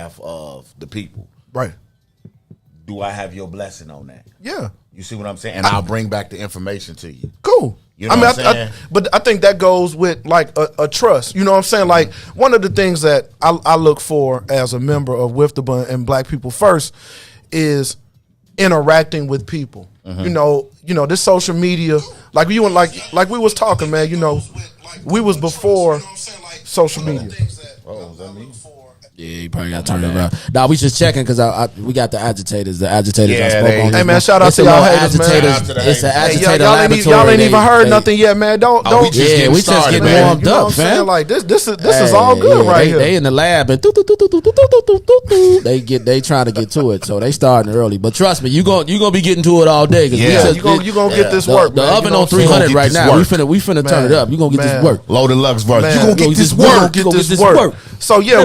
behalf of the people. Right. Do I have your blessing on that? Yeah. You see what I'm saying? And I'll bring back the information to you. Cool. You know what I'm saying? But I think that goes with like a trust. You know what I'm saying? Like one of the things that I look for as a member of WIFTABA and Black People First is interacting with people. You know, this social media, like you and like we was talking, man. You know, we was before social media. Oh, is that me? Yeah, you probably got to turn it around. Nah, we just checking because we got the agitators. The agitators Yeah, I spoke on. Hey man, shout out to y'all haters, man. It's an agitator y'all laboratory. ain't even heard nothing yet, man. Don't. We just getting You warmed know what I'm saying? Like this is all good right here. They in the lab and they trying to get to it, so they starting early. But trust me, you gonna be getting to it all day. Yeah, you gonna get this work. The oven on 300 right now. We finna turn it up. You gonna get this work. Loaded Lux verse. You gonna get this work. work. Get this work. So yeah,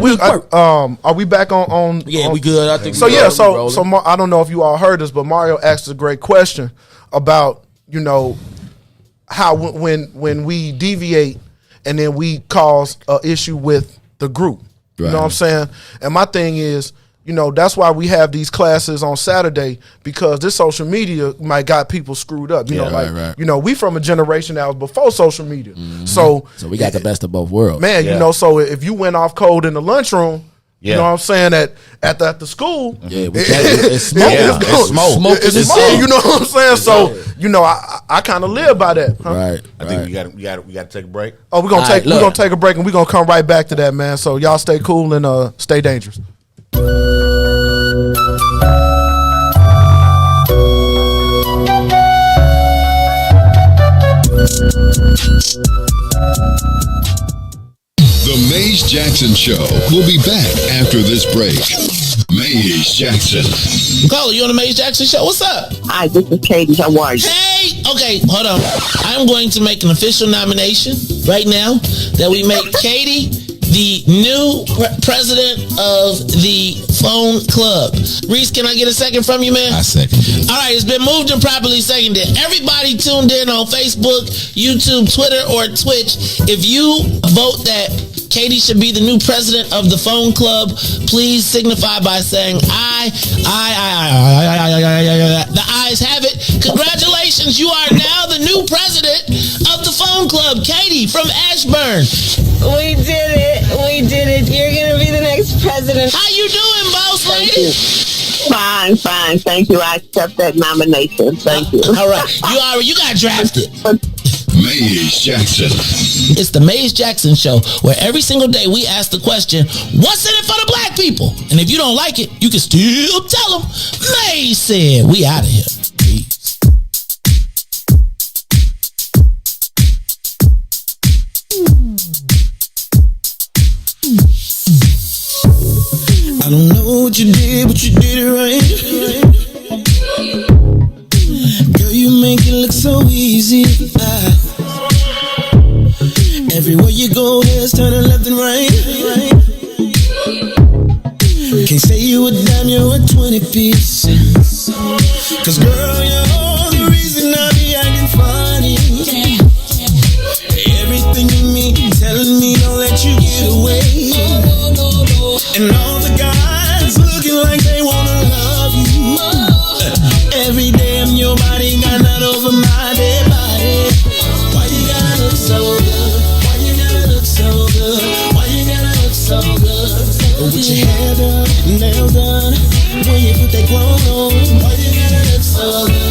are we back on? Yeah, we good. I think so. Yeah, so I don't know if you all heard this, but Mario asked a great question about how when we deviate and then we cause an issue with the group. You know what I'm saying? And my thing is, that's why we have these classes on Saturday, because this social media might got people screwed up. We from a generation that was before social media. So we got the best of both worlds. Man, so if you went off code in the lunchroom, you know what I'm saying, at the school, it's smoke. It's smoke. You know what I'm saying? So, I kind of live by that. Huh? Right. I think we got to take a break. Oh, we're gonna take a break and we're gonna come right back to that, man. So y'all stay cool and stay dangerous. The Maze Jackson Show will be back after this break. Maze Jackson. Caller, you on the Maze Jackson Show? What's up? Hi, this is Katie. How are you? Hey! Okay, hold on. I'm going to make an official nomination right now that we make Katie the new president of the phone club. Riis, can I get a second from you, man? I second. All right, it's been moved and properly seconded. Everybody tuned in on Facebook, YouTube, Twitter, or Twitch. If you vote that Katie should be the new president of the phone club, please signify by saying aye. The ayes have it. Congratulations, you are now the new president of the phone club. Katie from Ashburn. We did it. You're going to be the next president. How you doing, boss lady? Fine. Thank you. I accept that nomination. Thank you. All right. You got drafted. Maze Jackson. It's the Maze Jackson Show, where every single day we ask the question, what's in it for the black people? And if you don't like it, you can still tell them. Maze said, we out of here. Peace. I don't know what you did, but you did it right. Girl, you make it look so easy. Everywhere you go, heads turning left and right. Can't say you a dime, you're a 20-piece. Cause girl, you're the reason I be acting funny. Everything in me telling me don't let you get away. And all the guys looking like they wanna love you. Every day I'm your body, got not over my dead body. Why you gotta look so good? Why you gotta look so good? Why you gotta look so good? With your hair done, nails done, when you put that clothes on. Why you gotta look so good?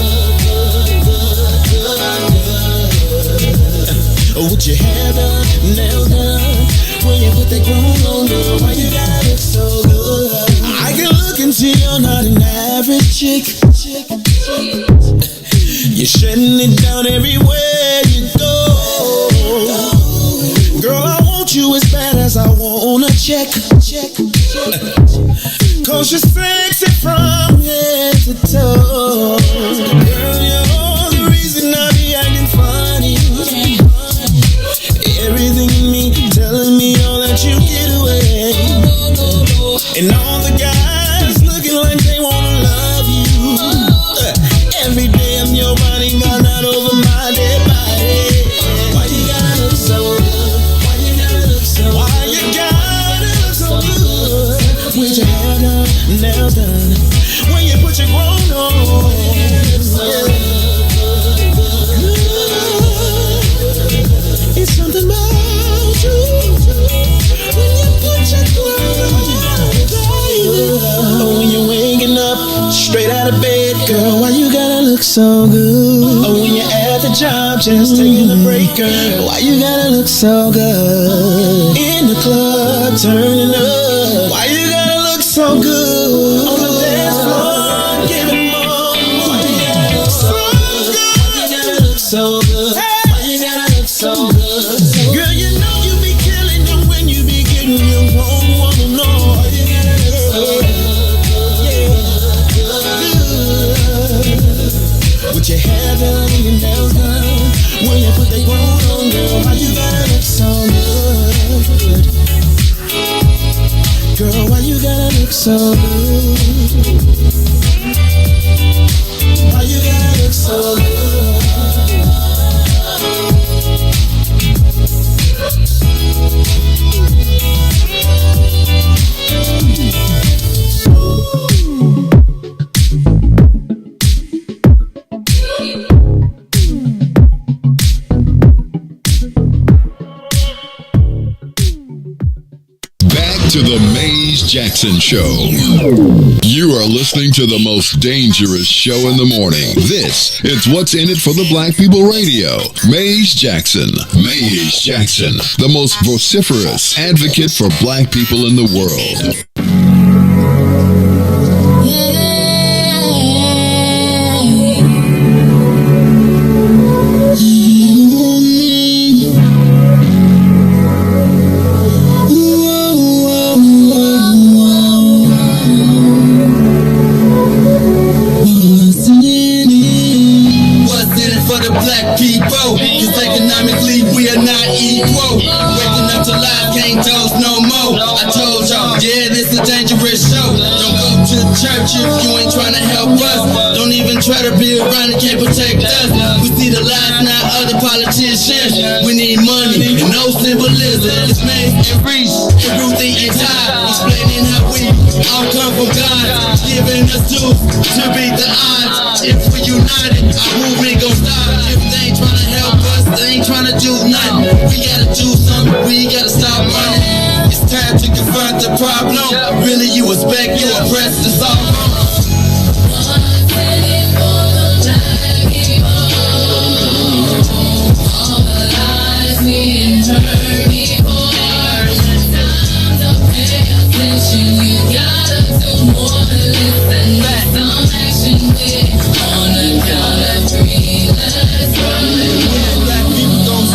With your hair done, nails done, when you put that clothes on, girl. Why you gotta look so good? I can look and see you're not an average chick. You're shutting it down everywhere you go. Girl, I want you as bad as I wanna check. Cause you're sexy from head to toe. Girl, you're the reason I be acting funny. Everything in me telling me all that you get away. And all the guys looking like they wanna love you. Every day I'm your body, got not over my dead body. Why you gotta look so good? Why you gotta look so good? Why you gotta look so good? With your nails done. When you put your grown on, it's something about you. When you put your grown on, when you're waking up straight out of bed, girl, why you gotta look so good? Oh, when you're at the job, just taking a break, girl, why you gotta look so good? In the club, turning up, why you gotta look so good? On the dance floor, giving more. Why you gotta look so good? Why you gotta look so good? Why you gotta look so good? Girl, you know you be killing them when you be getting your own woman on. Why you gotta look so good? With your hair done and your nails done, when you put that grown on, girl, why you gotta look so good? Girl, why you gotta look so good? Why you gotta look so good? To the Maze Jackson Show. You are listening to the most dangerous show in the morning. This is What's in It for the Black People Radio. Maze Jackson. Maze Jackson, the most vociferous advocate for black people in the world. Church if you ain't trying to help us. Don't even try to be around and can't protect us. We see the lies, not other politicians. We need money and no symbolism. It's Maze and Riis and Ruthie and Ty, explaining how we all come from God, giving us tools to beat the odds. If we united, our movement gon' stop. If they ain't trying to help us, they ain't trying to do nothing. We gotta do something, we gotta stop running. It's time to confront the problem. Really, you expect you oppressed to solve them.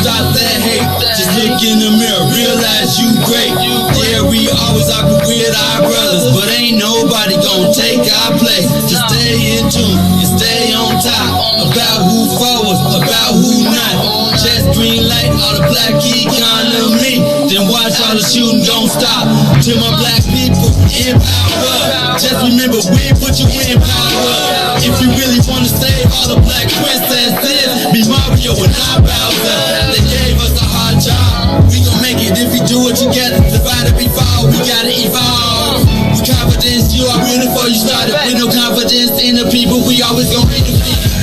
Stop that hate. Just look in the mirror, realize you great. Yeah, we always argue with our brothers, but ain't nobody gonna take our place. Just stay in tune and stay on top about who forwards, about who not. Just green light all the black economy. Then watch all the shooting gon' stop. To my black people in power, just remember we put you in power. If you really wanna save all the black princesses, be Mario and not Bowser. They gave us a hard job. We gon' make it if we do it together. Divided we fall, we gotta evolve. With confidence, you are real before you started. With no confidence in the people, we always gon' be defeated.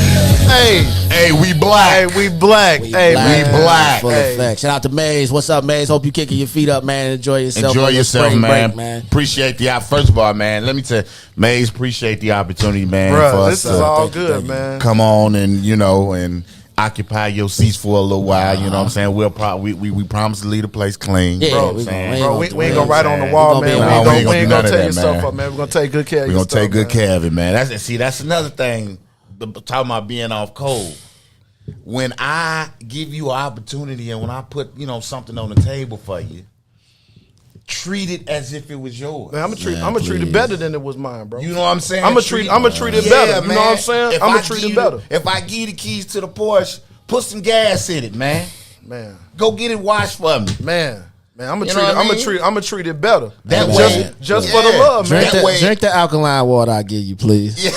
Hey, we black. Hey, we black. Hey, we black. Full effect. Shout out to Maze. What's up, Maze? Hope you kicking your feet up, man. Enjoy yourself. Enjoy yourself, man. Break, man. Appreciate the first of all, man. Let me tell you, Maze, appreciate the opportunity, man. Bruh, for us this is to all good, man. come on and and occupy your seats for a little while. You know what I'm saying? We'll we promise to leave the place clean. Yeah, bro, we ain't gonna write on the wall, man. We ain't gonna tear yourself up, man. We're gonna take good care of We're your gonna take good man. care of it, man. That's another thing. Talking about being off cold. When I give you an opportunity and when I put something on the table for you, treat it as if it was yours. Man, I'm gonna treat it better than it was mine, bro. You know what I'm saying? I'm gonna treat it better. You know what I'm saying? I'm gonna treat it better. If I give you the keys to the Porsche, put some gas in it, man. Man, go get it washed for me, man. I'm gonna treat it better. That way, just for the love, man. Drink the alkaline water I give you, please. Yeah.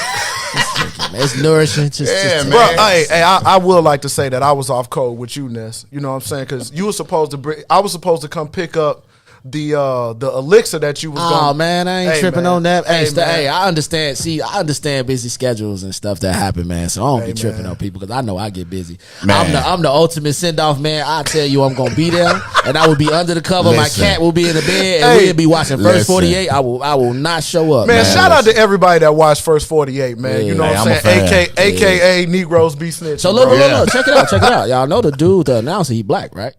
It's nourishing. Man. Bro, I would like to say that I was off code with you, Ness. You know what I'm saying? Because you were supposed to I was supposed to come pick up the elixir that you was going. Oh man, I ain't tripping man. on that. Hey, man. Hey, I understand. See, I understand busy schedules and stuff that happen, man. So I don't be tripping on people because I know I get busy. I'm the ultimate send off, man. I tell you, I'm gonna be there, and I will be under the cover. Listen. My cat will be in the bed, and we'll be watching First 48. I will not show up, Man, shout out to everybody that watched First 48, man. You know what I'm saying? AKA Negroes be snitching. So look, check it out. Y'all know the dude, the announcer, he black, right?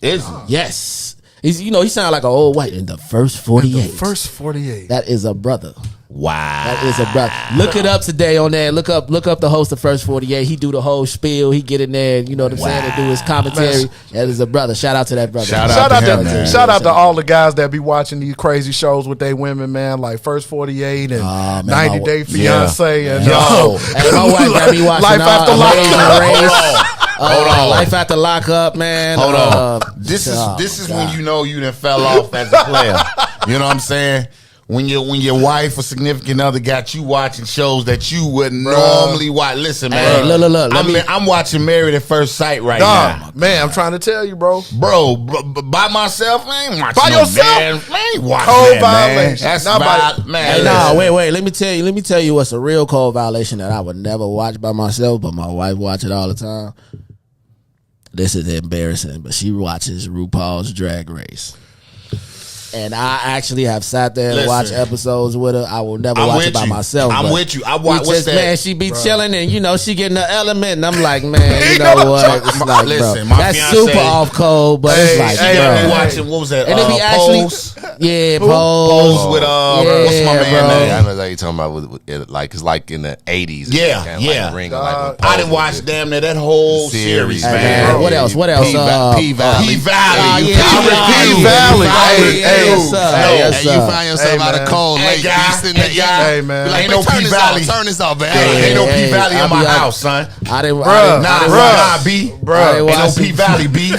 Is he? Yes. He's, he sound like an old white in the First 48. First 48. That is a brother. Wow. That is a brother. Look it up today on there. Look up the host of First 48. He do the whole spiel. He get in there, and you know what I'm saying, to do his commentary. That is a brother. Shout out to that brother. Shout out to all the guys that be watching these crazy shows with their women, man, like First 48 and 90 Day Fiance and hey, my wife got me watching Life After Lockup. Hold on. Life After Lockup, man. Hold on. This is when you know you done fell off as a player. You know what I'm saying? When your wife or significant other got you watching shows that you wouldn't normally watch. Listen, man. Hey, look. I'm watching Married at First Sight right now. Man, I'm trying to tell you, bro. Bro, by myself, I ain't watching By yourself? Man. I ain't watching Code that, violation. man. That's Not bad, man. Hey, nah, wait. Let me tell you what's a real code violation that I would never watch by myself, but my wife watch it all the time. This is embarrassing, but she watches RuPaul's Drag Race. And I actually have sat there and watched episodes with her. I will never watch it by myself. I'm with you. I watch what's that? Man, she be chilling and she getting the element, and I'm like, man, you know what? It's like, listen, bro, my that's fiance, super off code, but it's like, bro. Watching what was that? And it be Pose? Pose with what's my man name? I know that you're talking about it's like in the 80s. I didn't watch damn near that whole series, man. What else? P Valley. P Valley. Yes, you find yourself out of cold late. Hey, man. Ain't no P Valley. Turn this off, man. Ain't no P Valley in my house, son. Bruh, B. Bruh. Ain't no P Valley, B.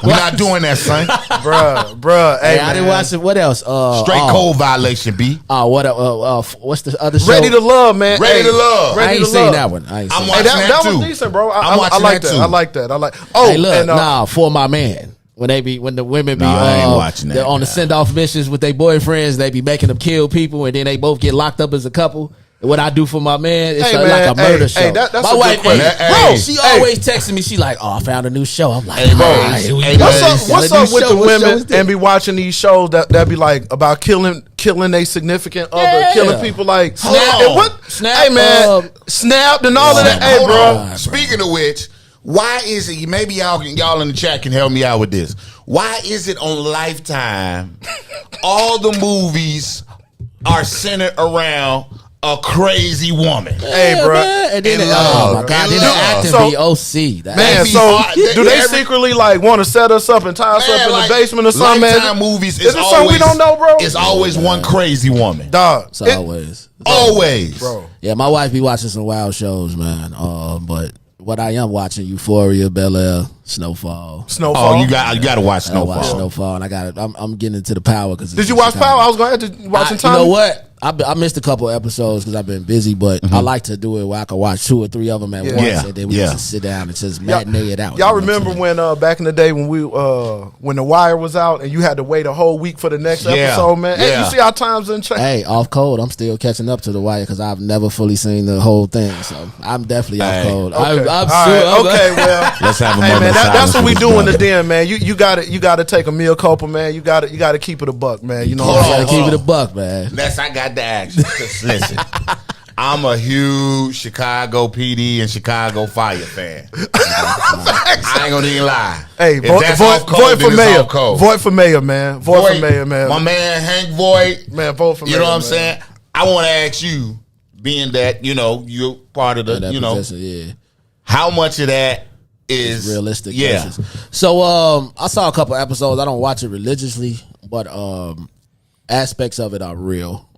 We're not doing that, son. Bruh. Hey, I didn't watch it. What else? Straight code violation, B. What's the other show? Ready to Love, man. Ready to Love. I ain't seen that one. I'm watching that too. was decent, bro. I'm watching that too. I like that. Hey, look, For My Man. When the women be I ain't watching that, on the send off missions with their boyfriends, they be making them kill people, and then they both get locked up as a couple. And what I do for my man, it's like a murder show. Hey, that's my a wife, good question. bro, she always texting me. She like, oh, I found a new show. I'm like, what's up with the women and be watching these shows that be like about killing a significant other, killing people like Snap, hey man, snapped and all of that. Hey, bro. Speaking of which, why is it? Maybe y'all in the chat can help me out with this. Why is it on Lifetime all the movies are centered around a crazy woman? Hey, bro. And then my God, then the acting be OC. Man, so do they secretly like want to set us up and tie us up in the basement or something, man? Lifetime movies is it something we don't know, bro? It's always one crazy woman. Dog. It's always. Bro. Yeah, my wife be watching some wild shows, man. But what I am watching, Euphoria, Bel Air, Snowfall. Oh, you got to watch Snowfall. I watch Snowfall, and I'm getting into the Power because. Did you watch Power? I was going to have to watch Tommy. You know what? I missed a couple episodes because I've been busy, but I like to do it where I can watch 2 or 3 of them at once, and then we just sit down and just matinee it out. Y'all remember when back in the day when when The Wire was out and you had to wait a whole week for the next episode, man? Hey, you see how times done changed? Hey, off code, I'm still catching up to The Wire because I've never fully seen the whole thing, so I'm definitely off code. Okay. I'm okay, well, let's have a hey, moment. Man, that's what we do in the den, man. You got to take a meal couple, man. You got to keep it a buck, man. You know what I'm saying? Keep it a buck, man. I got to ask you. Listen, I'm a huge Chicago PD and Chicago Fire fan. I ain't gonna even lie. Hey, vote for mayor. Vote for mayor, man. Vote for mayor, man. My man Hank Voigt. Man, vote for mayor. You know what I'm saying? I want to ask you, being that you're part of the how much of that is realistic? Cases. So I saw a couple episodes. I don't watch it religiously, but aspects of it are real.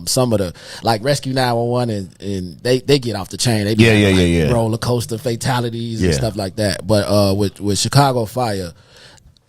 Some of the like Rescue 911 and they get off the chain. They be roller coaster fatalities and stuff like that. But with Chicago Fire,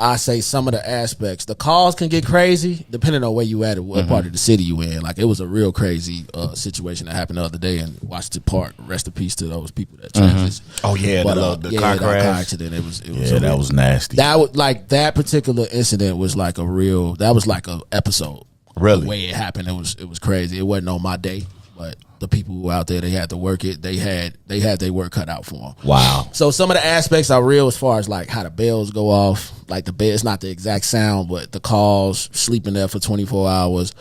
I say some of the aspects, the calls can get crazy depending on where you at and what part of the city you in. Like it was a real crazy situation that happened the other day in Washington Park. Rest in peace to those people that transitioned. Oh yeah, the car crash. Car accident. It was that was nasty. That was like that particular incident was like a real. That was like a episode. Really, the way it happened, it was crazy. It wasn't on my day, but the people who were out there, they had to work it. They had their work cut out for them. Wow. So some of the aspects are real as far as like how the bells go off. Like the bell, it's not the exact sound, but the calls, sleeping there for 24 hours.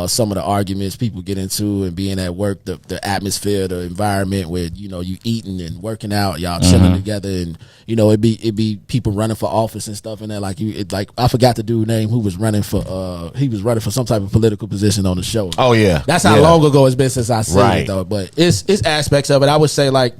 Some of the arguments people get into and being at work, the atmosphere, the environment where you eating and working out, y'all chilling together, and it be people running for office and stuff in there. Like I forgot the dude's name who was running for he was running for some type of political position on the show. Oh yeah, that's how long ago it's been since I seen right. it though. But it's aspects of it. I would say like.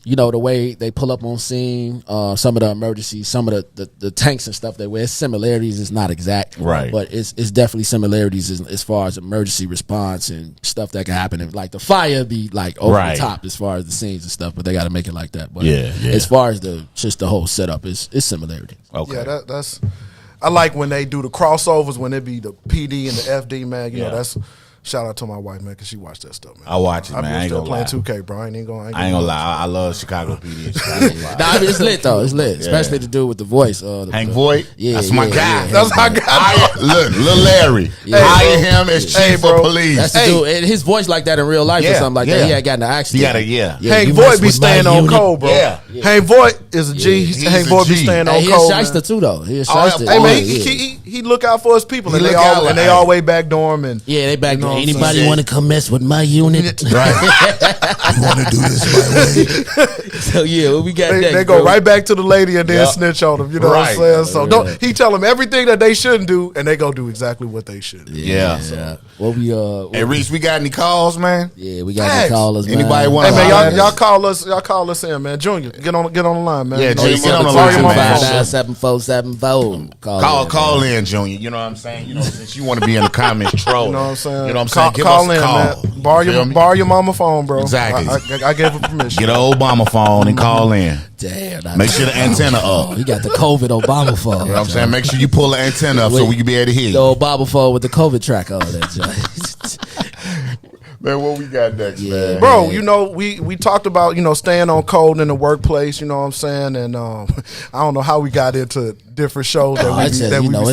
The way they pull up on scene, some of the emergencies, some of the tanks and stuff they wear, it's similarities. It's not exact, right? But it's definitely similarities as far as emergency response and stuff that can happen. And like the fire be like over the top as far as the scenes and stuff, but they got to make it like that. But as far as the whole setup, it's similarity. Okay, yeah, that's. I like when they do the crossovers when it be the PD and the FD, man. That's. Shout out to my wife, man, because she watched that stuff, man. I watch it, man. I ain't still playing 2K, bro. I ain't gonna lie. I love Chicago PD. And Chicago. Nah, it's lit though. It's lit, especially the dude with the voice. Hank Voight. Yeah, that's my guy. That's my guy. Look, Lil Larry. Hire him as chief of police. That's the dude. And his voice like that in real life or something like that. He had gotten an accident. Hank Voigt be staying on cold, bro. Yeah. Hank Voigt is a G. Hank Voigt be staying on cold. He a shyster too, though. He a shyster. Hey man, he look out for his people, and they always backdoor him. And they backdoor. Anybody want to come mess with my unit? Right. You want to do this my way? So what we got next? They go right back to the lady and then snitch on them. You know what I'm saying? So don't he tell them everything that they shouldn't do, and they go do exactly what they should do. Yeah. So, hey Reese, we got any calls, man? Yeah, we got any callers. Anybody want? Hey man, y'all call us. Y'all call us in, man. Junior, get on the line, man. Yeah, Junior, get on the line, man. 59474. Call in, Junior. You know what I'm saying? Since you want to be in the comments troll. You know what I'm saying? You know what I'm saying? Give call us a in, call. Man. Borrow your mama phone, bro. Exactly. I gave her permission. Get an Obama phone and call in. Damn. Make sure the antenna up. He got the COVID Obama phone. You know what I'm saying? Make sure you pull the antenna up so we can be able to hear you. The Obama phone with the COVID track on that. Man, what we got next, man? Bro, we talked about, staying on code in the workplace, you know what I'm saying? And I don't know how we got into different shows that we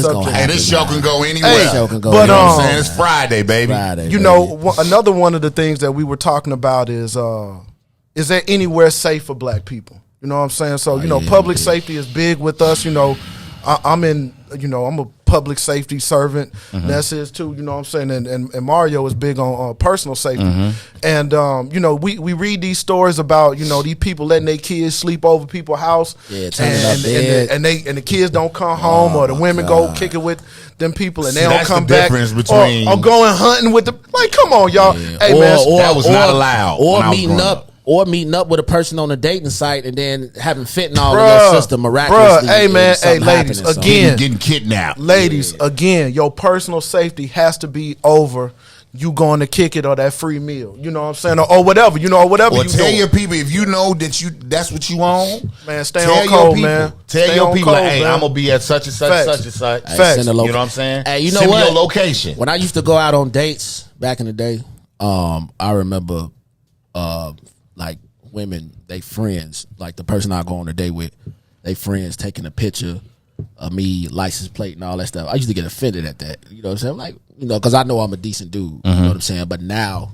subject. Hey, this show can go anywhere. But you know what I'm saying? It's Friday, baby. Another one of the things that we were talking about is there anywhere safe for black people? You know what I'm saying? So, public safety is big with us. I'm a public safety servant. That's his too, you know what I'm saying? And Mario is big on personal safety. And, we read these stories about, these people letting their kids sleep over people's house. Yeah, and the kids don't come home, or the women go kick it with them people and they don't come back. Between or going hunting with come on, y'all. Yeah. Hey, man. That was not allowed. Or meeting up with a person on a dating site and then having fentanyl in your system miraculously. Hey man, ladies, again, getting kidnapped. Ladies, again, your personal safety has to be over you going to kick it or that free meal. You know what I'm saying? Or whatever. Whatever or you tell doing. your people, if you know that's what you want. Man, stay on code, man. Tell your people, hey, I'm gonna be at such and such, Facts. such and such. Facts. You know what I'm saying? Hey, you know send what? me your location. When I used to go out on dates back in the day, I remember like women, they friends, like the person I go on a date with, they friends taking a picture of me, license plate and all that stuff. I used to get offended at that. You know what I'm saying? Like, because I know I'm a decent dude. You know what I'm saying? But now,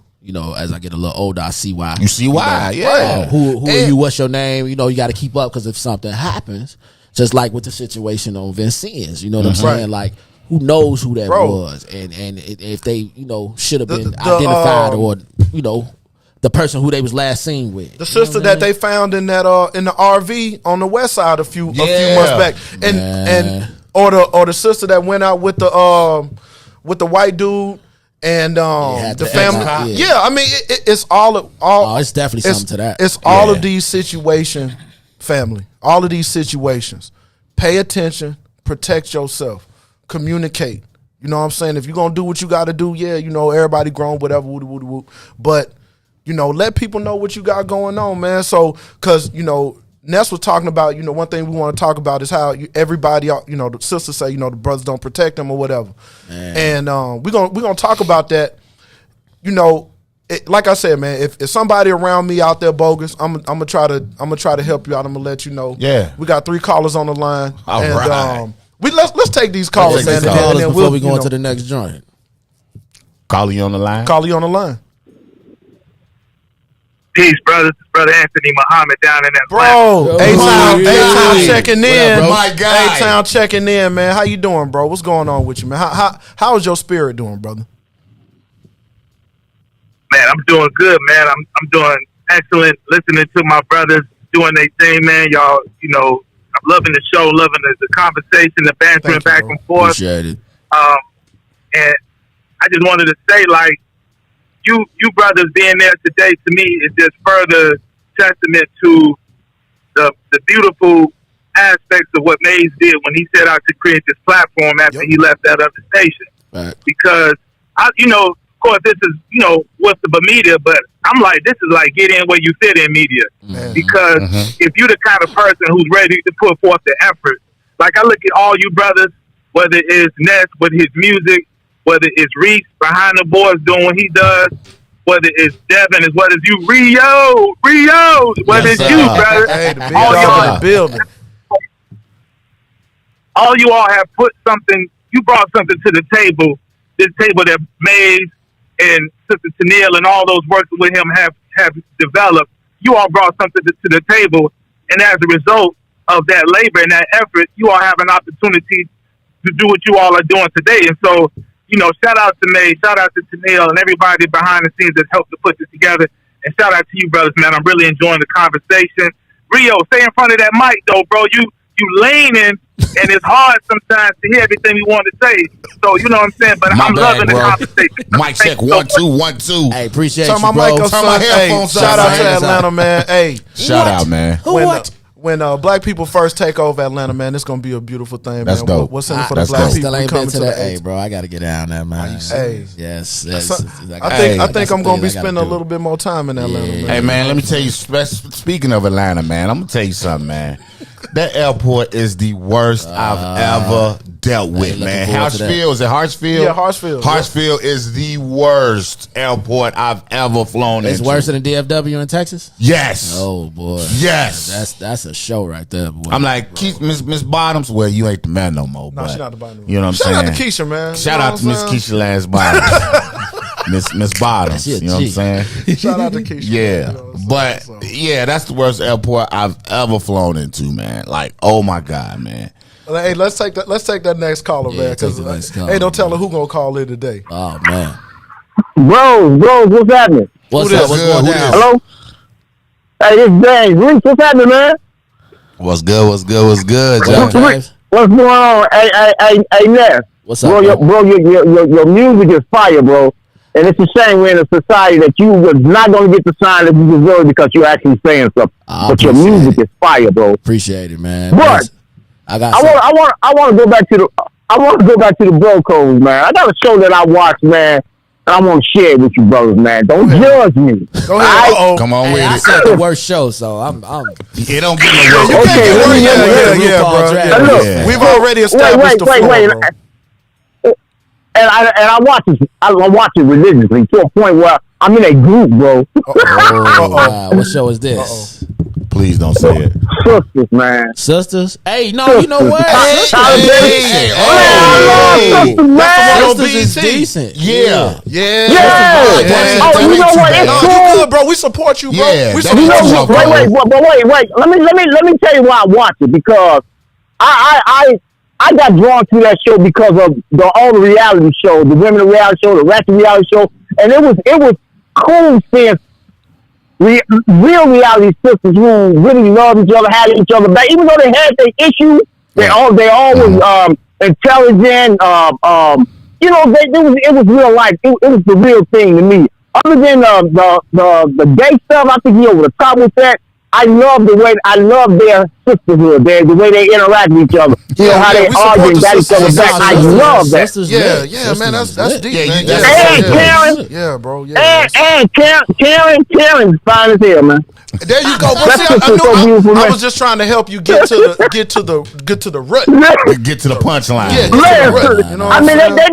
as I get a little older, I see why. You see why? Yeah. Who are you? What's your name? You got to keep up, because if something happens, just like with the situation on Vincennes, you know what I'm saying? Like, who knows who that was? And if they, should have been identified or, the person who they was last seen with. The sister that they found in that in the RV on the west side a few months back. Or the sister that went out with the white dude and the family. Yeah, I mean it's all it's definitely something to that. It's all of these situations, family. All of these situations. Pay attention, protect yourself, communicate. You know what I'm saying? If you're gonna do what you gotta do, everybody grown, whatever, woo. But let people know what you got going on, man. So, because, Ness was talking about, one thing we want to talk about is how everybody, the sisters say, the brothers don't protect them or whatever. Man. And we're gonna talk about that. Like I said, man, if somebody around me out there bogus, I'm gonna try to help you out. I'm gonna let you know. Yeah. We got 3 callers on the line. All right. Let's take these callers, man. And then before we go into the next joint. Call you on the line. Call you on the line. Peace, brothers. It's Brother Anthony Muhammad down in that bro. A-Town checking in. My God. A-Town checking in, man. How you doing, bro? What's going on with you, man? How's your spirit doing, brother? Man, I'm doing good, man. I'm doing excellent. Listening to my brothers doing their thing, man. Y'all, I'm loving the show, loving the conversation, the bantering back and forth. Appreciate it. And I just wanted to say, like, you brothers being there today to me is just further testament to the beautiful aspects of what Maze did when he set out to create this platform after he left that other station. Right. Because of course, this is, what's the media, but I'm like, this is like get in where you fit in media. Mm-hmm. Because if you're the kind of person who's ready to put forth the effort, like I look at all you brothers, whether it's Ness with his music, whether it's Riis behind the boards doing what he does, whether it's Devin, as well as you, Rio, whether it's you, brother. Hey, the big dog in the building. All you all have put something, you brought something to the table, this table that Maze and Sister Tennille and all those working with him have developed. You all brought something to the table, and as a result of that labor and that effort, you all have an opportunity to do what you all are doing today. And so, shout out to Maze, shout out to Tennille and everybody behind the scenes that helped to put this together. And shout out to you, brothers, man. I'm really enjoying the conversation. Rio, stay in front of that mic, though, bro. You leaning, and it's hard sometimes to hear everything you want to say. So, you know what I'm saying? But I'm loving the conversation. Mic check, 1 2 1 2. Hey, appreciate Turn you, my bro. mic up, Turn my son. headphones up, Shout out to man. Atlanta, man. Hey, Shout out, man. When black people first take over Atlanta, man, it's gonna be a beautiful thing, That's man. dope. What's in it for the That's black dope. people? Still ain't coming been to the that. A. Hey, bro, I got to get down there, man. Hey. Yes. I think I'm gonna be spending a little bit more time in Atlanta, man. Hey, man, let me tell you, speaking of Atlanta, man, I'm going to tell you something, man. That airport is the worst I've ever dealt with, man. Hartsfield, is it Hartsfield? Yeah, Hartsfield. Hartsfield is the worst airport I've ever flown into. It's worse than the DFW in Texas? Yes. Oh, boy. Yes. That's a show right there, boy. I'm like, Miss Bottoms, well, you ain't the man no more. No, but, she not the bottom. You know what I'm Shout saying? out to Keisha, man. Shout out to Miss Keisha Lance Bottoms. Miss Bottoms. She a You know what I'm G. saying? Shout out to Keisha. Yeah. But yeah, that's the worst airport I've ever flown into, man. Like, oh my God, man. Hey, let's take that next caller, man. take Because the next caller, hey, don't tell her man. who gonna call in today. Oh, man. Bro, what's happening? What's Who up? this? What's Good? going Who down? this? Hello? Hey, this is James. Riis, what's happening, man? What's good? What's good? What's good, What up, John? James? What's going on? Hey, Ness. What's up, Bro, bro? your music is fire, bro. And it's a shame we're in a society that you was not going to get the sign that you deserve because you're actually saying something. But your appreciate music it. is fire, bro. Appreciate it, man. But I got I want to go back to the bro codes, man. I got a show that I watched, man. And I want to share it with you, brothers, man. Don't judge me. Go ahead. Come on Hey, with I it. said the worst show, so I'm It don't get no worse. Okay, Yeah, RuPaul bro. Drag Yeah. Race, Look, man. We've already established the floor, bro. And I watch it religiously to a point where I'm in a group, bro. Oh, wow. What show is this? Please don't say it. Sisters, man. Sisters? Hey, no, you know what? Sisters, Hey, Sisters is decent. Yeah. Yeah. Oh, you know what? It's No, cool. you good, bro. We support you, bro. Yeah, We that support You is know you, true. what? bro. Wait. Let me tell you why I watch it, because I got drawn to that show because of all the reality shows, the women reality show, the ratchet reality show, and it was cool seeing real reality sisters who really love each other, had each other back, even though they had their issues. They all was intelligent. It was real life. It was the real thing to me. Other than the gay stuff, I think he over the top with that. I love their sisterhood, the way they interact with each other. You know how they argue and got each other back. I love that. Yeah, man, that's deep. Yeah, man. And Karen, yeah, bro. Yeah, and Karen's fine as hell, man. there you go. Bro. That's See, so beautiful, I man. was just trying to help you get to the root. Get to the punchline. Yeah, Man, you know what I I'm mean, saying? they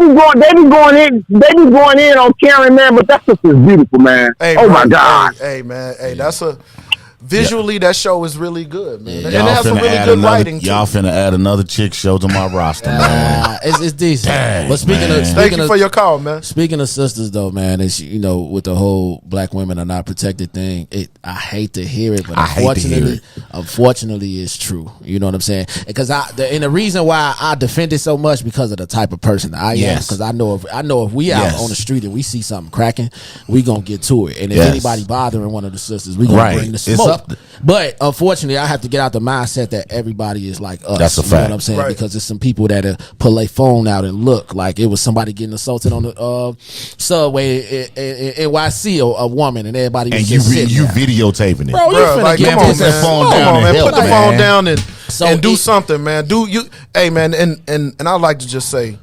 be going in on Karen, man. But that sister's beautiful, man. Hey, oh bro, my God. Hey, man. Hey, that's a visually that show is really good, man. Yeah. And it has some really good writing. Y'all finna add another chick show to my roster, man. It's decent. Dang, but speaking man. of Thank you for your call, man. Speaking of sisters, though, man, it's with the whole black women are not protected thing. I hate to hear it, but unfortunately, it's true. You know what I'm saying? Because and the reason why I defend it so much because of the type of person I am. Because I know if we out on the street and we see something cracking, we gonna get to it. And if anybody bothering one of the sisters, we gonna bring the smoke. But unfortunately, I have to get out the mindset that everybody is like us. That's a fact. You know what I'm saying? Right. Because there's some people that pull their phone out and look like it was somebody getting assaulted on the subway in NYC, a woman, and everybody was just sitting you there. videotaping it. Bro, you finna like, get come on, this man. phone Come down on, and man. help, Put the man. phone down and do it- something, man. Hey, man, and I'd like to just say,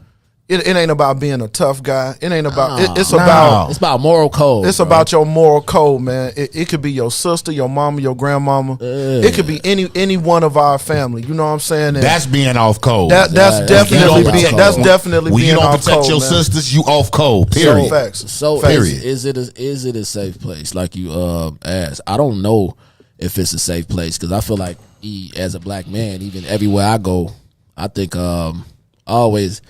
it ain't about being a tough guy. It ain't about. It's about moral code. It's about your moral code, man. It could be your sister, your mama, your grandmama. It could be any one of our family. You know what I'm saying? And that's being off code. that's definitely being. That's definitely when being you don't off protect code, your man. sisters, you off code. Period. Facts. So Period. is it a safe place? Like you asked, I don't know if it's a safe place because I feel like as a black man, even everywhere I go, I think always.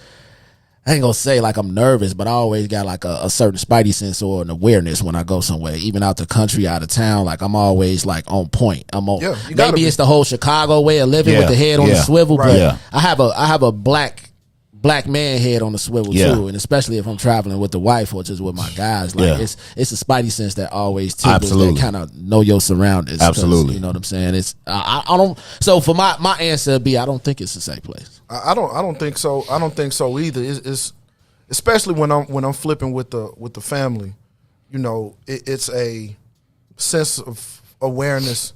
I ain't gonna say like I'm nervous, but I always got like a certain spidey sense or an awareness when I go somewhere, even out the country, out of town. Like I'm always like on point. I'm on. Yeah, maybe it's the whole Chicago way of living with the head on the swivel, Right. but Yeah. I have a black man head on the swivel too, and especially if I'm traveling with the wife or just with my guys, like it's a spidey sense that always tickles, that kind of know your surroundings. Absolutely, you know what I'm saying. It's I don't. So for my answer would be I don't think it's a safe place. I don't think so. I don't think so either. It's especially when I'm flipping with the family. You know, it's a sense of awareness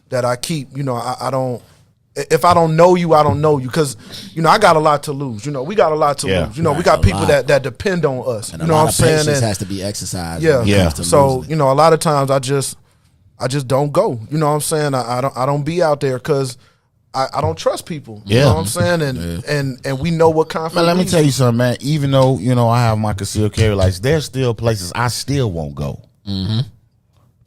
that I keep. You know, I don't. If I don't know you, I don't know you because I got a lot to lose. You know, we got a lot to lose. You know, we got people that depend on us. And you know what I'm saying? Patience has to be exercised. Yeah. So a lot of times I just don't go. You know what I'm saying? I don't be out there because I don't trust people. You know what I'm saying? And we know what conflict. But let me tell you something, man. Even though I have my concealed carry license, there's still places I still won't go. Mm-hmm.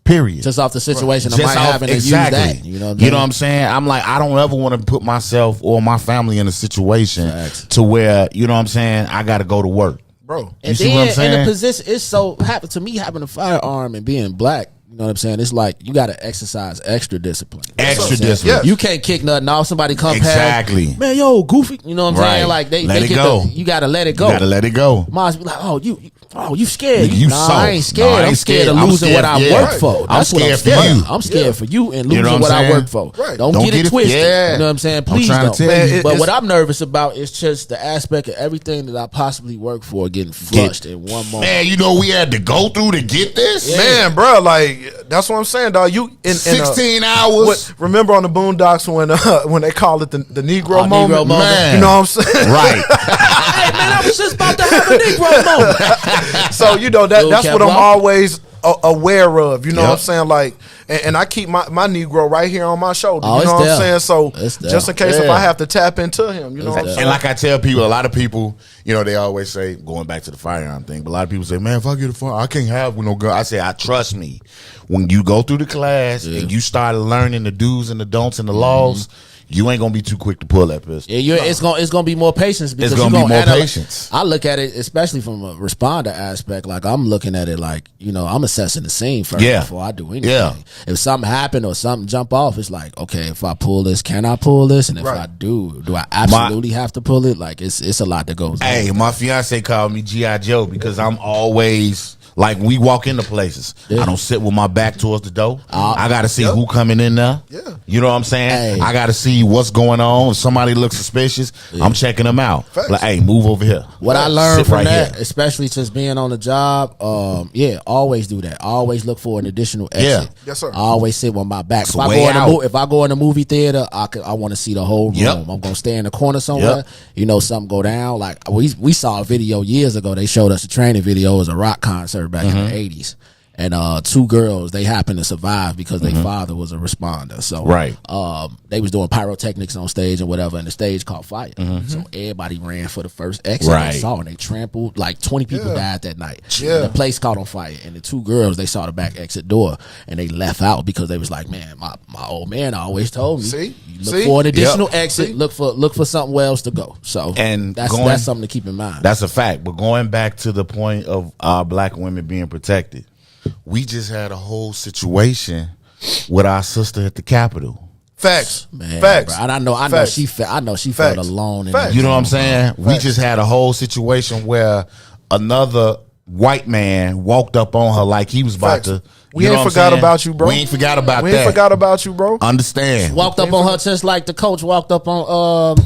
Period. Just off the situation, Just I might have to use that. You know what I'm saying? I'm like, I don't ever want to put myself or my family in a situation to where I got to go to work, bro. You see what I'm saying? And the position is so happened to me having a firearm and being black. You know what I'm saying? It's like you got to exercise extra discipline. Extra discipline. Yes. You can't kick nothing off. Somebody come Exactly. past. Man, yo, goofy. You know what I'm saying? Like they let it get go. You got to let it go. You got to let it go. Moms be like, you scared? Nigga, you nah, soft. I ain't scared. Nah, I ain't I'm scared of scared. I'm losing scared. what I Yeah. work for. I'm That's what I'm scared for scared you. of. I'm scared for you and losing know what what I'm I saying? work for. Right. Don't Don't get get it it- twisted. yeah. You know what I'm saying? I'm Please trying don't. to tell you. But what I'm nervous about is just the aspect of everything that I possibly work for getting flushed in one moment. Man, we had to go through to get this? Man, bro, like that's what I'm saying, dog. You in 16 hours. Remember on the Boondocks when they call it the Negro moment? Negro moment. Man. You know what I'm saying? Right. Hey, man, I was just about to have a Negro moment. So that's what I'm always aware of. You know what I'm saying? Like, and I keep my Negro right here on my shoulder. Oh, you know what I'm saying? So It's there. just in case if I have to tap into him, you know what I'm saying? And like I tell people, a lot of people, they always say, going back to the firearm thing, but a lot of people say, man, if I get a firearm, I can't have with no gun. I say, trust me. When you go through the class and you start learning the do's and the don'ts and the laws, you ain't gonna be too quick to pull that pistol. Yeah, it's gonna be more patience because It's gonna be more patience. I look at it, especially from a responder aspect. Like I'm looking at it like I'm assessing the scene first before I do anything. Yeah. If something happened or something jump off, it's like okay, if I pull this, can I pull this? And if I do I absolutely have to pull it? Like it's a lot that goes. Hey, my fiance called me G.I. Joe because I'm always Like we walk into places, I don't sit with my back towards the door. I got to see who coming in there. Yeah. You know what I'm saying? Hey. I got to see what's going on. If somebody looks suspicious, I'm checking them out. Facts. Like, hey, move over here. What I learned Sit from right that, here. especially just being on the job, always do that. Always look for an additional exit. Yes, sir. I always sit with my back. It's a way out. If I go in the movie theater, I want to see the whole room. Yep. I'm gonna stay in the corner somewhere. Yep. Something go down. Like we saw a video years ago. They showed us a training video. It was a rock concert back in the 80s. And 2 girls, they happened to survive because their father was a responder. So Right. they was doing pyrotechnics on stage and whatever, and the stage caught fire. So everybody ran for the first exit Right. they saw, and they trampled. Like 20 people died that night. Yeah. And the place caught on fire, and the 2 girls, they saw the back exit door, and they left out because they was like, man, my old man always told me, See? you look for an additional exit, See? look for somewhere else to go. So And that's something to keep in mind. That's a fact. But going back to the point of our black women being protected, we just had a whole situation with our sister at the Capitol. Facts. Man, Facts. bro. And I know Facts. she felt Facts. alone. In Facts. that You know what I'm room, saying? bro. We just had a whole situation where another white man walked up on her like he was about Facts. to. We you know ain't what I'm forgot saying? about you, bro. We ain't forgot about We that. ain't forgot about you, bro. Understand? Walked up on her just like the coach walked up on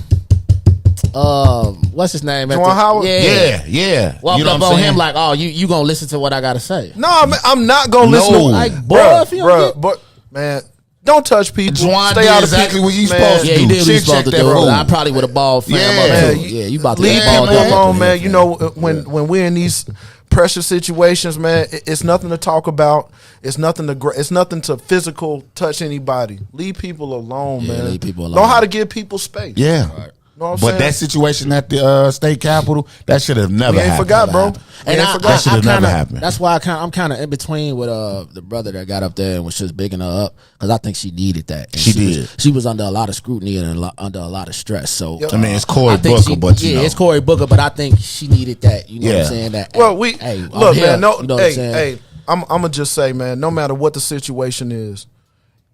what's his name? Juwan Howard? Yeah. Walked You know up what I'm on saying? him like, oh, you gonna listen to what I gotta say. No, I'm not gonna No. listen to Like, boy, if you don't bruh, get- but man, don't touch people. Juwan Stay did out of exactly people. what you Man, supposed Yeah, to he do. did what he Shit, was supposed to check do. that room. I probably would have balled fam Yeah. up too. Man, Yeah, you about to leave get balled people up. alone, man. You know, when we're in these pressure situations, man, it's nothing to talk about. It's nothing to physical touch anybody. Leave people alone, Yeah, man. leave people Know alone. how to give people space. Yeah. Know what I'm But saying? that situation at the state capitol, that should have never We ain't happened. forgot, bro. And We ain't I forgot. That should have never kinda, happened. That's why I'm kind of in between with the brother that got up there and was just bigging her up because I think she needed that. And She did. She was under a lot of scrutiny and under a lot of stress. So Yep. I mean, it's Cory I think Booker, but you know. it's Cory Booker, but I think she needed that. You know what Yeah. I'm saying? That Well, we hey, I'm look, here, man. No, you know what I'm hey, saying? hey. I'm gonna just say, man. No matter what the situation is,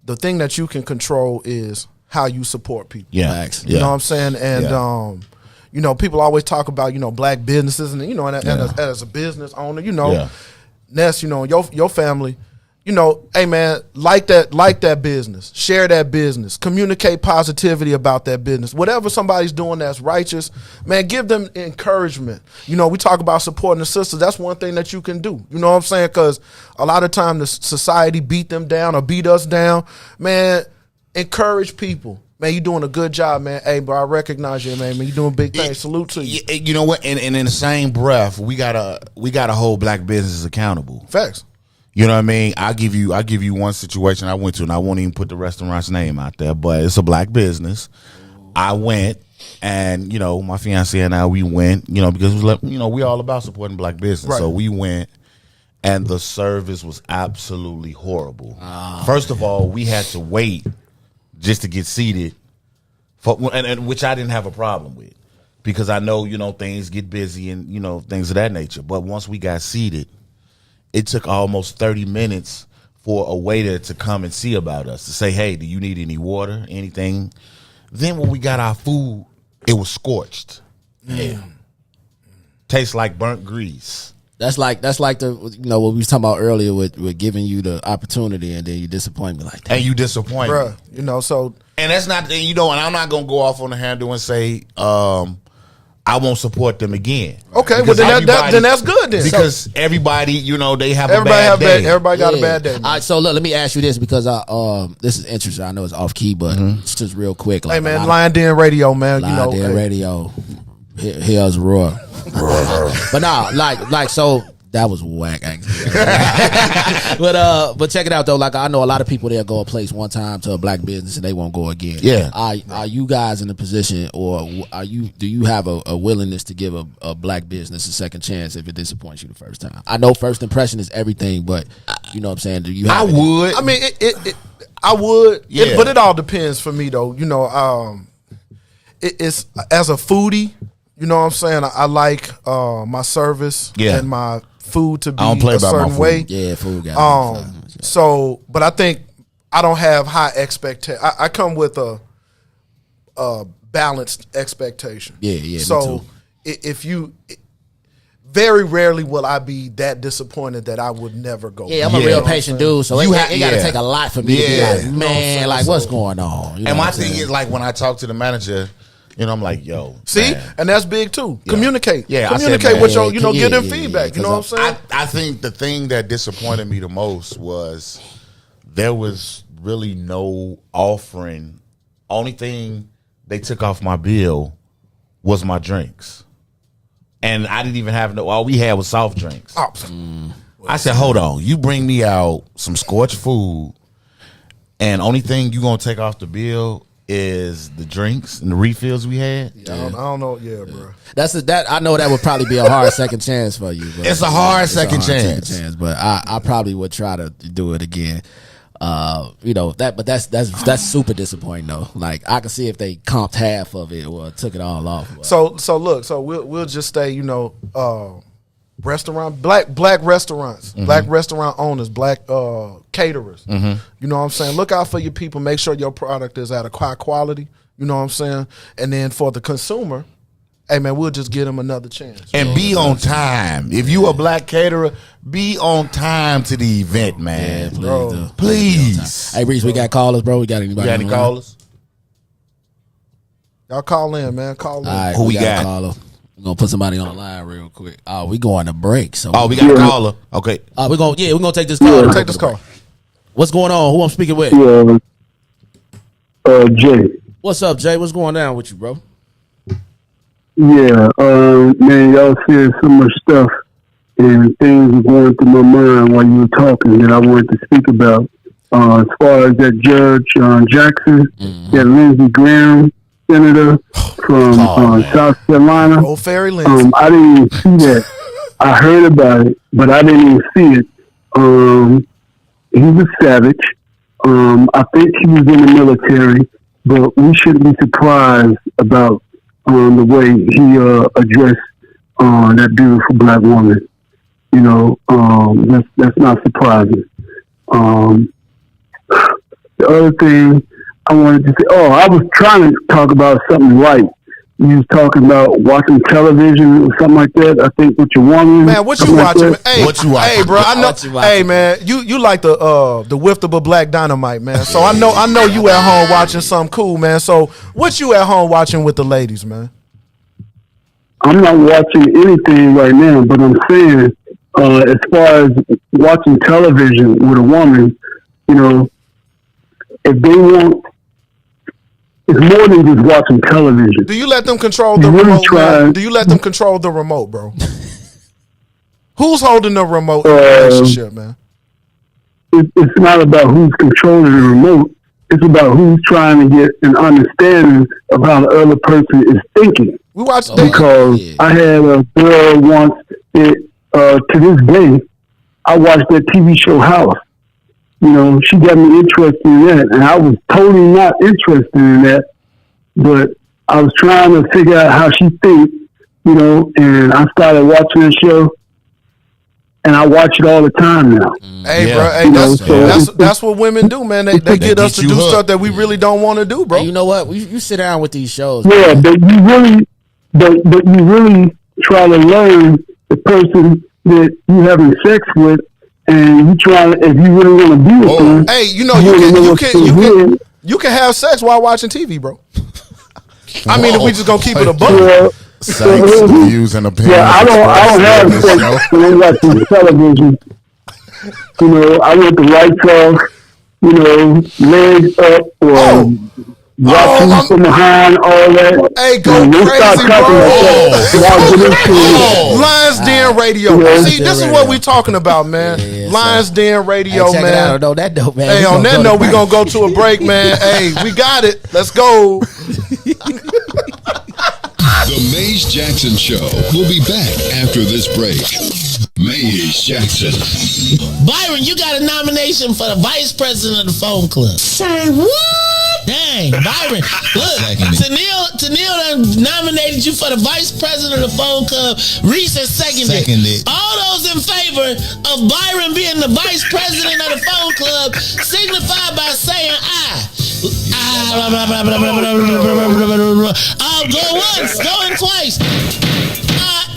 the thing that you can control is how you support people. Yeah. Facts. You know what I'm saying? And you know, people always talk about, you know, black businesses and, you know, and as a business owner, you know, Yeah. Ness, you know, your family, you know, hey man, like that business, share that business, communicate positivity about that business. Whatever somebody's doing that's righteous, man, give them encouragement. You know, we talk about supporting the sisters. That's one thing that you can do. You know what I'm saying? Because a lot of time the society beat them down or beat us down. Man, encourage people. Man, you doing a good job, man. Hey, bro, I recognize you, man. You doing big things. Salute to you. You know what? And in the same breath, we gotta hold black businesses accountable. Facts. You know what I mean? I'll give you one situation I went to, and I won't even put the restaurant's name out there, but it's a black business. I went, and you know, my fiance and I, we went, you know, because it was like, you know, we all about supporting black business, Right. so we went, and the service was absolutely horrible. First of all, we had to wait just to get seated, and which I didn't have a problem with, because I know, you know, things get busy and, you know, things of that nature. But once we got seated, it took almost 30 minutes for a waiter to come and see about us, to say, hey, do you need any water, anything? Then when we got our food, it was scorched. Tastes like burnt grease. That's like the, you know, what we was talking about earlier with giving you the opportunity and then you disappoint me like that. And you disappointed. Bruh, you know, so And that's not, you know, and I'm not going to go off on the handle and say, I won't support them again. okay, well Because then everybody- that's good then. Because everybody, you know, they have a everybody bad day. everybody got a Yeah. bad day. All right, so look, let me ask you this because this is interesting. I know it's off key, but it's just real quick. Like Hey a man, lot Lion Den Radio, man. You of, know, Lion Den hey. radio. Here's roar. But nah, like so that was whack actually. But check it out though. Like I know a lot of people there go a place one time to a black business and they won't go again. Yeah. Are you guys in a position, or do you have a willingness to give a black business a second chance if it disappoints you the first time? I know first impression is everything, but you know what I'm saying? Do you I have would. I mean, I would, Yeah. but it all depends for me though. You know, it's as a foodie. You know what I'm saying? I like my service Yeah. and my food to be I don't play a about my certain food. way. Yeah, food got So, but I think I don't have high expectation. I come with a balanced expectation. Yeah, me So too. if you very rarely will I be that disappointed that I would never go. Yeah, I'm a real patient dude, so it got to take a lot for me to be like, Yeah. man, like what's going on? You know And what my I'm thing saying? is, like, when I talk to the manager, you know, I'm like, yo, See, man. and that's big too. Yeah. Communicate. Yeah, I said, communicate man, with your, yeah, give them yeah, feedback. yeah, You know what I'm saying? I think the thing that disappointed me the most was there was really no offering. Only thing they took off my bill was my drinks. And I didn't even have all we had was soft drinks. Oh, I said, hold on, you bring me out some scorched food, and only thing you gonna take off the bill is the drinks and the refills we had. I don't know. Yeah, bro. That I know that would probably be a hard second chance for you. But It's a hard second chance. but I probably would try to do it again. But that's super disappointing though. Like I can see if they comped half of it or took it all off. So look, we'll just stay, restaurant, black restaurants, black restaurant owners, black caterers. You know what I'm saying? Look out for your people. Make sure your product is at a high quality. You know what I'm saying? And then for the consumer, hey man, we'll just give them another chance. And be on time. If you a black caterer, be on time to the event, man. Yeah, Please. Hey Reese, we got callers, bro. We got anybody? You got any on the line? callers? Y'all call in, man. Call in. All right, Who we got? got? A caller. We're gonna put somebody on the line real quick. Oh, we going to break. So Oh, we got a caller. Okay. we're gonna take this call. Take this call. What's going on? Who I'm speaking with? Jay. What's up, Jay? What's going down with you, bro? Yeah, man, y'all said so much stuff and things were going through my mind while you were talking that I wanted to speak about. As far as that Judge Jackson, that Lindsey Graham senator from South Carolina. Old Fairy Lindsey. I didn't even see that. I heard about it, but I didn't even see it. He's a savage. I think he was in the military, but we shouldn't be surprised about the way he addressed that beautiful black woman. You know, that's not surprising. The other thing I wanted to say, I was trying to talk about something right. You was talking about watching television or something like that. I think what you're woman. Man, what you watching? Like Hey, What you watching? Hey, bro, I know. What you watching? Hey, man, you like the whiffable black dynamite, man. So I know you at home watching something cool, man. So what you at home watching with the ladies, man? I'm not watching anything right now, but I'm saying, as far as watching television with a woman, you know, if they want, it's more than just watching television. Do you let them control the You really remote, man? try- Do you let them control the remote, bro? Who's holding the remote in the relationship, man? It's not about who's controlling the remote. It's about who's trying to get an understanding of how the other person is thinking. We watched Because I had a girl once that, to this day, I watched that TV show House. You know, she got me interested in that, and I was totally not interested in that, but I was trying to figure out how she thinks, you know, and I started watching the show, and I watch it all the time now. Hey, Yeah. bro. Hey, You know, that's what women do, man. They get us to get do you stuff hooked. that we really don't want to do, bro. Hey, you know what? You sit down with these shows. Yeah, but you really try to learn the person that you having sex with, and you try, if you really want to be with them. Hey, you know you can have sex while watching TV, bro. I mean, if we just gonna keep it a buck. Yeah, Sex, views, and opinions. yeah, I don't have sex when I'm watching television. You know, I want the lights off, you know, legs up, or watching from behind, all that. Hey, go And we start crazy, talking bro. like that, I'll get into it. Lions Den Radio. Yeah. See, this is what we talking about, man. Yeah, Lions Den Radio, Hey, check it out. man. No, that dope, man. Hey, We on gonna that go note, to we break. gonna go to a break, man. Hey, we got it. Let's go. The Maze Jackson Show will be back after this break. Maze Jackson. Byron, you got a nomination for the vice president of the phone club. Say what? Dang, Byron. Look, Tennille done nominated you for the vice president of the phone club. Reese has seconded. All those in favor of Byron being the vice president of the phone club signify by saying aye. Go once, going twice.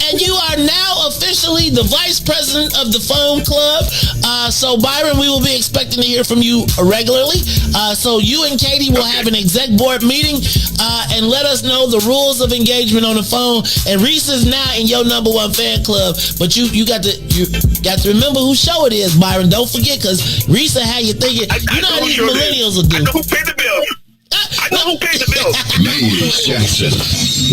And And you are now officially the vice president of the phone club. So Byron, we will be expecting to hear from you regularly. So you and Katie will have an exec board meeting and let us know the rules of engagement on the phone. And Riis is now in your #1 fan club. But you got to remember whose show it is, Byron. Don't forget, because Riis will have you thinking. You know how these millennials will do. I know who paid the bill. I know who paid the bill. Maze Jackson.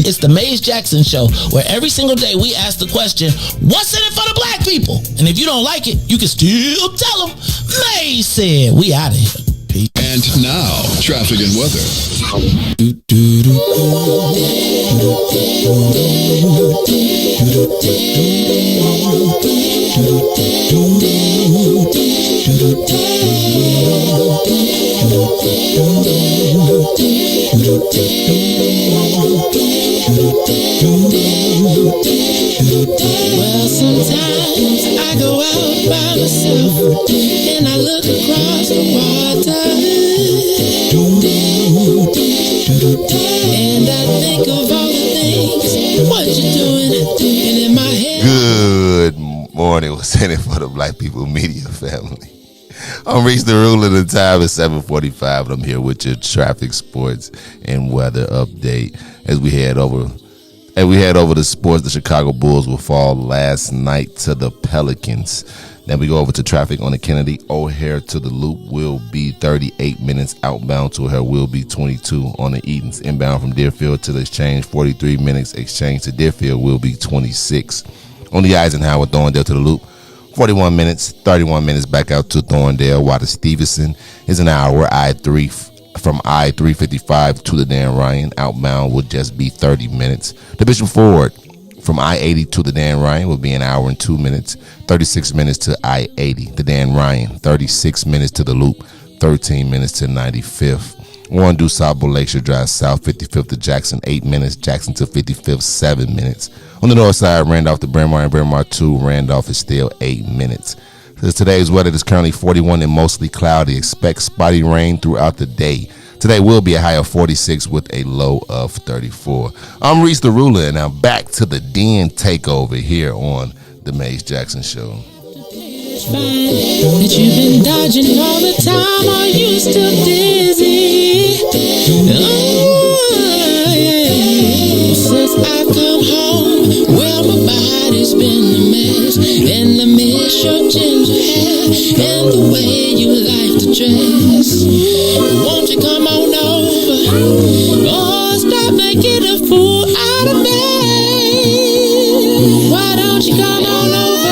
It's the Maze Jackson Show, where every single day we ask the question, what's in it for the black people? And if you don't like it, you can still tell them. Maze said, we out of here. Peace. And now, traffic and weather. Well, sometimes I go out by myself and I look across the water, and I think of all the things what you're doing, and in my head. Good morning. What's in it for the Black People Media family? I'm Riis the Ruler. The time is 7:45. And I'm here with your traffic, sports, and weather update as we head over the sports. The Chicago Bulls will fall last night to the Pelicans. Then we go over to traffic on the Kennedy. O'Hare to the Loop will be 38 minutes. Outbound to O'Hare will be 22 on the Edens. Inbound from Deerfield to the Exchange, 43 minutes. Exchange to Deerfield will be 26. On the Eisenhower, Thorndale to the Loop, 41 minutes. 31 minutes back out to Thorndale. While the Stevenson is an hour. From I-355 to the Dan Ryan. Outbound will just be 30 minutes. The Bishop Ford from I-80 to the Dan Ryan will be an hour and 2 minutes. 36 minutes to I-80. The Dan Ryan, 36 minutes to the Loop. 13 minutes to 95th. 1 due South Lakeshore Drive South, 55th to Jackson, 8 minutes. Jackson to 55th, 7 minutes. On the north side, Randolph to Bremar and Bremar 2. Randolph is still 8 minutes. Today's weather is currently 41 and mostly cloudy. Expect spotty rain throughout the day. Today will be a high of 46 with a low of 34. I'm Riis the Ruler, and now back to the Den Takeover here on the Maze Jackson Show. That you've been dodging all the time, are you still dizzy? Oh, yeah. Since I come home, well, my body's been a mess, and I miss your ginger hair and the way you like to dress. Won't you come on over? Oh, stop making a fool out of me. Why don't you come on over there?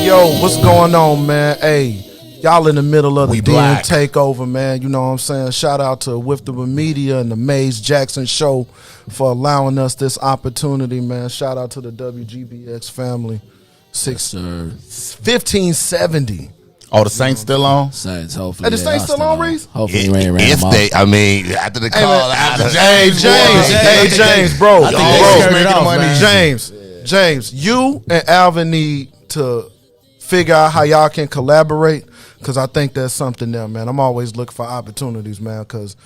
Yo, what's going on, man? Hey, y'all in the middle of the Den Takeover, man. You know what I'm saying? Shout out to With the Media and the Maze Jackson Show for allowing us this opportunity, man. Shout out to the WBGX family. 1570. Oh, the Saints still on? Saints, hopefully. Hey, the Saints still on, Riis? Hopefully, ran If them they, off. I mean, after the call, James, bro. James. James, you and Alvin need to figure out how y'all can collaborate, because I think there's something there, man. I'm always looking for opportunities, man, because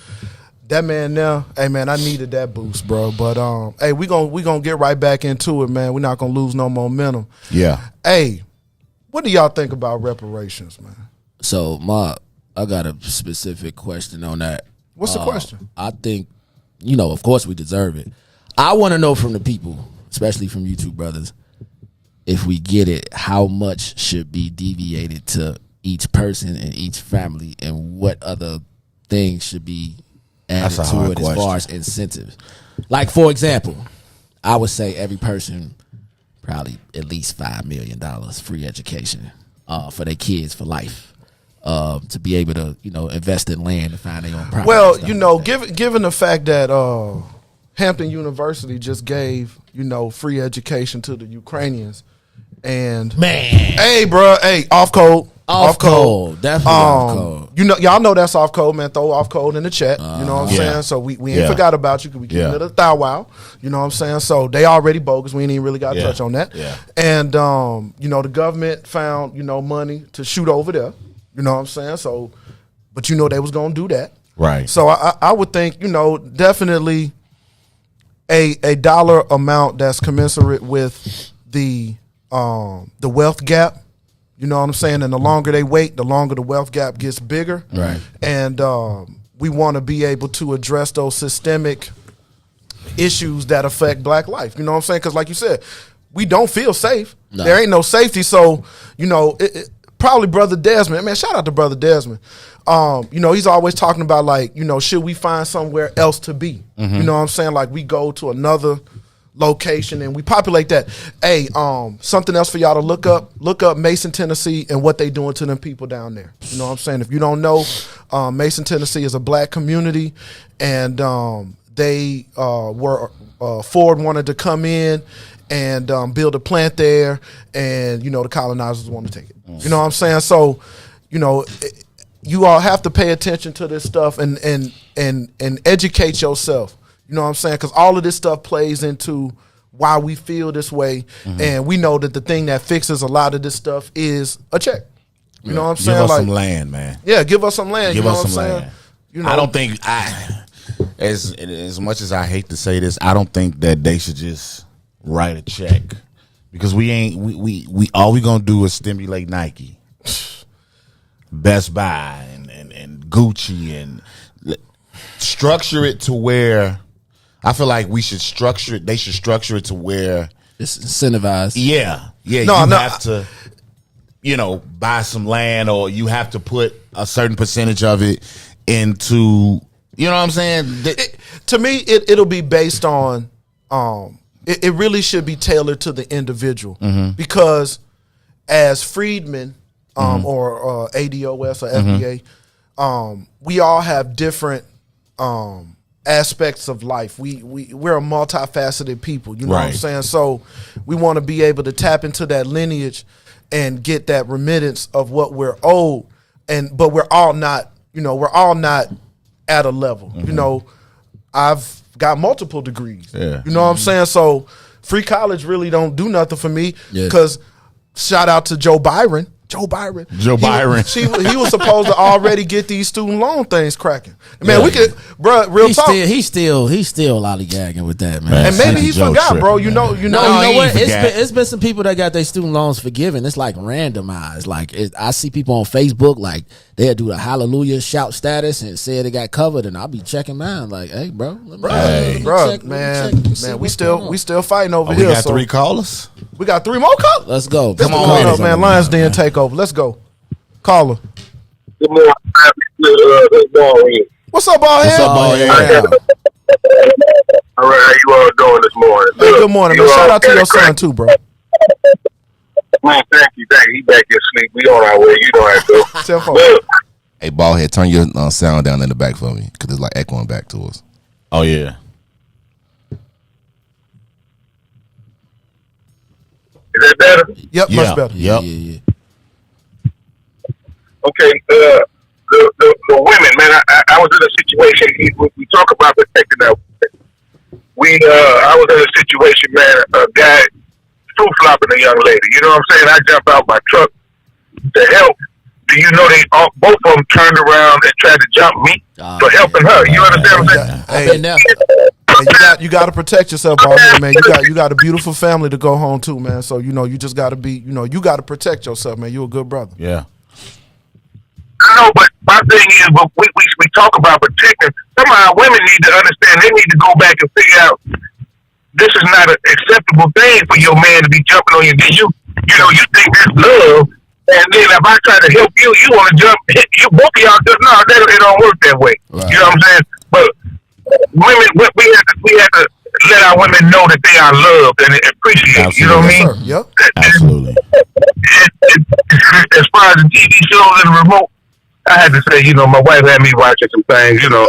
that man there, hey, man, I needed that boost, bro. But, hey, we gonna get right back into it, man. We're not going to lose no momentum. Yeah. Hey, what do y'all think about reparations, man? So, I got a specific question on that. What's the question? I think, of course we deserve it. I want to know from the people, especially from you two brothers, if we get it, how much should be deviated to each person and each family, and what other things should be added to it as far as incentives. Like, for example, I would say every person probably at least $5 million free education for their kids for life, to be able to invest in land and find their own property. Well, given the fact that Hampton University just gave free education to the Ukrainians, and hey, bro, off code. Definitely off code. Y'all know that's off code, man. Throw off code in the chat. You know what I'm saying? So we ain't forgot about you, because we keep it a thou wow. You know what I'm saying? So they already bogus. We ain't even really got to touch on that. Yeah. And the government found money to shoot over there. You know what I'm saying? So, but they was gonna do that. Right. So I would think definitely a dollar amount that's commensurate with the wealth gap. You know what I'm saying? And the longer they wait, the longer the wealth gap gets bigger. Right. And we want to be able to address those systemic issues that affect black life. You know what I'm saying? Because like you said, we don't feel safe. No. There ain't no safety. So, you know, probably Brother Desmond. Man, shout out to Brother Desmond. You know, he's always talking about, like, you know, should we find somewhere else to be? Mm-hmm. You know what I'm saying? Like, we go to another location and we populate that. Hey, something else for y'all to look up. Look up Mason, Tennessee, and what they doing to them people down there. You know what I'm saying? If you don't know, Mason, Tennessee is a black community, and they were Ford wanted to come in and build a plant there, and, you know, the colonizers want to take it. You know what I'm saying? So, you know, you all have to pay attention to this stuff and educate yourself. You know what I'm saying? Because all of this stuff plays into why we feel this way, and we know that the thing that fixes a lot of this stuff is a check. You know what I'm saying? Give us some land, man. Yeah, give us some land. Give you know us what some I'm land. saying? You know, I don't think as much as I hate to say this, I don't think that they should just write a check, because we all we gonna do is stimulate Nike, Best Buy, and Gucci, and structure it to where I feel like we should structure it. They should structure it to where it's incentivized. Yeah. You have to, you know, buy some land, or you have to put a certain percentage of it into, you know what I'm saying? To me, it'll be based on, it really should be tailored to the individual, because as freedmen or ADOS or FBA, we all have different aspects of life. We're a multifaceted people, you know what I'm saying? So we want to be able to tap into that lineage and get that remittance of what we're owed, but we're all not, you know, we're all not at a level. You know, I've got multiple degrees. Yeah. You know what I'm saying? So free college really don't do nothing for me, because shout out to Joe Byron. He was supposed to already get these student loan things cracking. Man, we could, bro. Real talk. He's still lollygagging with that, man. And maybe he forgot, bro. You know what? It's been some people that got their student loans forgiven. It's like randomized. Like I see people on Facebook, like they'll do the hallelujah shout status and say they got covered, and I'll be checking mine. Like, hey, bro, man, we still fighting over here. We got 3 callers. We got 3 more callers. Let's go. Come on, man. Lions Den Takeover. Let's go. Caller. Good morning. What's up, ball head? All right, how you all doing this morning? Hey, good morning, man. Shout out to your son too, bro. Man, thank you. He back here asleep. We on our way. You know how to go. Hey, ballhead, turn your sound down in the back for me, because it's like echoing back to us. Oh yeah. Is that better? Yep, much better. Yep. Yeah. Okay, the women, man. I was in a situation. We talk about protecting that. I was in a situation, man. A guy fruit flopping a young lady. You know what I'm saying? I jump out my truck to help. Do you know both of them turned around and tried to jump me for helping her? You understand what I'm saying? You got to protect yourself, man. You got a beautiful family to go home to, man. So you know you just got to be, you know, you got to protect yourself, man. You're a good brother. Yeah. I know, but my thing is, we talk about protecting. Some of our women need to understand. They need to go back and figure out this is not an acceptable thing for your man to be jumping on you. Then you think that's love. And then if I try to help you, you want to jump. You both of y'all just it don't work that way. Right. You know what I'm saying? But women, we have to let our women know that they are loved and appreciated. You know what I mean? Yep. Absolutely. As far as the TV shows and the remote, I had to say, you know, my wife had me watching some things, you know,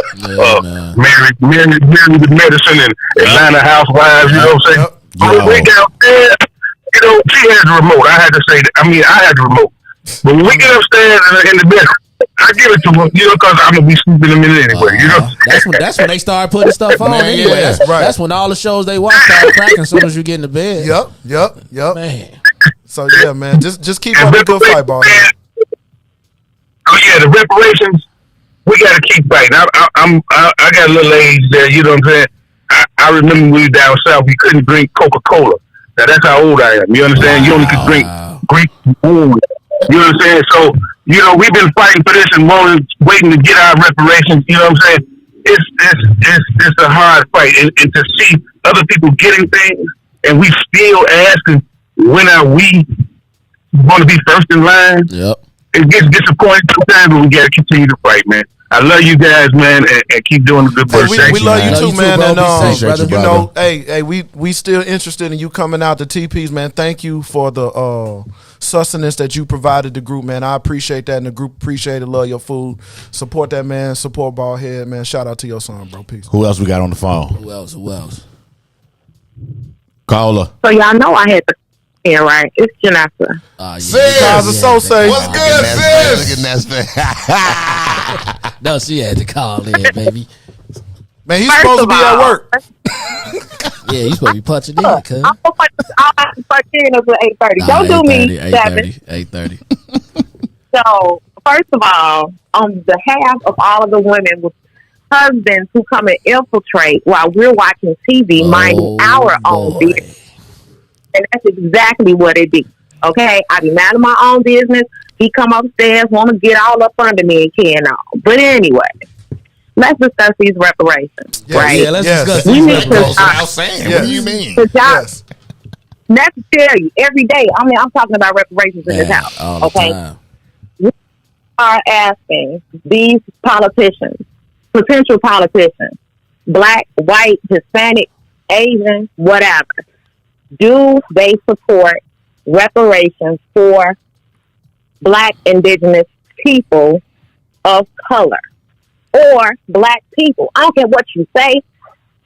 Married with Medicine and Atlanta Housewives. You know what I'm saying? But we get upstairs, you know, she has the remote. I had to say that. I had the remote. But when we get upstairs in the bedroom, I give it to her, you know, because I'm gonna be sleeping in a minute anyway. You know, that's when they start putting stuff on. Anyway, that's when all the shows they watch start cracking as soon as you get in the bed. Yep. Man. So yeah, man, just keep up the good fight, ball. Oh yeah, the reparations, we got to keep fighting. I got a little age there. You know what I'm saying? I remember when we were down south, we couldn't drink Coca-Cola. Now that's how old I am. You understand? You only could drink Greek food. You know what I'm saying? So, we've been fighting for this and waiting to get our reparations. You know what I'm saying? It's a hard fight, and to see other people getting things, and we still asking, when are we going to be first in line? Yep. It gets disappointing sometimes, but we got to continue to fight, man. I love you guys, man, and keep doing the good work. We love you too, man. And brother. We still interested in you coming out to TPs, man. Thank you for the sustenance that you provided the group, man. I appreciate that, and the group appreciate it. Love your food. Support that, man. Support Baldhead, man. Shout out to your son, bro. Peace. Who else we got on the phone? Who else? Caller. So y'all know I had to here, right? It's Janessa. Sis, what's good, sis? No, she had to call in, baby. Man, he's supposed to be at work. Yeah, he's supposed to be punching in, cuz. I'm supposed to punch in until 8:30. Don't do me 8:30. So, first of all, on behalf of all of the women with husbands who come and infiltrate while we're watching TV, minding our own business. And that's exactly what it be. Okay? I be mad at my own business. He come upstairs, want to get all up under me and can all. But anyway, let's discuss these reparations, right? Yeah, let's discuss these reparations. What do you mean? Yes. Necessary every day. I mean, I'm talking about reparations in this house. Okay? We are asking these politicians, potential politicians, black, white, Hispanic, Asian, whatever, do they support reparations for black indigenous people of color or black people? I don't care what you say,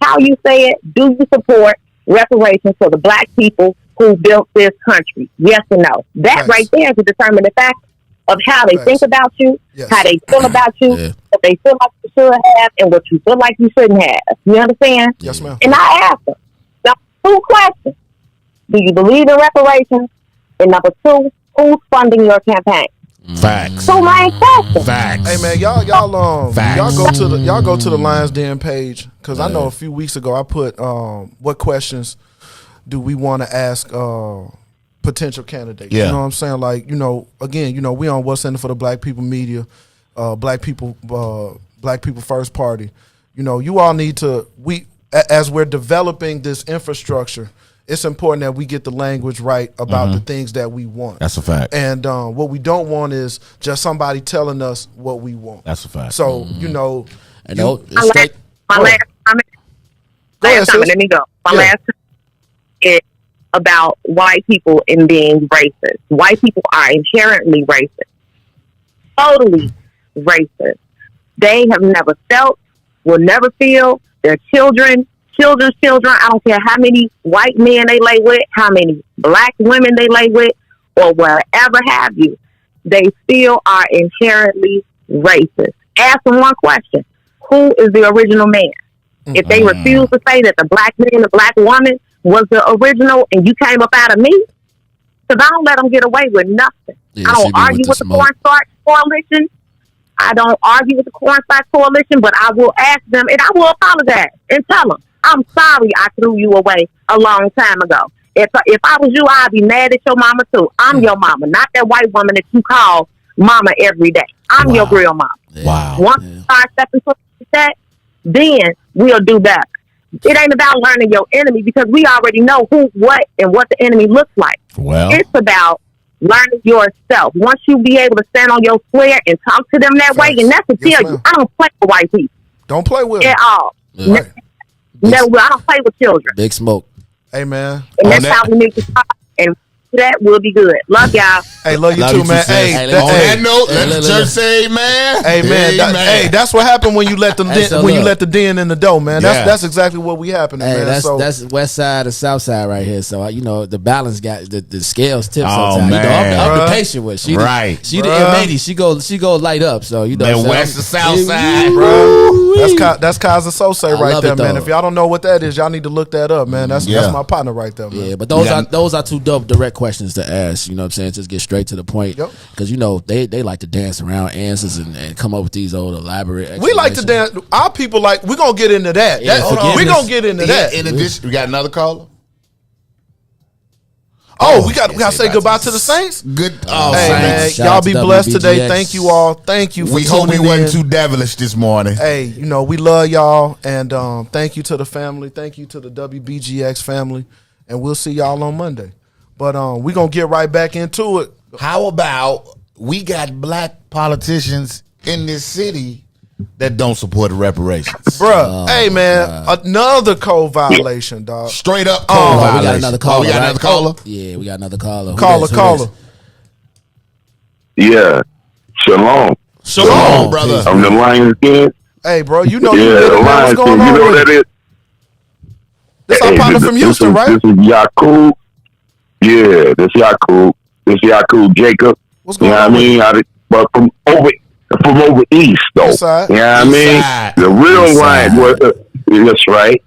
how you say it. Do you support reparations for the black people who built this country? Yes or no? That right there to determine the fact of how they think about you, how they feel about you, what they feel like you should have, and what you feel like you shouldn't have. You understand? Yes, ma'am. And I ask them, now, 2 questions. Do you believe in reparations? And number 2, who's funding your campaign? Facts. So my question. Facts. Hey man, y'all go to the Lions Den page, because I know a few weeks ago I put what questions do we want to ask potential candidates? Yeah. You know what I'm saying? Like, again, we on What's in it for the Black People Media, Black People First Party. You all need to as we're developing this infrastructure, it's important that we get the language right about the things that we want. That's a fact. And what we don't want is just somebody telling us what we want. That's a fact. So, my last comment, let me go. My last comment is about white people and being racist. White people are inherently racist. Totally racist. They have never felt, will never feel, their children's children, I don't care how many white men they lay with, how many black women they lay with, or whatever have you, they still are inherently racist. Ask them one question. Who is the original man? If they refuse to say that the black man, the black woman was the original and you came up out of me, because I don't let them get away with nothing. Yeah, I don't argue with the Cornstarch Coalition. I don't argue with the Cornstarch Coalition, but I will ask them and I will apologize and tell them, I'm sorry I threw you away a long time ago. If I was you, I'd be mad at your mama too. I'm your mama, not that white woman that you call mama every day. I'm your real mama. Wow. Once you start stepping foot that, then we'll do better. It ain't about learning your enemy, because we already know who, what, and what the enemy looks like. Well, it's about learning yourself. Once you be able to stand on your square and talk to them that way, and that's to tell you, I don't play with white people. Don't play with at them. all. Right. No, I don't play with children. Big smoke. Hey, man. And that's how we need to talk. And that will be good. Love y'all. Hey, love you too, man. Hey, on that note, let the church say amen. Hey, man. Hey, that's what happened when you let them you let the den in the dough, man. That's exactly what we happening, man. That's west side and south side right here. So the balance got the scales tip Oh, sometimes. man. I'm the patient with she right. She the M80. She go light up. So man, west to south side, bro. That's Kaza Sose right there, man. Though. If y'all don't know what that is, y'all need to look that up, man. That's my partner right there, man. Yeah, but those are 2 dope direct questions. questions to ask. You know what I'm saying? Just get straight to the point. Because you know they like to dance around answers and come up with these old elaborate. We like to dance. Our people like. We're gonna get into that. We're gonna get into that. In addition, we got another caller. Oh, we got to say goodbye to the Saints. Good. Hey, man, Shout y'all out be to blessed WBGX. today. Thank you all. Thank you for We hope we tuning wasn't in. too devilish this morning. Hey, you know, we love y'all, and thank you to the family. Thank you to the WBGX family, and we'll see y'all on Monday. But we're going to get right back into it. How about we got black politicians in this city that don't support reparations? Bruh, hey, man, another code violation, dog. Straight up code We violation. got another caller. We got another caller? Yeah, we got another caller. Who Caller. Yeah. Shalom. Shalom, brother. I'm the Lions Den. Hey, bro, you know Yeah, the what's Lions going Den. on You know with what that is? This our partner from Houston, right? This is Yakub. Yeah, this Yakub. This Yakub Jacob. What's going on? You know what I mean? But from over east, though. East side. You know what I East mean? side. The real East line side. was,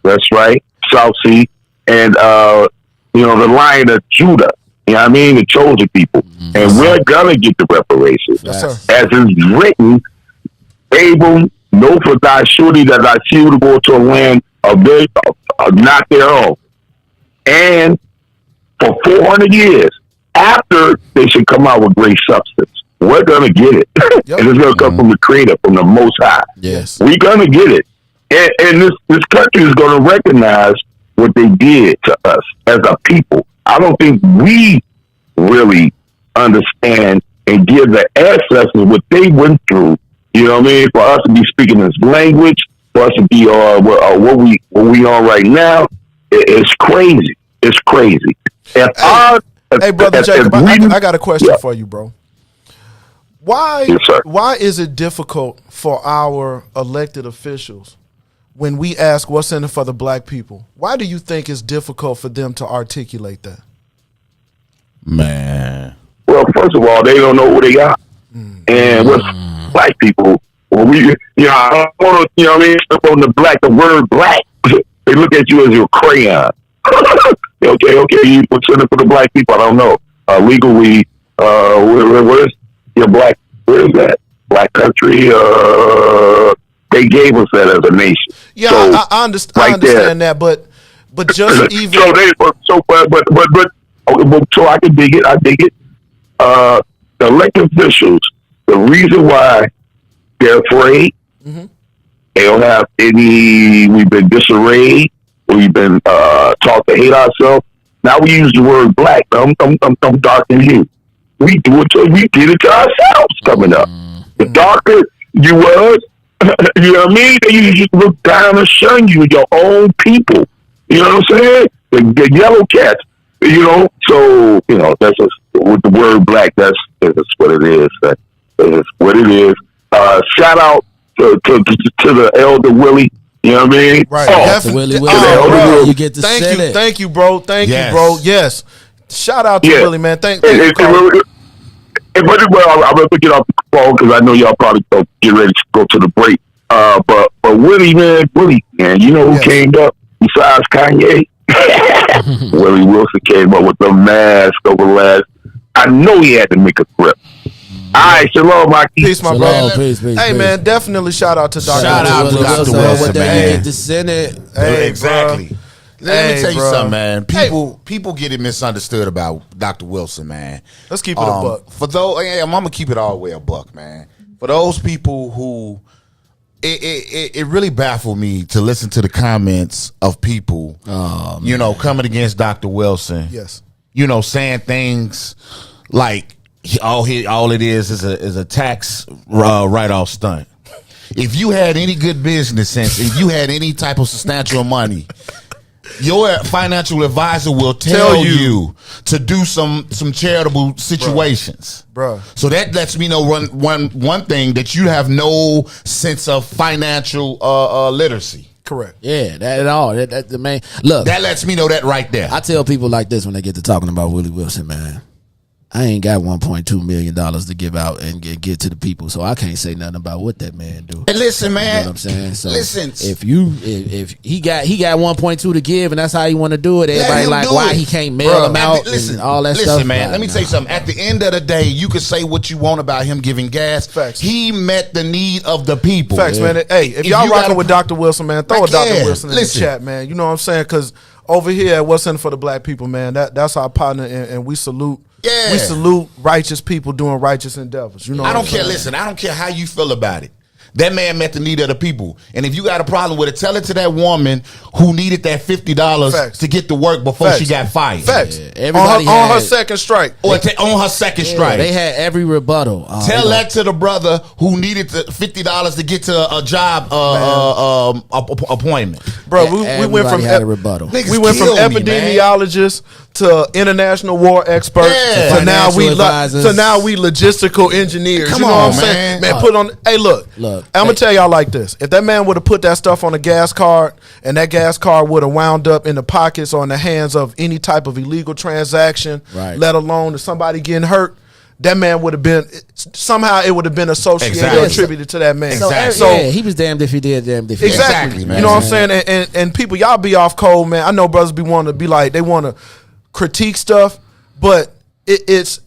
that's right. South Sea. And, you know, the Lion of Judah. You know what I mean? The chosen people. And we're going to get the reparations. Yes, sir. As is written, Abram, know for thy surety that thy seed will go to a land of not their own. And for 400 years, after they should come out with great substance. We're going to get it. Yep. And it's going to come from the Creator, from the Most High. Yes. We're going to get it. And this country is going to recognize what they did to us as a people. I don't think we really understand and give the ancestors what they went through. You know what I mean? For us to be speaking this language, for us to be what we on right now, it's crazy. It's crazy. Hey, brother Jacob, I got a question for you, bro. Yes, sir. Why is it difficult for our elected officials when we ask what's in it for the black people? Why do you think it's difficult for them to articulate that? Man. Well, first of all, they don't know who they are. And with black people, when we, I don't want to, what I mean, step on the word black, they look at you as your crayon. Okay, you put something for the black people, I don't know. Legally, where's your black, where is that? Black country, they gave us that as a nation. Yeah, So, I understand that, but just even so I can dig it. I dig it. The elected officials, the reason why they're afraid, they don't have any. We've been disarrayed. We've been taught to hate ourselves. Now we use the word black. I'm dark than you. We did it to ourselves coming up. The darker you was, you know what I mean? They used to just look down and shun you, your own people. You know what I'm saying? The yellow cats. You know, so that's just with the word black. That's what it is. That's what it is. Shout out to the elder Willie. You know what I mean? Right. Willie Wilson. You get to Thank you. Thank you, bro. Thank Yes. you, bro. Yes. Shout out to Willie, man. Thank you. I'm going to get off the phone because I know y'all probably get ready to go to the break. But Willie, man, you know who came up besides Kanye? Willie Wilson came up with the mask over the last. I know he had to make a grip. All right, shalom, Mikey. Peace, my brother. Peace, hey, man, definitely shout out to Dr. Shout out to Dr. Wilson, man. The Senate. Hey, Exactly. Let me tell you bro. something, man. People get it misunderstood about Dr. Wilson, man. Let's keep it a buck. For those, I'm gonna keep it all the way a buck, man. For those people who, it really baffled me to listen to the comments of people, coming against Dr. Wilson. Yes. Saying things like all it is a tax write-off stunt. If you had any good business sense, if you had any type of substantial money, your financial advisor will tell you to do some charitable situations, Bruh. So that lets me know one thing, that you have no sense of financial literacy. Correct. Yeah, that at all. That the main look. That lets me know that right there. I tell people like this when they get to talking about Willie Wilson, man. I ain't got $1.2 million to give out and get to the people, so I can't say nothing about what that man do. And listen, man, you know what I'm saying? So listen, if he got 1.2 to give, and that's how he want to do it, everybody like why he can't mail them out and all that stuff. Listen, man, let me tell you something. At the end of the day, you can say what you want about him giving gas. Facts. He met the need of the people. Facts, man. Hey, if y'all rocking with Dr. Wilson, man, throw a Dr. Wilson in the chat, man. You know what I'm saying? Because over here at What's In for the Black People, man, that's our partner, and we salute. Yeah. We salute righteous people doing righteous endeavors. You know, I don't care. Listen, I don't care how you feel about it. That man met the need of the people. And if you got a problem with it, tell it to that woman who needed that $50 to get to work before she got fired. Facts. Yeah, on her second strike. Or on her second strike. They had every rebuttal. Tell that to the brother who needed the $50 to get to a job appointment. Bro, we went from epidemiologists to international war experts to now we logistical engineers. Come you know on, what I'm saying? man. Put on. Hey, look. I'm gonna tell y'all like this: if that man would have put that stuff on a gas card, and that gas card would have wound up in the pockets or in the hands of any type of illegal transaction, let alone if somebody getting hurt, that man would have been somehow it would have been associated or attributed to that man. So he was damned if he did, damned if he did. Exactly, man. You know what I'm saying? And people, y'all be off cold, man. I know brothers be wanting to be like they want to critique stuff, but it's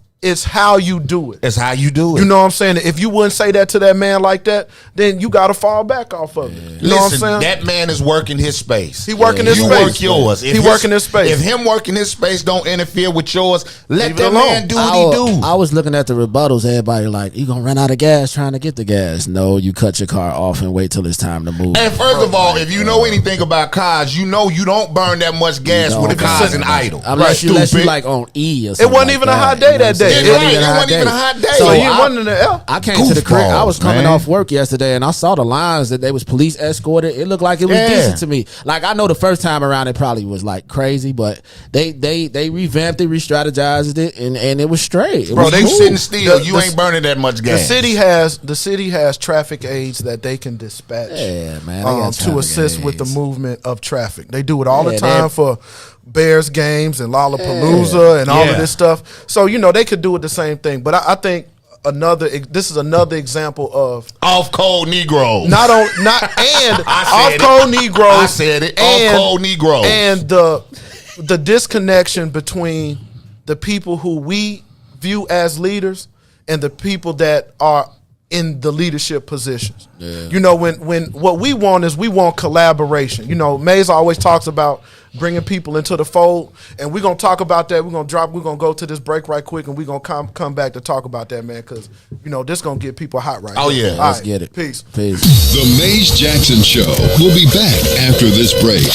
how you do it. It's how you do it. You know what I'm saying? If you wouldn't say that to that man like that, then you got to fall back off of it. You know what I'm saying? That man is working his space. He working his space. You work yours. He working his space. If him working his space don't interfere with yours, let that man do what he do. I was looking at the rebuttals. Everybody like, you gonna run out of gas trying to get the gas. No, you cut your car off and wait till it's time to move. And first of all, if you know anything about cars, you know you don't burn that much gas when the car's in idle. Unless you like on E or something. It wasn't even a hot day that day. It wasn't even a hot day. So he wasn't in the L. I came to the crib. I was coming off work yesterday, and I saw the lines that they was police escorted. It looked like it was decent to me. Like I know the first time around it probably was like crazy, but they revamped it, re-strategized it, and it was straight. It was they sitting still. You ain't burning that much gas. The city has traffic aides that they can dispatch. Yeah, man. To assist with the movement of traffic. They do it all the time for Bears games and Lollapalooza and all of this stuff. So they could do it the same thing. But I think this is another example of off cold Negroes. Off cold Negroes. I said it. Off cold Negroes. And the disconnection between the people who we view as leaders and the people that are in the leadership positions. Yeah. When what we want collaboration. Mays always talks about bringing people into the fold, and we're gonna talk about that. We're gonna go to this break right quick, and we're gonna come back to talk about that, man, because this gonna get people hot right now. Yeah, let's get it. Peace. The Mays Jackson Show will be back after this break.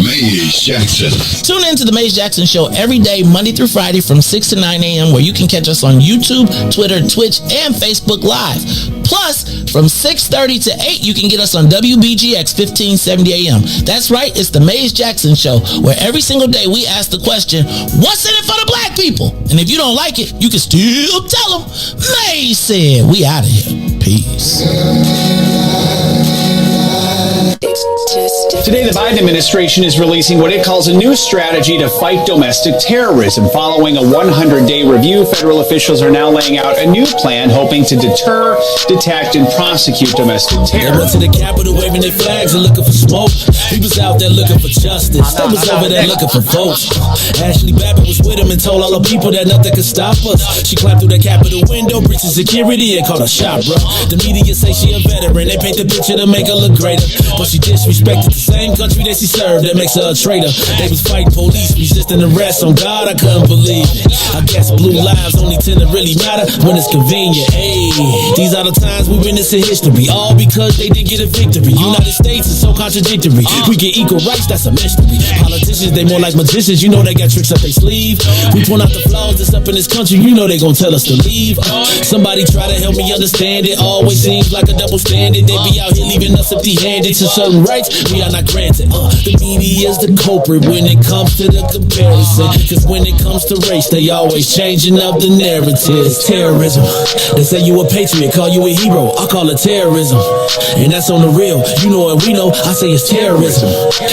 Mays Jackson. Tune in to the Mays Jackson Show every day, Monday through Friday from 6 to 9 a.m., where you can catch us on YouTube, Twitter, Twitch, and Facebook Live. Plus, from 6:30 to 8, you can get us on WBGX 1570 a.m. That's right, it's the Mays Jackson Show, where every single day we ask the question, what's in it for the black people? And if you don't like it, you can still tell them, Mays said. We out of here. Peace. Today, the Biden administration is releasing what it calls a new strategy to fight domestic terrorism. Following a 100-day review, federal officials are now laying out a new plan hoping to deter, detect, and prosecute domestic terror. They went to the Capitol waving their flags and looking for smoke. He was out there looking for justice. They was over there looking for votes. Ashley Babbitt was with him and told all the people that nothing could stop us. She climbed through the Capitol window, breached security, and called a shot, bro. The media say she a veteran. They paint the picture to make her look greater, but she disrespected the same country that she served. That makes her a traitor. They was fighting police, resisting arrest. On God, I couldn't believe it. I guess blue lives only tend to really matter when it's convenient. Hey, these are the times we witness in history, all because they did get a victory. United States is so contradictory. We get equal rights, that's a mystery. Politicians, they more like magicians. You know they got tricks up their sleeve. We point out the flaws that's up in this country. You know they gon' tell us to leave. Somebody try to help me understand it. Always seems like a double standard. They be out here leaving us empty-handed to certain rights we are not not granted. The media's the culprit when it comes to the comparison. Cause when it comes to race, they always changing up the narrative. Terrorism. They say you a patriot, call you a hero. I call it terrorism. And that's on the real. You know and we know, I say it's terrorism.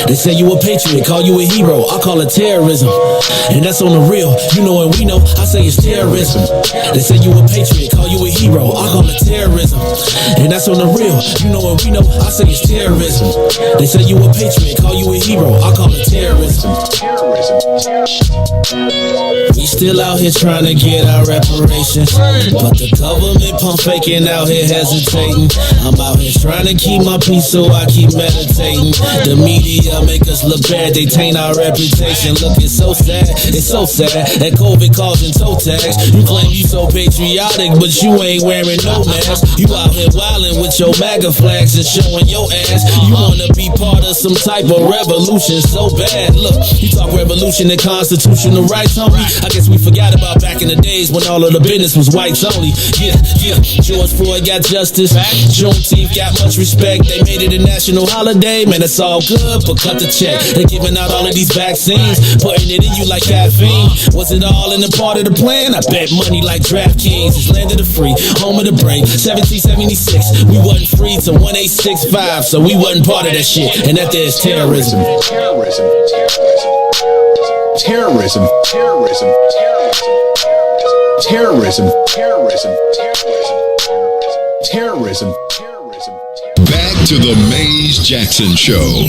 They say you a patriot, call you a hero. I call it terrorism. And that's on the real. You know and we know, I say it's terrorism. They say you a patriot, call you a hero. I call it terrorism. And that's on the real. You know and we know, I say it's terrorism. They say you a patriot, call you a hero. I call it terrorism. We still out here trying to get our reparations, but the government pump faking out here hesitating. I'm out here trying to keep my peace, so I keep meditating. The media make us look bad, they taint our reputation. Look, it's so sad that COVID causing toe tags. You claim you so patriotic, but you ain't wearing no mask. You out here wildin' with your MAGA flags and showing your ass. You wanna be part of some type of revolution so bad. Look, you talk revolution and constitutional rights, homie. I guess we forgot about back in the days when all of the business was whites only. Yeah. George Floyd got justice. Juneteenth got much respect. They made it a national holiday. Man, it's all good, but cut the check. They're giving out all of these vaccines, putting it in you like caffeine. Was it all in the part of the plan? I bet money like DraftKings. It's land of the free, home of the brave. 1776, we wasn't free till 1865, so we wasn't part of that shit. And that there's terrorism. Back to the Maze Jackson Show.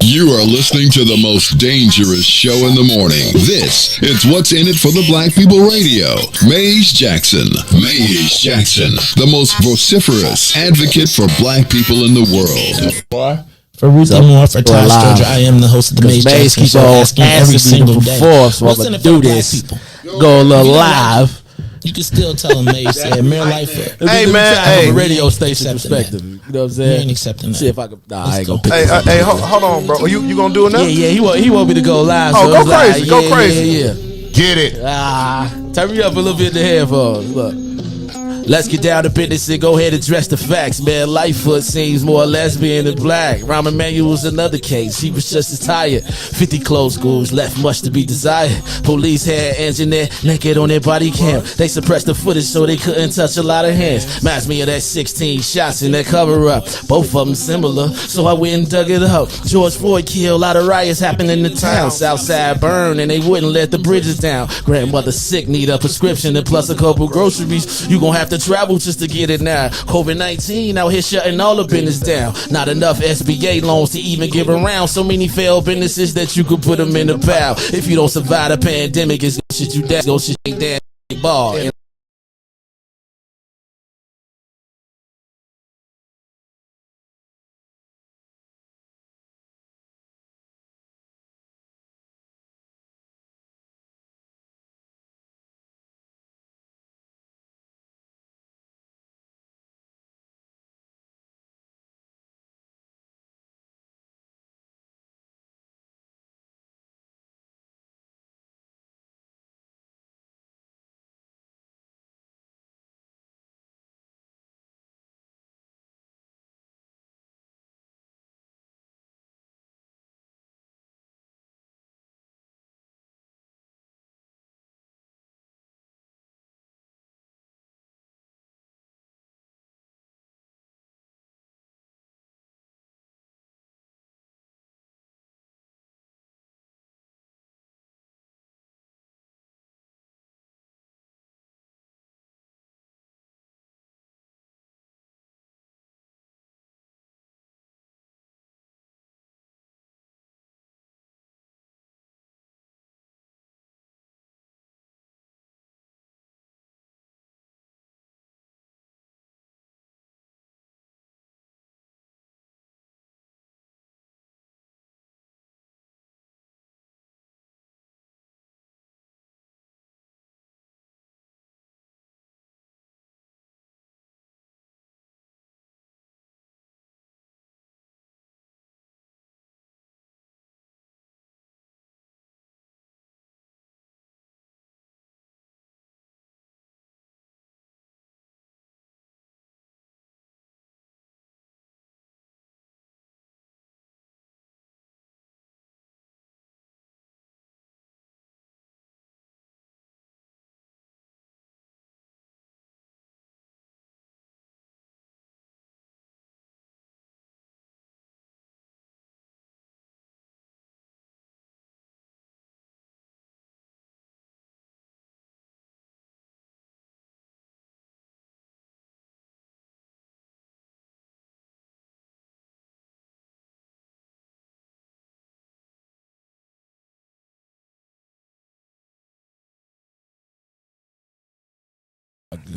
You are listening to the most dangerous show in the morning. This is What's in It for the Black People Radio. Maze Jackson. Maze Jackson, the most vociferous advocate for black people in the world. For Ruthie Moore, for Tosh Georgia, I am the host of the Maze Jackson Show, asking every single day. So I'm going to do this. Go a little live. You can still tell them Maze said mere life. Hey man, from a radio station perspective. You know what I'm saying? You ain't accepting that. See if I can. Nah, I ain't gonna pick Hey, hold on, bro. You gonna do it now? Yeah. He want me to go live. Oh, so go crazy, like, go crazy. Yeah. Get it. Turn me up a little bit in the headphones. Look. Let's get down to business and go ahead and address the facts, man. Lightfoot seems more lesbian than black. Rahm Emanuel's another case. He was just as tired. 50 closed schools left much to be desired. Police had engineer naked on their body cam. They suppressed the footage so they couldn't touch a lot of hands. Reminds me of that 16 shots in that cover up. Both of them similar, so I went and dug it up. George Floyd killed, a lot of riots happened in the town. Southside burned and they wouldn't let the bridges down. Grandmother sick, need a prescription and plus a couple groceries. You gon' have to travel just to get it now. COVID-19 out here shutting all the business down. Not enough SBA loans to even give around. So many failed businesses that you could put them in the pile. If you don't survive the pandemic, it's shit you down. Go shit down ball.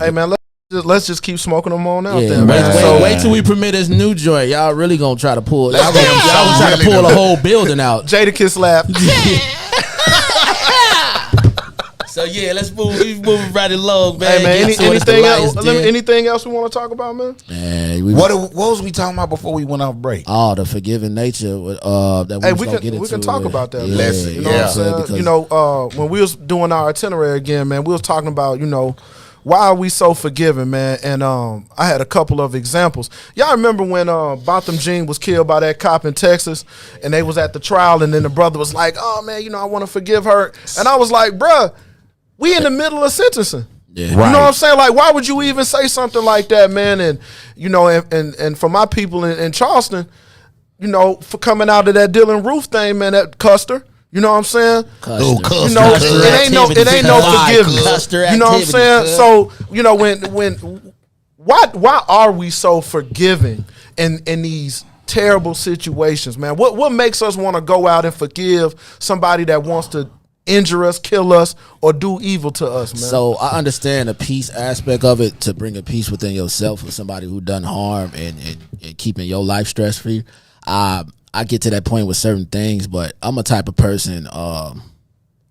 Hey man, let's just keep smoking them on out there. Wait till we premiere this new joint. Y'all really gonna try to pull. Y'all gonna try to pull the whole building out. Jadakiss laugh. So yeah, let's move. We moving right along, man. Hey man, anything else we want to talk about, man? What was we talking about before we went off break? Oh, the forgiving nature. That we can talk about that. Yeah, you know what I'm saying? You know, when we was doing our itinerary again, man, we was talking about, you know, why are we so forgiving, man? And I had a couple of examples. Y'all remember when Botham Jean was killed by that cop in Texas, and they was at the trial, and then the brother was like, "Oh man, you know, I want to forgive her," and I was like, "Bruh, we in the middle of sentencing." Yeah. You know what I'm saying? Like, why would you even say something like that, man? And you know, and for my people in Charleston, you know, for coming out of that Dylan Roof thing, man, that Custer. You know what I'm saying? Custer. You know, it ain't no forgiveness. Custer you know what I'm saying? So, you know, why are we so forgiving in these terrible situations, man? What makes us want to go out and forgive somebody that wants to injure us, kill us, or do evil to us, man? So I understand the peace aspect of it, to bring a peace within yourself for somebody who done harm and keeping your life stress free. I get to that point with certain things, but I'm a type of person,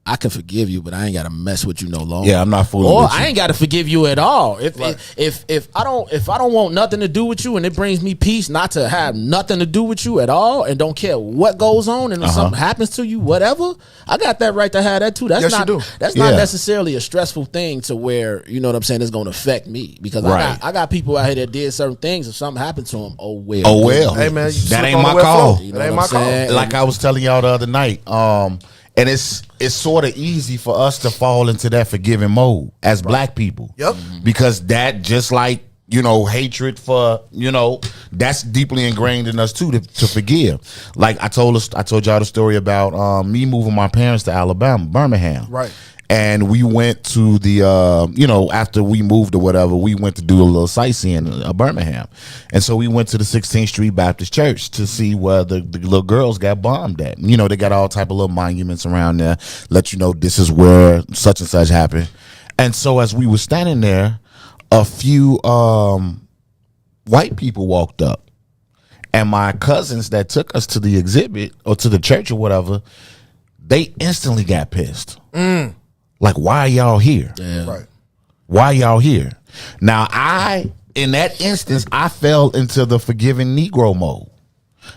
I can forgive you, but I ain't gotta mess with you no longer. Yeah, I'm not fooling or with you. I ain't gotta forgive you at all. If I don't want nothing to do with you, and it brings me peace not to have nothing to do with you at all, and don't care what goes on, and if something happens to you, whatever, I got that right to have that too. That's Yes, not you do. that's not necessarily a stressful thing to where, you know what I'm saying, it's gonna affect me, because I got people out here that did certain things. If something happened to them, oh well. Hey man, that ain't my call. You know That ain't what my I'm saying? call. Like I was telling y'all the other night, and it's sort of easy for us to fall into that forgiving mode as black people. Yep. Because that, just like, you know, hatred for, you know, that's deeply ingrained in us too, to forgive. Like I told y'all the story about me moving my parents to Alabama, Birmingham. Right. And we went to the, you know, after we moved or whatever, we went to do a little sightseeing in Birmingham. And so we went to the 16th Street Baptist Church to see where the little girls got bombed at. You know, they got all type of little monuments around there, let you know this is where such and such happened. And so as we were standing there, a few white people walked up. And my cousins that took us to the exhibit or to the church or whatever, they instantly got pissed. Like, why are y'all here? Yeah. Right. Why y'all here? Now, in that instance, I fell into the forgiving Negro mode.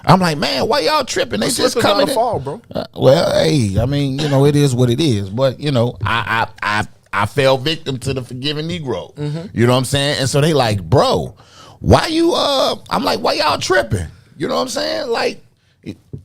I'm like, man, why y'all tripping? They just coming to fall, bro. Well, hey, I mean, you know, it is what it is. But, you know, I fell victim to the forgiving Negro. You know what I'm saying? And so they like, bro, why you, I'm like, why y'all tripping? You know what I'm saying? Like,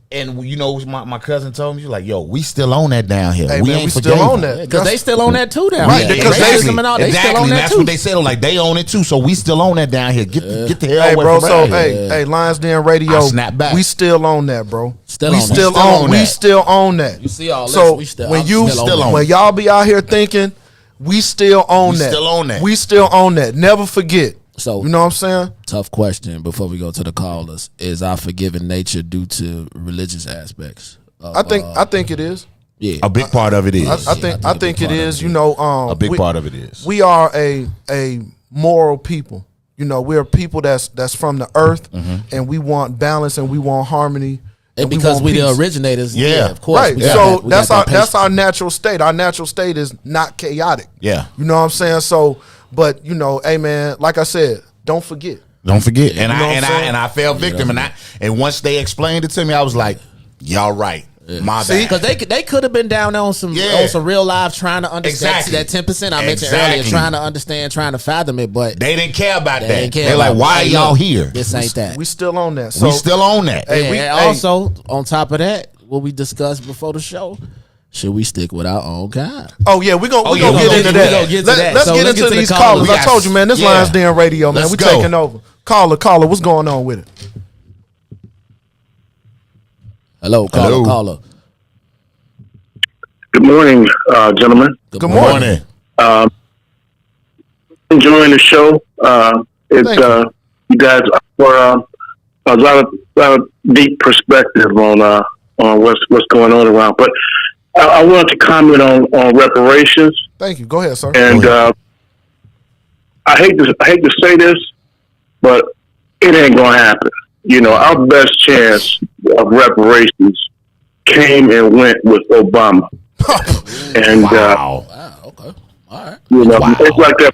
and you know, my cousin told me, she's like, yo, we still on that down here. Hey, we man, ain't we still on that. Because they still on that too down Right, here. because They still on that That's too. what they said. Like, they own it too, so we still on that down here. Get the hell Hey, away bro. from So, out here. hey, Lions Den Radio. I snap back. We still on that, bro. Still we on still that. on. We still on that. You see all this, So we still- when I'm you still on when it. y'all be out here thinking, we still on We that. still on that. We still on that. Never forget. So You know what I'm saying? tough question before we go to the callers. Is our forgiving nature due to religious aspects? I think it is. Yeah. A big part of it is. I think it is. You know, a big part of it is. We are a moral people. You know, we're people that's from the earth, and we want balance and we want harmony. And because want we the peace. originators, Yeah. of course. Right. we got So we that's got that that's patience. our natural state. Our natural state is not chaotic. Yeah. You know what I'm saying? So, but you know, hey man, like I said, don't forget. Don't forget. And You know what I'm saying? I fell victim, and once they explained it to me, I was like, y'all right. My bad. Because they could have been down on some real lives trying to understand Exactly. that 10% I mentioned earlier, trying to understand, trying to fathom it, but They didn't care about they that. didn't care. They're like, about it. why are Hey, y'all look, here? This ain't that. We still on that. So We still on that. Hey, And also, on top of that, what we discussed before the show, should we stick with our own kind? oh yeah, we gonna Oh, yeah, get into that. gonna get to that. Let's So get let's into get to these the callers. callers. I told you, man, this Yeah. Lions Den Radio, man. Let's We go. taking over. Caller, what's going on with it? Hello. Caller. Good morning, gentlemen. Good morning. Enjoying the show. Thank you. You guys were a lot of deep perspective on what's going on around. But I wanted to comment on reparations. Thank you. Go ahead, sir. And I hate to say this, but it ain't gonna happen. You know, our best chance of reparations came and went with Obama. And okay, all right. You know, it's like that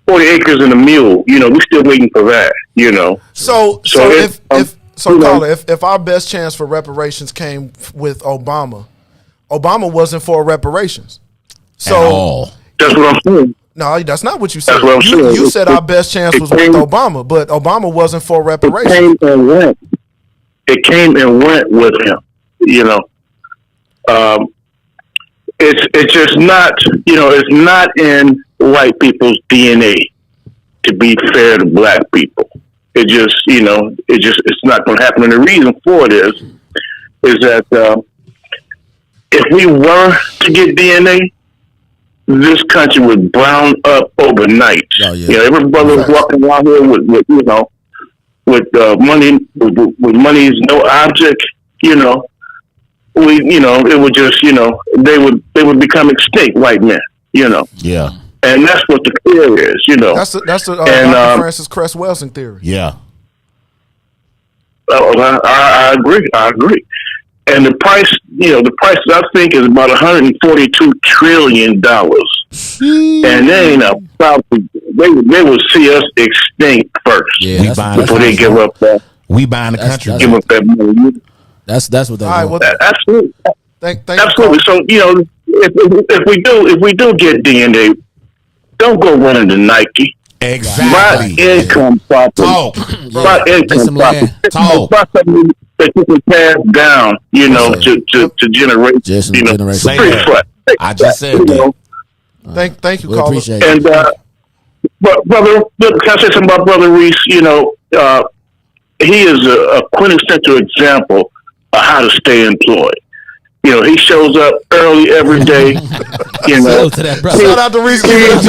40 acres and a mule. You know, we're still waiting for that. You know, so caller, if our best chance for reparations came with Obama wasn't for reparations. So that's what I'm saying. No, that's not what you said. That's what I'm saying. You said our best chance was with Obama, but Obama wasn't for reparations. It came and went. It came and went with him. You know, it's just not. You know, it's not in white people's DNA to be fair to black people. It just, you know, it's not going to happen. And the reason for it is that if we were to get DNA, this country would brown up overnight. Oh, yeah. You know, every brother was walking around here with you know, with money, with money is no object. You know, it would just, you know, they would become extinct white men. You know. Yeah. And that's what the fear is. You know. That's the Dr. Francis Cress Welsing theory. Yeah. I agree. And the price, you know, I think is about $142 trillion. And they ain't they will see us extinct first. Yeah, before they give up that. We buying the country. Give up that money. That's what they want. Absolutely. Absolutely. So, you know, if we do get DNA, don't go running to Nike. Exactly. Buy income property. Buy income property. Buy something that you can pass down, you know, to generations. You know, I just said that. Thank you, we caller. appreciate and brother, can I say something about Brother Riis? You know, he is a quintessential example of how to stay employed. You know, he shows up early every day. You know, shout out to Riis. Good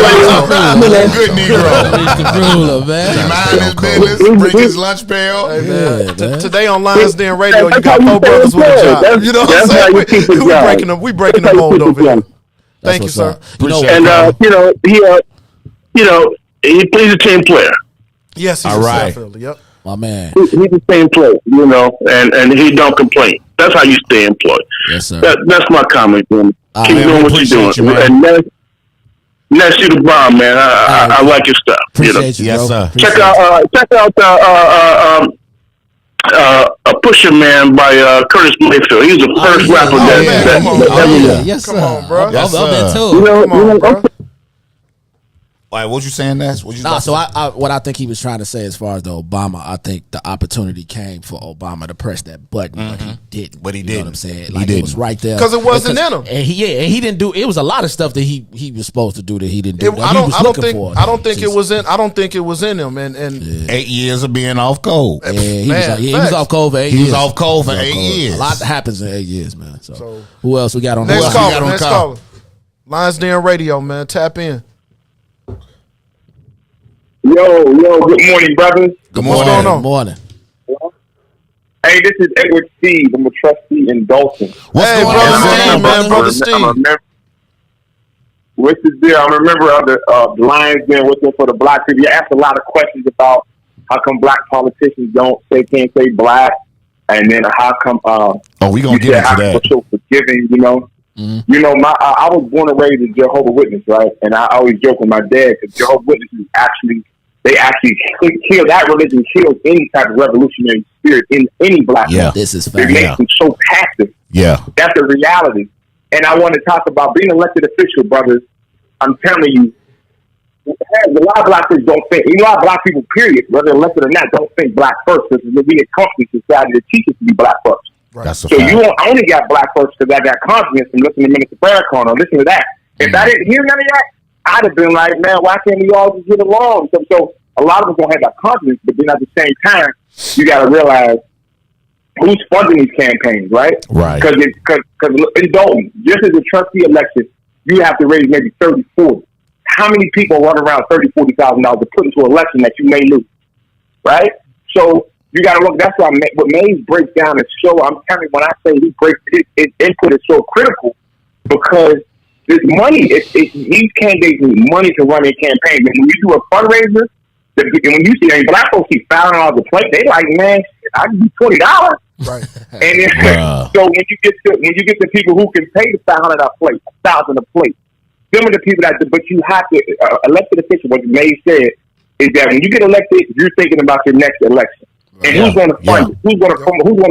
Negro. Man. He mind his business. Bring his lunch pail. Hey, today on Lions Den Radio, you got 4 brothers with a job. You know what I'm saying? We breaking the mold over here. Thank you, sir. And he's a team player. Yes, he's a fielder. Yep. My man. He's the same player, you know, and he don't complain. That's how you stay employed. Yes, sir. That's my comment, man. Keep doing what you're doing. And Ness, you the bomb, man. I like your stuff. Appreciate you, yes, bro. sir. Check out a Pusher Man by Curtis Mayfield. He's the first rapper that yes, sir. Come on, bro. Yes, sir. Why, what you saying, Ness? So what I think he was trying to say as far as the Obama, I think the opportunity came for Obama to press that button, but he didn't. But he didn't. You know what I'm saying? Like, he it was right there. Because it wasn't in him. And he didn't do, it was a lot of stuff that he was supposed to do that he didn't do. I don't think it was in him. And 8 years of being off cold. Yeah, he was off cold for 8 years. He was off cold for 8 years. A lot happens in 8 years, man. So who else we got on next caller? Lions Den Radio, man. Tap in. Yo, good morning, brothers. Good morning. What's going on? Good morning. Hey, this is Edward Steve. I'm a trustee in Dalton. What's going on, man? Brother Steve. What's the deal? I'm a member of the Lions Den with them for the black people. You asked a lot of questions about how come black politicians can't say black, and then how come we gonna get into that. So forgiving, you know. Mm-hmm. You know, I was born and raised a Jehovah's Witness, right? And I always joke with my dad because Jehovah's Witnesses actually kill, that religion kills any type of revolutionary spirit in any black man. This is fact. It makes them so passive. Yeah. That's the reality. And I want to talk about being elected official, brothers. I'm telling you, a lot of black people don't think, a lot of black people, period, whether elected or not, don't think black first because we a company society that teaches to be black first. Right. That's a so fact. I only got black first because I got confidence and listening to Minister Farrakhan or listen to that. If I didn't hear none of that, I'd have been like, man, why can't we all just get along? So a lot of us don't have that confidence, but then at the same time, you got to realize who's funding these campaigns, right? Right. Because in Dalton, just as a trustee election, you have to raise maybe 30, 40. How many people run around $30,000, $40,000 to put into an election that you may lose, right? So you got to look. That's why what Mays breaks down is so. I'm telling you, when I say he breaks his input is so critical because There's money. These candidates need money to run their campaigns. And when you do a fundraiser, and when you see black folks keep $5 a plate, they like, man, I can do $20. Right. And then, so when you get to people who can pay the $500 plate, $1,000 a plate, them are the people that. But you have to elected officials. What May said is that when you get elected, you're thinking about your next election and who's going to fund it, who's going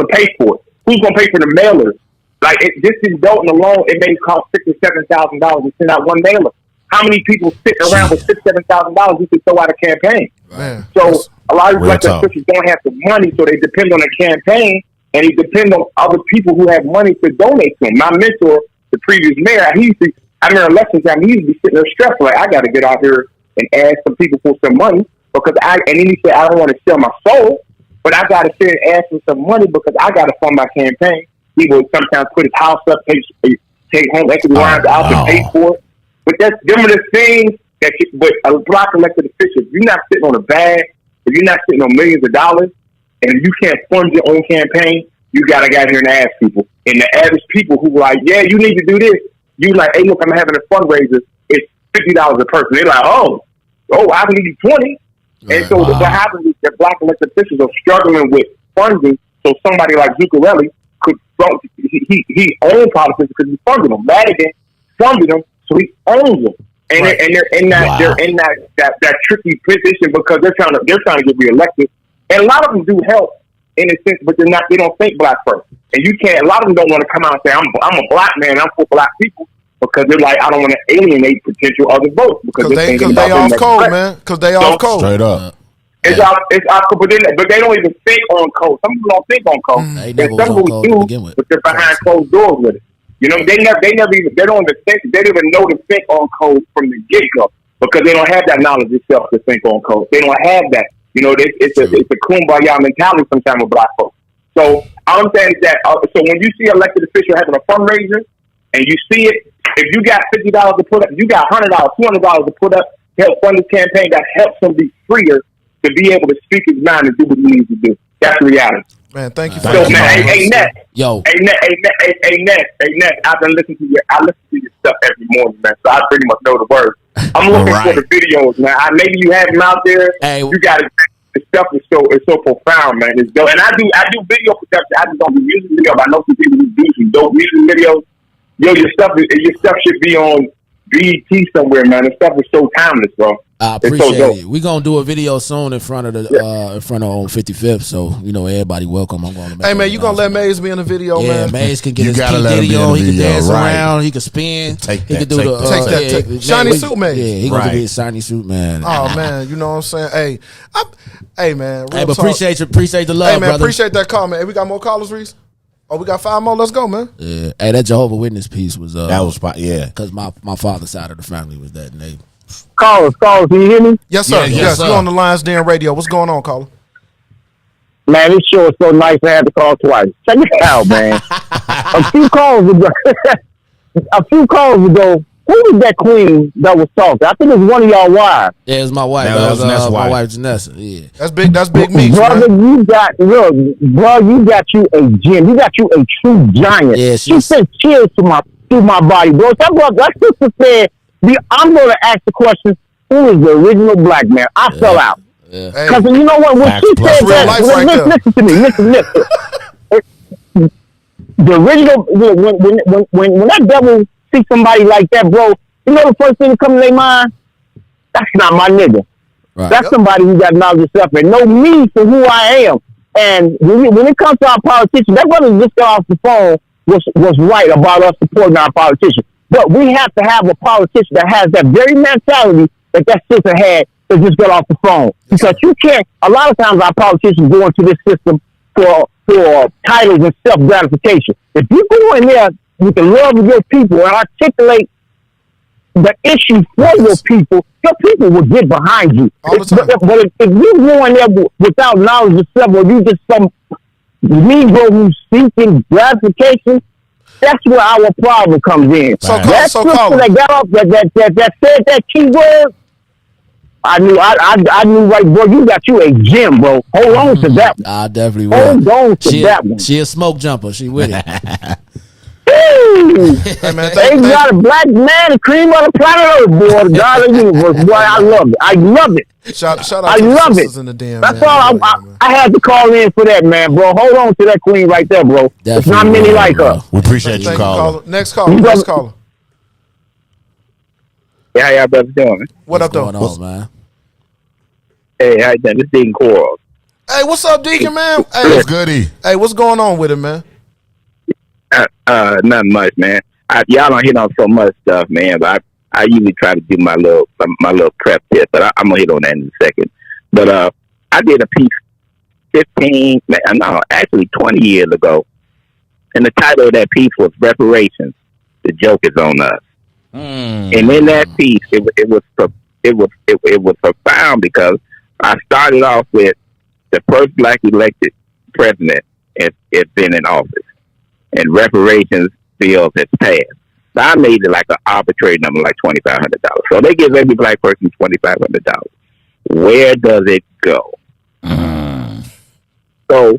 to pay for it, who's going to pay for the mailers. Like just in Dalton alone, it may cost $6,000 or $7,000 to send out one mailer. How many people sit around with $6,000-$7,000 you can throw out a campaign? Man, so a lot of elected officials don't have the money, so they depend on the campaign, and they depend on other people who have money to donate to them. My mentor, the previous mayor, I remember election time, he used to be sitting there stressed, like, I got to get out here and ask some people for some money, and then he said, I don't want to sell my soul, but I got to sit and ask for some money because I got to fund my campaign. He would sometimes put his house up, take home equity lines out to pay for it. But them are the things that but a black elected official, if you're not sitting on a bag, if you're not sitting on millions of dollars, and if you can't fund your own campaign, you got to get out here and ask people. And the average people who like, yeah, you need to do this. You like, hey, look, I'm having a fundraiser. It's $50 a person. They're like, oh, I can give you 20. And so what happens is that black elected officials are struggling with funding. So somebody like Zuccarelli could, he owned politicians because he funded them. Madigan funded them. So he owns them, and they're in that tricky position because they're trying to get reelected, and a lot of them do help in a sense, but they don't think black first, and you can't. A lot of them don't want to come out and say I'm a black man, I'm for black people, because they're like, I don't want to alienate potential other votes because they off code, man, because they off code straight up. It's off code, but they don't even think on code. Some people don't think on code, and some people do, but they're behind closed doors with it. You know, they don't even think, they don't even know to think on code from the get go because they don't have that knowledge itself to think on code. They don't have that. You know, it's a kumbaya mentality sometimes with black folks. So all I'm saying is that so when you see an elected official having a fundraiser and you see it, if you got $50 to put up, you got $100, $200 to put up to help fund this campaign, that helps him be freer to be able to speak his mind and do what he needs to do. That's the reality. Man, thank you. So, man, hey, Ness. Yo. Hey, Ness. I've been listening to your stuff every morning, man. So I pretty much know the words. I'm looking for the videos, man. Maybe you have them out there. Hey, you got it. The stuff is so profound, man. It's dope. And I do video production. I just don't do music videos. I know some people who do some dope music videos. Yo, your stuff should be on BET somewhere, man. The stuff is so timeless, bro. I appreciate it. We're gonna do a video soon in front of on 55th, so you know everybody welcome. I'm gonna. Hey man, you gonna let Maze be in the video, man? Yeah, Maze can get his video. He can dance around. He can spin. He can do the shiny suit man. Yeah, he gonna be his shiny suit man. Oh man, you know what I'm saying? Hey man. Hey, but appreciate the love, hey man, brother. appreciate that call, man. Hey, we got more callers, Riis. Oh, we got 5 more. Let's go, man. Yeah. Hey, that Jehovah's Witness piece was that was because my father's side of the family was that, and they. Callers, can you hear me? Yes, sir. Yes, you on the Lions Den Radio. What's going on, caller? Man, this show is so nice I had to call twice. Check it out, man. A few calls ago, who was that queen that was talking? I think it was one of y'all wives. Yeah, it was my wife. That was my wife, Janessa. Yeah. That's big meat, brother. Man. You got you a gem. You got you a true giant. Yeah, she said cheers to my body, bro. That sister said, I'm going to ask the question, who is the original black man? I fell out. Because you know what? When she said that, listen to me. Listen. The original, when that devil see somebody like that, bro, you know the first thing that comes to their mind? That's not my nigga. Right. That's somebody who got knowledge of self and know me for who I am. And when it comes to our politicians, that brother just got off the phone was right about us supporting our politicians. But we have to have a politician that has that very mentality that sister had that just got off the phone. Because you can't, a lot of times our politicians go into this system for titles and self-gratification. If you go in there with the love of your people and articulate the issue for your people will get behind you. But if you go in there without knowledge of self, or you just some Negro who's seeking gratification, that's where our problem comes in. That sister that got up that said that key word, I knew right, bro. You got you a gem, bro. Hold on to that one. I definitely will. Hold on to that one. She a smoke jumper. She with it. Woo! Hey, man, They got a black man, the cream of the planet Earth, boy. The God of the universe, boy. I love it. I love it. Shout out I to the love sisters it. in the den, That's man. all. I had to call in for that, man, bro. Hold on to that queen right there, bro. There's not many like her. We appreciate you calling. Next caller. Yeah, how y'all brothers doing? What up, though? What's going on, man? Hey, how you doing? This is Deacon Quarles. Hey, what's up, Deacon, man? Hey, What's goody? Hey, what's going on with it, man? Nothing much, man. Y'all don't hit on so much stuff, man. But I usually try to do my little prep test, but I'm gonna hit on that in a second. But I did a piece 20 years ago, and the title of that piece was "Reparations: The Joke Is on Us." And in that piece, it was profound because I started off with the first black elected president has been in office, and reparations bills has passed. So I made it like an arbitrary number, like $2,500. So they give every black person $2,500. Where does it go? So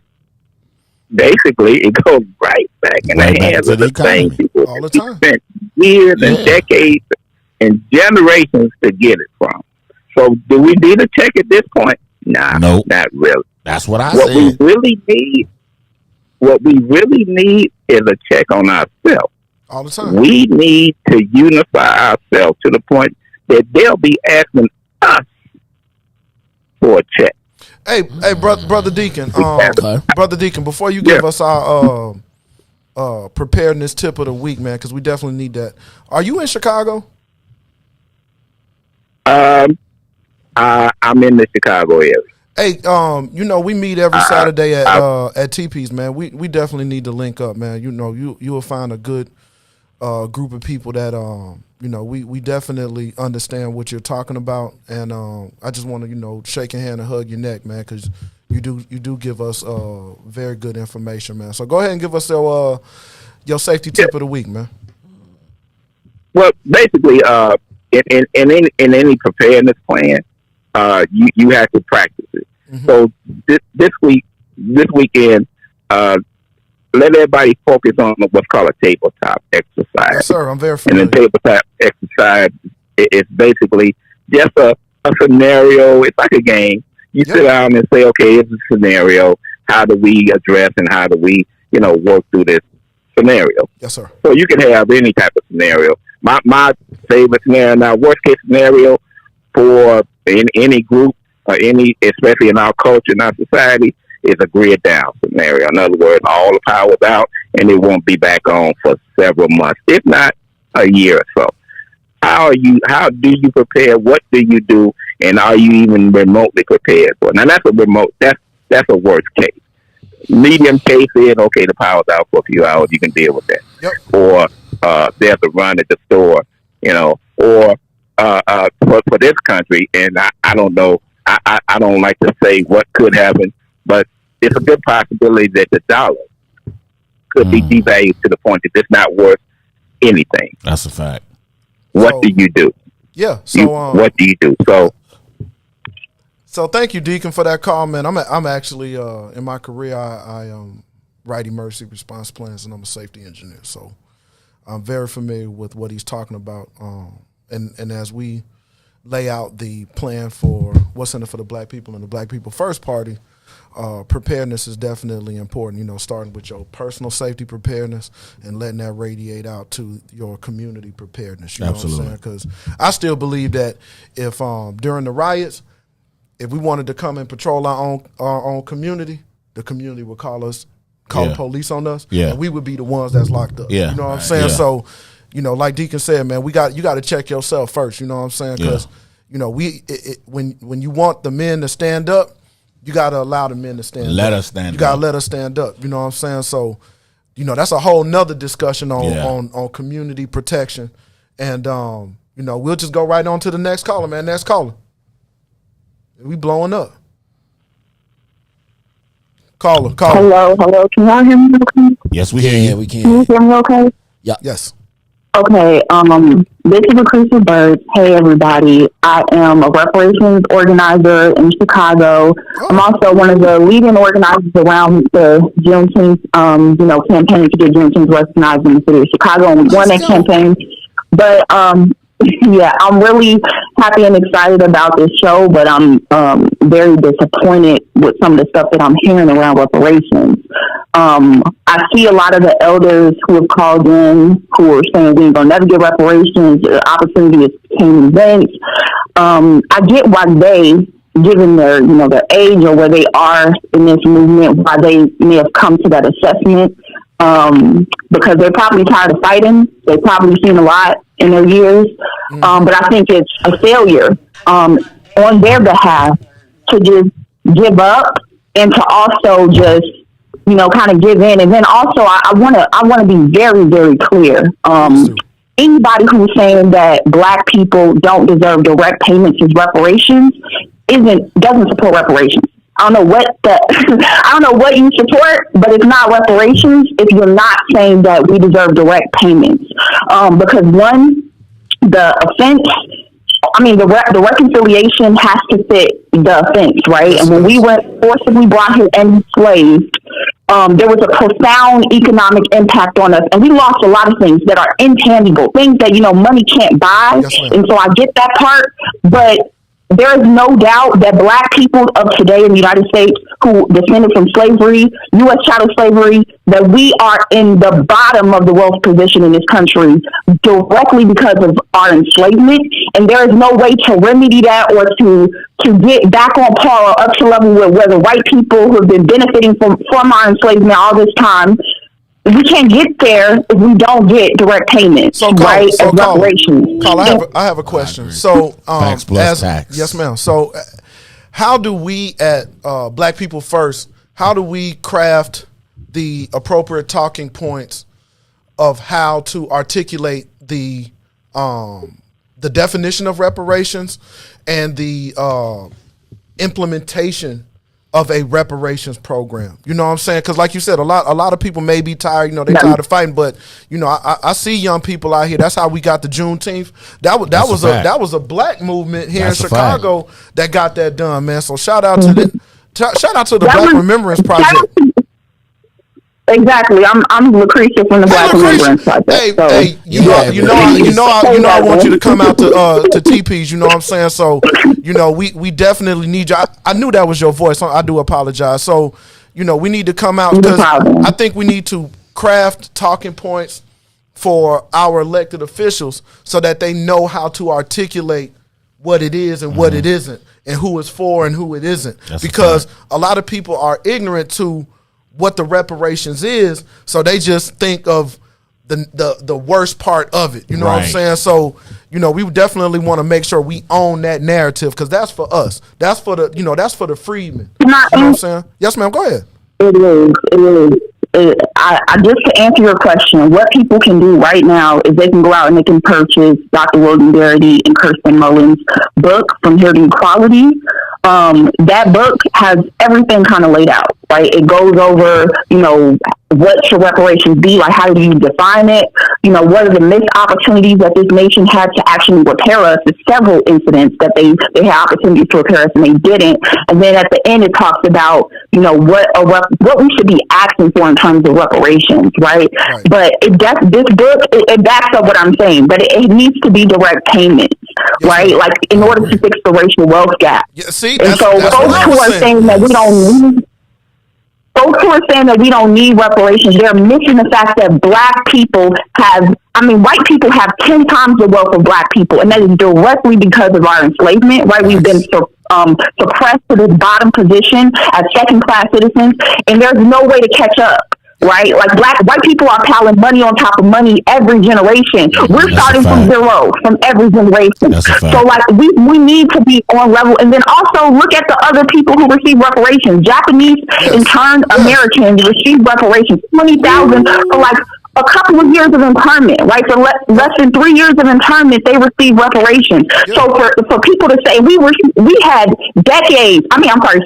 basically, it goes right back in the hands of the same people all the time. Spent years and decades and generations to get it from. So do we need a check at this point? Nah, nope. Not really. That's what I What said. we really need is a check on ourselves. All the time. We need to unify ourselves to the point that they'll be asking us for a check. Hey, brother Deacon. Brother Deacon, before you give us our preparedness tip of the week, man, because we definitely need that. Are you in Chicago? I'm in the Chicago area. Hey, we meet every Saturday at TP's, man. We definitely need to link up, man. You will find a good group of people that we definitely understand what you're talking about, and I just want to shake your hand and hug your neck, man, because you do give us very good information, man. So go ahead and give us your safety tip of the week, man. Well, basically, in any preparedness plan, you have to practice it. Mm-hmm. So this weekend, let everybody focus on what's called a tabletop exercise. Yes, sir. I'm very familiar. And the tabletop exercise is basically just a scenario. It's like a game. You sit down and say, okay, it's a scenario. How do we address and how do we, work through this scenario? Yes, sir. So you can have any type of scenario. My favorite scenario now, worst case scenario for any group or especially in our culture, in our society, is a grid down scenario. In other words, all the power's out and it won't be back on for several months, if not a year or so. How do you prepare? What do you do? And are you even remotely prepared for it? Now that's a worst case. Medium case is, okay, the power's out for a few hours, you can deal with that. Yep. Or there's a run at the store, or for this country, and I don't know, I don't like to say what could happen, but it's a good possibility that the dollar could be devalued to the point that it's not worth anything. That's a fact. What do you do? Yeah. So what do you do? So thank you, Deacon, for that call, man. I'm actually in my career I write emergency response plans, and I'm a safety engineer. So I'm very familiar with what he's talking about. And as we lay out the plan for what's in it for the black people and the Black People First Party, preparedness is definitely important, starting with your personal safety preparedness and letting that radiate out to your community preparedness. You Absolutely. know what I'm saying? Because I still believe that if during the riots, if we wanted to come and patrol our own community, the community would call the police on us, and we would be the ones that's locked up. Yeah. You know what I'm saying? Yeah. So, like Deacon said, man, you got to check yourself first. You know what I'm saying? Because when you want the men to stand up, you got to allow the men to stand up. Let us stand up. You got to let us stand up. You know what I'm saying? So, that's a whole nother discussion on community protection. And, we'll just go right on to the next caller, man. Next caller. We blowing up. Caller. Hello. Can y'all hear me okay? Yes, we hear you. We can. Can you hear me okay? Yeah. Yes. Okay, this is Lucretia Bird. Hey, everybody. I am a reparations organizer in Chicago. I'm also one of the leading organizers around the Juneteenth, campaign to get Juneteenth recognized in the city of Chicago. And we won that campaign. But, yeah, I'm really happy and excited about this show, but I'm very disappointed with some of the stuff that I'm hearing around reparations. I see a lot of the elders who have called in who are saying we ain't gonna never get reparations. The opportunity is came events. I get why they, given their their age or where they are in this movement, why they may have come to that assessment. Because they're probably tired of fighting. They've probably seen a lot in their years. But I think it's a failure on their behalf to just give up and to also just kind of give in. And then also I want to be very, very clear. Anybody who's saying that Black people don't deserve direct payments as reparations doesn't support reparations. I don't know what you support, but it's not reparations if you're not saying that we deserve direct payments. Because one, the offense, the reconciliation has to fit the offense, right? And when we were forcibly brought here and enslaved, there was a profound economic impact on us, and we lost a lot of things that are intangible, things that money can't buy. Yes, and so I get that part, but there is no doubt that Black people of today in the United States who descended from slavery, U.S. chattel slavery, that we are in the bottom of the wealth position in this country directly because of our enslavement. And there is no way to remedy that or to get back on par or up to level with where the white people who have been benefiting from our enslavement all this time. We can't get there if we don't get direct payments, right? And reparations. Carl, I have a question. So, tax plus tax. Yes, ma'am. So, how do we at Black People First? How do we craft the appropriate talking points of how to articulate the definition of reparations and the implementation of a reparations program? You know what I'm saying? Because like you said, a lot of people may be tired, they're tired of fighting, but I see young people out here. That's how we got the Juneteenth. That was a Black movement here in Chicago that got that done, man. So shout out to the Black Remembrance Project. Exactly. I'm Lucretia from the Black Remembrance Project. Hey, I want you to come out to TP's, you know what I'm saying? So, we definitely need you. I knew that was your voice. I do apologize. So, we need to come out because I think we need to craft talking points for our elected officials so that they know how to articulate what it is and what it isn't and who it's for and who it isn't. Because a lot of people are ignorant to what the reparations is, so they just think of the worst part of it. You know what I'm saying? So, we definitely want to make sure we own that narrative because that's for us. That's for the freedmen. You know what I'm saying? Yes, ma'am. Go ahead. It is. I just to answer your question, what people can do right now is they can go out and they can purchase Dr. William Garrity and Kirsten Mullen's book, From Here to Equality. That book has everything kind of laid out, right? It goes over, what should reparations be? Like, how do you define it? What are the missed opportunities that this nation had to actually repair us? There's several incidents that they had opportunities to repair us and they didn't. And then at the end, it talks about, what we should be asking for in terms of reparations, right? But this book, it backs up what I'm saying, but it needs to be direct payments, right? Like, in order to fix the racial wealth gap. Yeah, see, and so folks who are saying that we don't need folks who are saying that we don't need reparations, they're missing the fact that Black people white people have 10 times the wealth of Black people, and that is directly because of our enslavement, right? We've been suppressed to this bottom position as second-class citizens, and there's no way to catch up. Right? Like white people are piling money on top of money every generation. We're starting from zero from every generation. So like we need to be on level, and then also look at the other people who receive reparations. Japanese interned Americans receive reparations, 20,000 for like a couple of years of internment, right? For less than 3 years of internment, they receive reparations. Yeah. So for people to say we had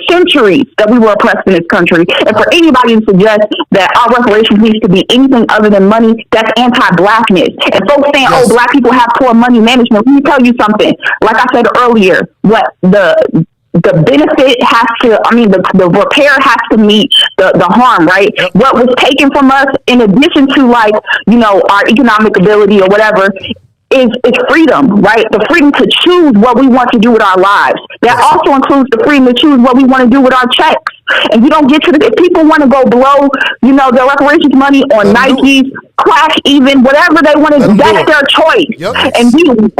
centuries that we were oppressed in this country, and for anybody to suggest that our reparations needs to be anything other than money, that's anti-blackness. And folks saying, "Oh, black people have poor money management." Let me tell you something. Like I said earlier, what the benefit has to, the repair has to meet the harm, right? Yep. What was taken from us, in addition to our economic ability or whatever, is freedom, right? The freedom to choose what we want to do with our lives. That also includes the freedom to choose what we want to do with our checks. And you don't get to if people want to go blow, their reparations money on Nikes, crack, even whatever they want to do, that's their choice. Yep. And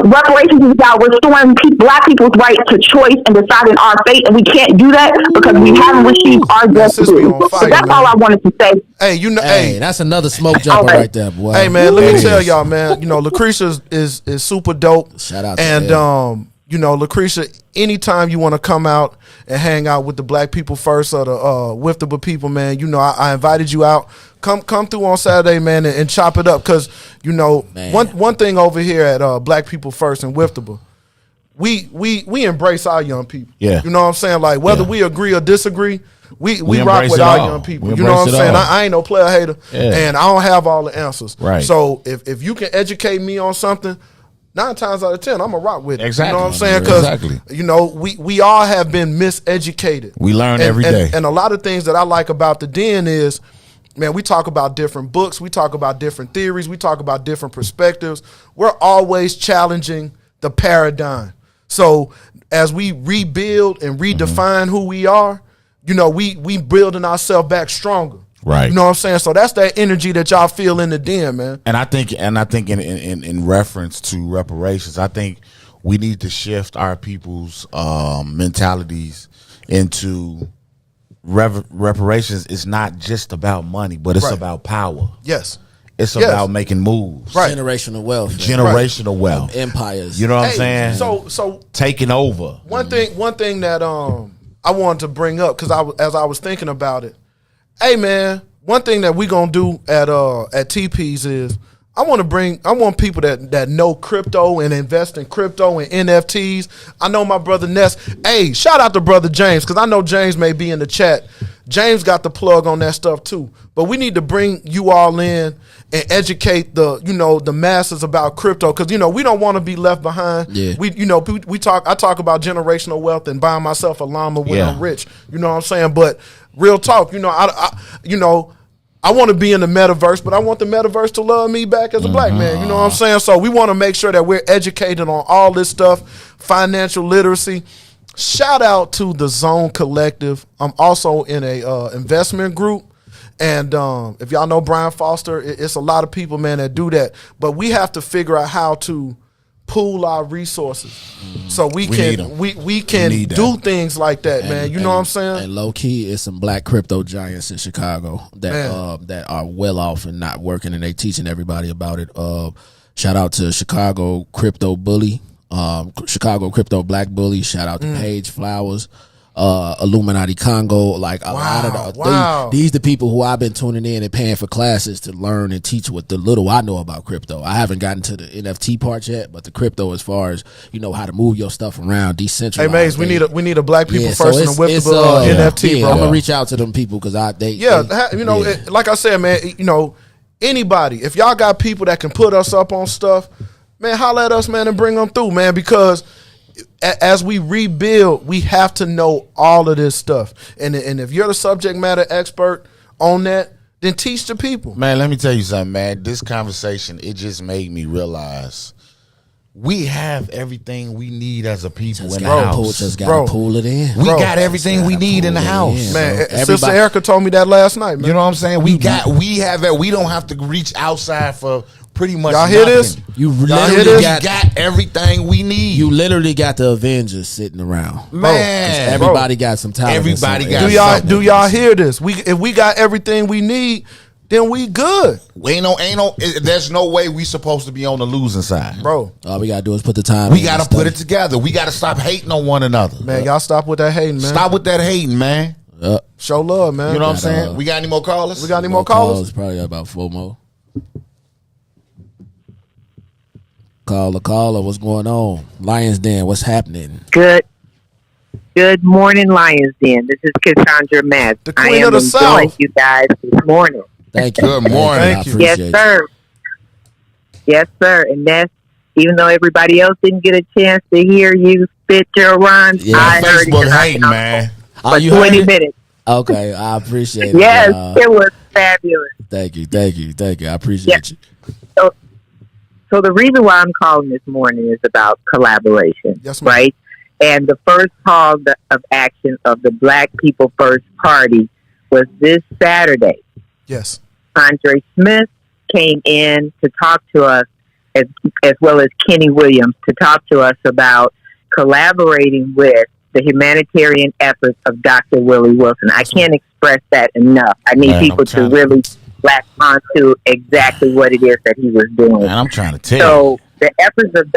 reparations is about restoring black people's right to choice and deciding our fate, and we can't do that because we haven't received our justice. So that's all I wanted to say. Hey, that's another smoke jumper right there, boy. Hey, man, let me tell y'all, man. Lucretia is super dope. Shout out to Lucretia, anytime you want to come out and hang out with the Black People First or the Wiftable people, man, I invited you out. Come through on Saturday, man, and chop it up. Because, one thing over here at Black People First and Wiftable, we embrace our young people. Yeah. You know what I'm saying? Like, whether we agree or disagree, we rock with our young people. You know what I'm saying? I ain't no player hater, and I don't have all the answers. Right. So if you can educate me on something, 9 times out of 10, I'm going to rock with it. Exactly. You know what I'm saying? Because, we all have been miseducated. We learn every day. And a lot of things that I like about the Den is, man, we talk about different books. We talk about different theories. We talk about different perspectives. We're always challenging the paradigm. So as we rebuild and redefine who we are, we building ourselves back stronger. Right. You know what I'm saying? So that's that energy that y'all feel in the Den, man. And I think in reference to reparations, I think we need to shift our people's mentalities into reparations. It's not just about money, but it's about power. Yes. It's about making moves. Right. Generational wealth. Generational wealth. Empires. You know what I'm saying? So taking over. One thing that I wanted to bring up, because as I was thinking about it, hey man, one thing that we gonna do at TP's is I want people that know crypto and invest in crypto and NFTs. I know my brother Ness. Hey, shout out to brother James, because I know James may be in the chat. James got the plug on that stuff too. But we need to bring you all in and educate the masses about crypto, because we don't want to be left behind. Yeah. I talk about generational wealth and buying myself a llama when I'm rich. You know what I'm saying? But real talk, I want to be in the metaverse, but I want the metaverse to love me back as a black man. You know what I'm saying? So we want to make sure that we're educated on all this stuff, financial literacy. Shout out to the Zone Collective. I'm also in a investment group. And if y'all know Brian Foster, it's a lot of people, man, that do that. But we have to figure out how to pool our resources so we can do things like that, man. You know what I'm saying? And low key, it's some black crypto giants in Chicago that are well off and not working, and they teaching everybody about it. Shout out to Chicago Crypto Bully, Chicago Crypto Black Bully. Shout out to Paige Flowers. Illuminati Congo, like a lot of these the people who I've been tuning in and paying for classes to learn and teach what the little I know about crypto. I haven't gotten to the NFT part yet, but the crypto, as far as how to move your stuff around, decentralized. Hey Maze, we need a Black people first and a Wiftable NFT, bro. I'm gonna reach out to them people because like I said, man, anybody, if y'all got people that can put us up on stuff, man, holla at us, man, and bring them through, man, because as we rebuild, we have to know all of this stuff. And if you're the subject matter expert on that, then teach the people. Man, let me tell you something, man. This conversation, it just made me realize we have everything we need as a people in the house. Just gotta pull it in. We got everything we need in the house. Man, Sister Erica told me that last night, man. You know what I'm saying? We have it. We don't have to reach outside for pretty much y'all hear this? You literally got everything we need. You literally got the Avengers sitting around, man. Everybody got some talent. Everybody got. Do y'all hear this? If we got everything we need, then we good. There's no way we supposed to be on the losing side, bro. All we gotta do is put the time. We gotta put it together. We gotta stop hating on one another, man. Y'all stop with that hating, man. Stop with that hating, man. Show love, man. You know what I'm saying? We got any more callers? We got any more callers? Probably got about 4 more. Caller, what's going on? Lions Den, what's happening? Good morning, Lions Den. This is Cassandra Matt. The I Queen am of the enjoying South. you guys this morning. Thank you. Good morning. Thank you. Yes, sir. Yes, sir. And that's even though everybody else didn't get a chance to hear you spit your rhymes, Yeah, I heard Facebook it. hating, man. For you 20 heard it? minutes. Okay, I appreciate it. Yes, it was fabulous. Thank you. I appreciate you. So the reason why I'm calling this morning is about collaboration, right? And the first call of action of the Black People First Party was this Saturday. Yes. Andre Smith came in to talk to us, as well as Kenny Williams, to talk to us about collaborating with the humanitarian efforts of Dr. Willie Wilson. I can't express that enough. I need people to really latch onto exactly what it is that he was doing. Man, I'm trying to tell you. So the efforts of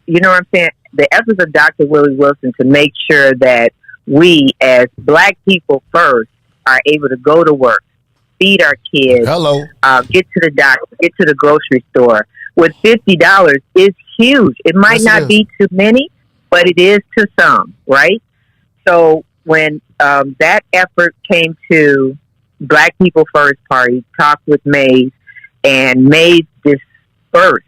you know what I'm saying? The efforts of Dr. Willie Wilson to make sure that we, as Black people first, are able to go to work, feed our kids, get to the doctor, get to the grocery store with $50 is huge. It might not be to many, but it is to some, right? So when that effort came to Black People First Party, talked with Mays, and Mays dispersed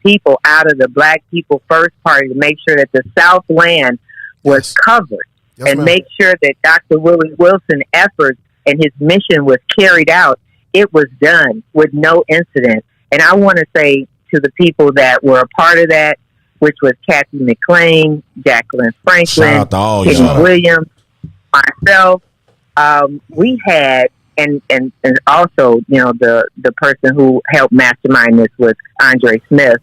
people out of the Black People First Party to make sure that the Southland was covered and make sure that Dr. Willie Wilson's efforts and his mission was carried out. It was done with no incident. And I want to say to the people that were a part of that, which was Kathy McLean, Jacqueline Franklin, Kenny Williams, myself, we had, and also, you know, the person who helped mastermind this was Andre Smith.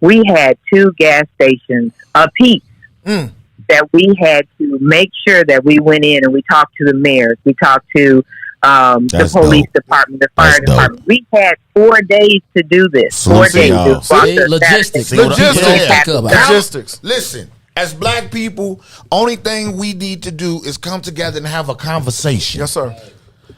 We had 2 gas stations apiece that we had to make sure that we went in and we talked to the mayors. We talked to the police department, the fire department. We had 4 days to do this. 4 days. Logistics. Listen, as Black people, only thing we need to do is come together and have a conversation. Yes, sir.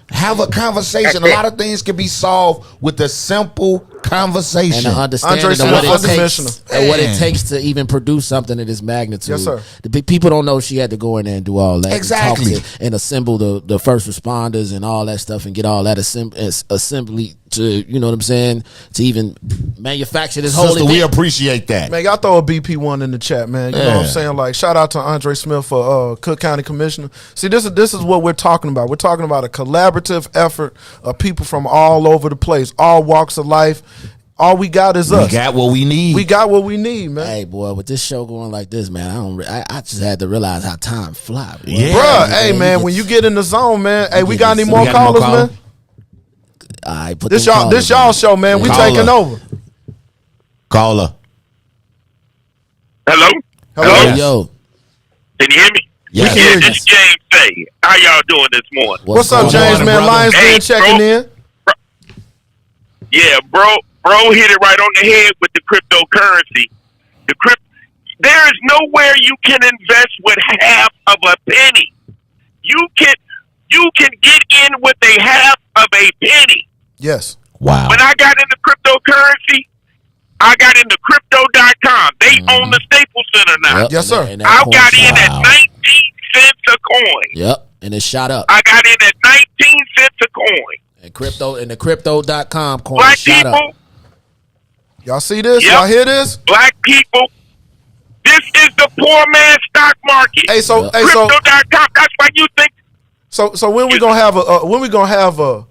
Have a conversation. A lot of things can be solved with a simple conversation. And an understanding of what it takes to even produce something of this magnitude. Yes, sir. The people don't know she had to go in there and do all that. Exactly. And, and assemble the first responders and all that stuff and get all that assembly to, you know what I'm saying, to even manufacture this whole event. We appreciate that. Man, y'all throw a BP1 in the chat, man. You know what I'm saying? Like, shout out to Andre Smith for Cook County Commissioner. See, this is what we're talking about. We're talking about a collaborative effort of people from all over the place, all walks of life. All we got is us. We got what we need. We got what we need, man. Hey, boy, with this show going like this, man, I just had to realize how time flies. Yeah. Bruh, hey, man, when you get in the zone, man, hey, we got any more callers, man? All right, put this y'all show, man. We taking over. Caller. Hello? Hello? Yo. Can you hear me? Yes. Yeah, this is James Fay. How y'all doing this morning? What's up, James, man? Lions Den checking in. Yeah, bro hit it right on the head with the cryptocurrency. There is nowhere you can invest with half of a penny. You can get in with a half of a penny. Yes. Wow. When I got into cryptocurrency, I got into crypto.com. They own the Staples Center now. Yep. Yes, sir. I got in at 19 cents a coin. Yep. And it shot up. I got in at 19 cents a coin. And the crypto.com coin Black shot people, up. Y'all see this? Yep. Y'all hear this? Black people, this is the poor man's stock market. Hey, so crypto.com. That's why you think. So when we gonna have a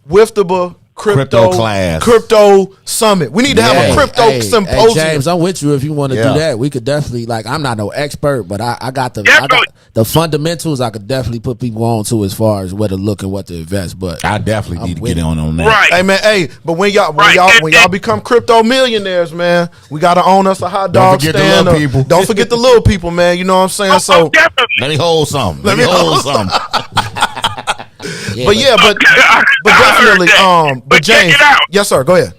Wiftable crypto class, crypto summit? We need to have a crypto symposium. Hey, James, I'm with you if you want to do that. We could definitely, like, I'm not no expert, but I got the fundamentals. I could definitely put people on to as far as where to look and what to invest. But I definitely need to get on that. Right. Hey man, but when y'all become crypto millionaires, man, we gotta own us a hot dog stand. Don't forget the little people. Don't forget the little people, man. You know what I'm saying? So let me hold something. Let me hold something. But definitely, but James, check it out. Yes, sir. Go ahead.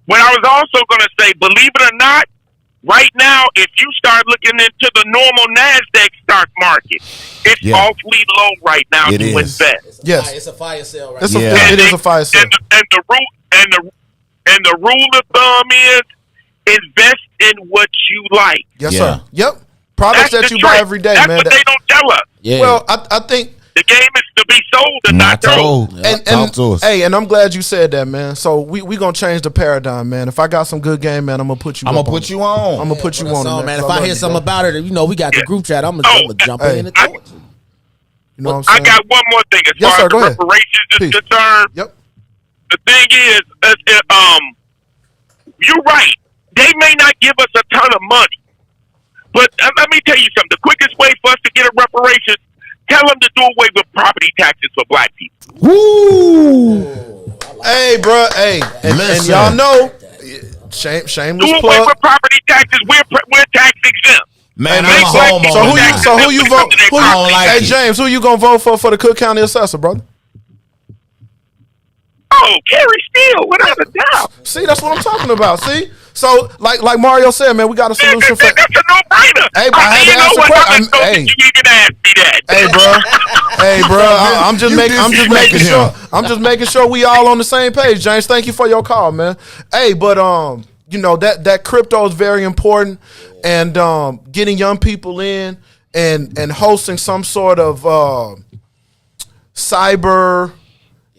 What I was also going to say, believe it or not, right now, if you start looking into the normal NASDAQ stock market, it's awfully low right now to invest. Yes, it's a fire sale right now. It is a fire sale. And the rule of thumb is invest in what you like. Yes, sir. Yep. Products that you buy every day, That's man. What they don't tell us. Yeah. Well, I think the game is to be sold and not told. And Talk to us. hey, and I'm glad you said that, man. So we gonna change the paradigm, man. If I got some good game, man, I'm gonna put you. I'm gonna put you on. I'm gonna put you on, So, it, man, So if I love hear you, something bro. about it, you know, we got the group chat. I'm gonna jump in and throw it. You know what I I'm saying? got one more thing as Yes, far sir, as go the ahead. reparations is Peace. concerned. Yep. The thing is, you're right. They may not give us a ton of money, but let me tell you something. The quickest way for us to get a reparations, tell them to do away with property taxes for black people. Woo! Hey, bro. Hey, and y'all know, shameless Do away plug. with property taxes. We're tax exempt. Man, Hey, I'm a homeowner. So who you vote? Hey, James, who you gonna vote for the Cook County assessor, brother? Oh, Gary Steele, without a doubt. See, that's what I'm talking about. See, so like Mario said, man, we got a solution for. That's a no-brainer. Hey, but I had to ask the question. Hey, you even ask me that. hey, bro, I'm just making sure we all on the same page. James, thank you for your call, man. Hey, but you know that crypto is very important, and getting young people in and hosting some sort of cyber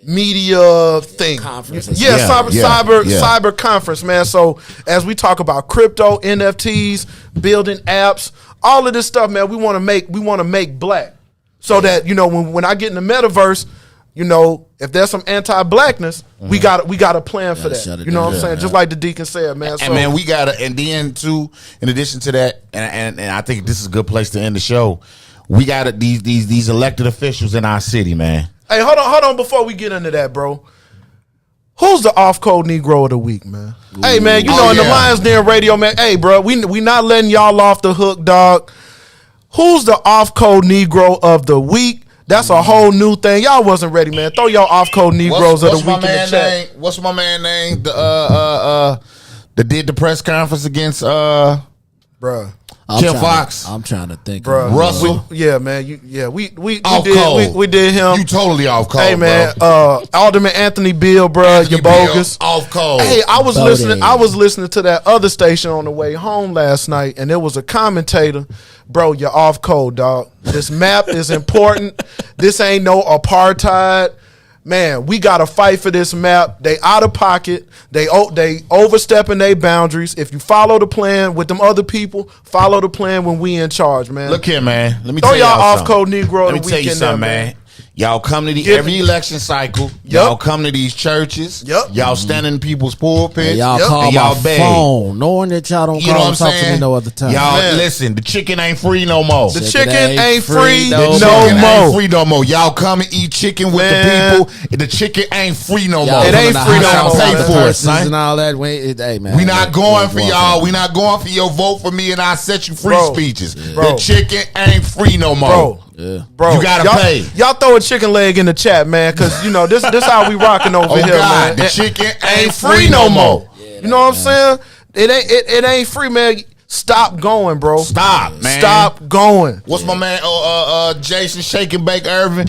media thing. Cyber conference, man. So as we talk about crypto, NFTs, building apps, all of this stuff, man, we want to make black. So that, you know, when I get in the metaverse, you know, if there's some anti-blackness, we got a plan for that. You know what I'm saying? Just like the deacon said, man. And man, we gotta, and then too, in addition to that, and I think this is a good place to end the show. We got these elected officials in our city, man. Hey, hold on before we get into that, bro. Who's the off-code Negro of the week, man? Ooh. Hey, man, you know, in the Lions Den Radio, man. Hey, bro, we not letting y'all off the hook, dog. Who's the off-code Negro of the week? That's a whole new thing. Y'all wasn't ready, man. Throw y'all off-code Negroes of the week in the chat. What's my man name? That did the press conference against bruh. Kim Fox. I'm trying to think. Bro, Russell. We did him. You totally off code. Hey man, Alderman Anthony Bill, bro, you bogus. Off code. Hey, I was listening to that other station on the way home last night, and there was a commentator. Bro, you're off code, dog. This map is important. This ain't no apartheid. Man, we got to fight for this map. They out of pocket. They overstepping their boundaries. If you follow the plan with them other people, follow the plan when we in charge, man. Look here, man. Let me throw tell y'all off code Negro. Let me tell you something, man. Y'all come to every election cycle. Y'all come to these churches. Y'all stand in people's pulpits. And y'all call y'all my beg. phone, knowing that y'all don't call and talk to me no other time. Y'all listen. The chicken ain't free no more. The chicken ain't free no more. Free no more. Y'all come and eat chicken with the people. The chicken ain't free no more. It ain't free no more. Pay for it, son. And all that. Hey, man. We not going for y'all. We not going for your vote for me and I set you free speeches. The chicken ain't free no more. Bro, you gotta pay. Y'all throw a chicken leg in the chat, man, because you know this how we rocking over here, man. The chicken ain't free no more. You know what I'm saying? It ain't free, man. Stop going, bro. Stop, man. Stop going. What's my man? Jason Shake and Bake Irvin.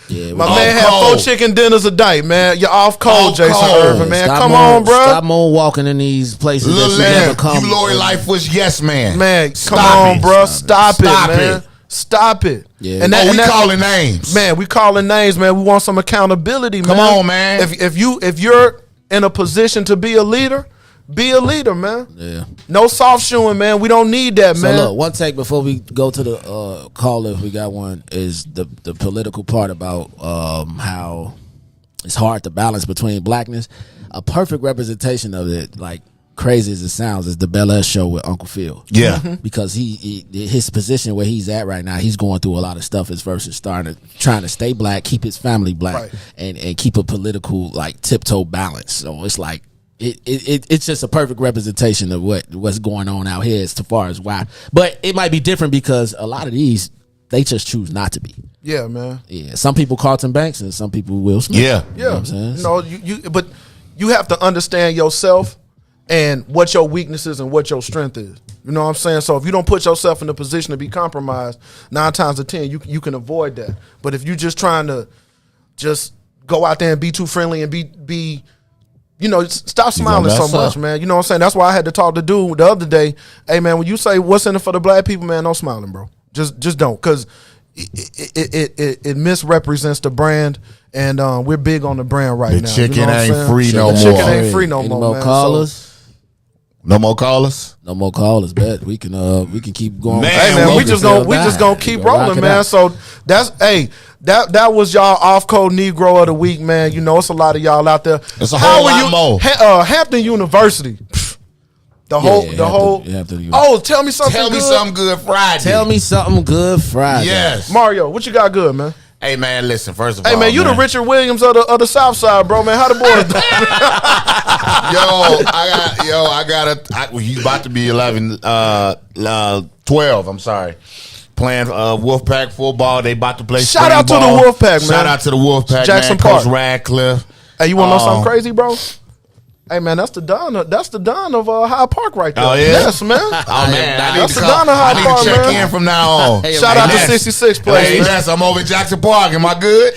Yeah, my man had 4 chicken dinners a day, man. You're off cold, Jason Irvin, man. Come on, bro. Stop moonwalking in these places that you never come. You Lori Life was yes, man. Man, come on, bro. Stop it, man. Stop it. Yeah. And we calling names. Man, we calling names, man. We want some accountability, man. Come on, man. If you're in a position to be a leader, man. Yeah. No soft shoeing, man. We don't need that, man. So look, one take before we go to the caller, if we got one, is the political part about how it's hard to balance between blackness. A perfect representation of it, like crazy as it sounds, is the Bel Air show with Uncle Phil. Yeah. Because his position where he's at right now, he's going through a lot of stuff as versus trying to stay black, keep his family black, and keep a political like tiptoe balance. So it's like it's just a perfect representation of what's going on out here as far as why. But it might be different because a lot of these they just choose not to be. Yeah, man. Yeah. Some people Carlton Banks and some people Will Smith. Yeah. You know what I'm saying? But you have to understand yourself and what your weaknesses and what your strength is. You know what I'm saying? So if you don't put yourself in a position to be compromised, 9 times out of 10, you can avoid that. But if you're just trying to just go out there and be too friendly and be stop smiling so much, man. You know what I'm saying? That's why I had to talk to dude the other day. Hey, man, when you say what's in it for the black people, man, no smiling, bro. Just don't, because it misrepresents the brand, and we're big on the brand right now. The chicken ain't free no more. The chicken ain't free no more, man. Callers? No more callers. No more callers, bet we can keep going. Man, hey man, we just gonna keep rolling, man. So that was y'all off code Negro of the week, man. It's a lot of y'all out there. It's a whole lot more. Hampton University. Tell me something good Friday. Tell me something good Friday. Yes. Mario, what you got good, man? Hey man, listen. First of all, hey man, you the Richard Williams of the South Side, bro, man. How the boys doing? He's about to be 12. I'm sorry. Playing Wolfpack football. They about to play. Shout out to the Wolfpack, man. Shout out to the Wolfpack, Jackson man. Park. Coach Radcliffe. Hey, you want to know something crazy, bro? Hey man, that's the Don of Hyde Park right there. Oh yeah, yes man. Oh man, I need to check in from now on. Shout out to 66 place. Hey, yes, I'm over at Jackson Park. Am I good?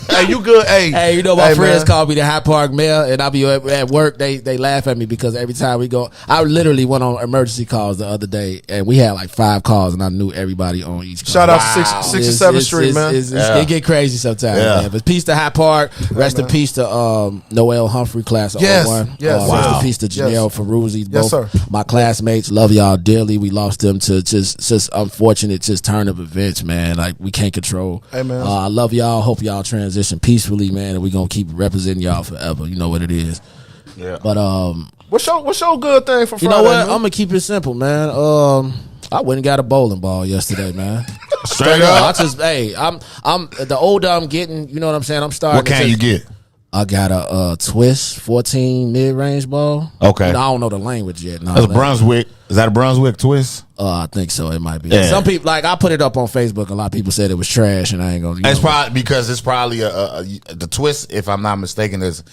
Hey, you good? Hey, my friends call me the Hyde Park mayor, and I be at work. They laugh at me because every time we go, I literally went on emergency calls the other day, and we had like 5 calls, and I knew everybody on each call. Shout out to 67th Street, man. It get crazy sometimes, man. But peace to Hyde Park. Rest in peace to Noel Humphrey, class of 01. Yes. Rest in peace to Janelle Ferruzzi. Yes, sir. My classmates, love y'all dearly. We lost them to just unfortunate turn of events, man. Like we can't control. Hey, man. I love y'all. Hope y'all transition peacefully, man, and we gonna keep representing y'all forever. You know what it is. Yeah. But what's your good thing for Friday? You know what? Man? I'm gonna keep it simple, man. I went and got a bowling ball yesterday, man. Straight up. I'm the older I'm getting, you know what I'm saying? I'm starting. What can you get? I got a Twist 14 mid-range ball. Okay. I don't know the language yet. No, that's Brunswick. Is that a Brunswick Twist? I think so. It might be. Yeah. Some people, like, I put it up on Facebook. A lot of people said it was trash, and I ain't gonna. It's probably because it's probably the Twist, if I'm not mistaken, is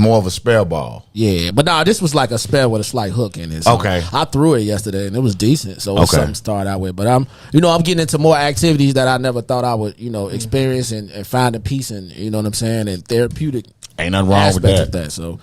more of a spare ball. Yeah, but nah, this was like a spare with a slight hook in it. So okay. I threw it yesterday, and it was decent. So it's something to start out with. But I'm getting into more activities that I never thought I would, experience and find a peace in. You know what I'm saying? And therapeutic. Ain't nothing wrong with that. So.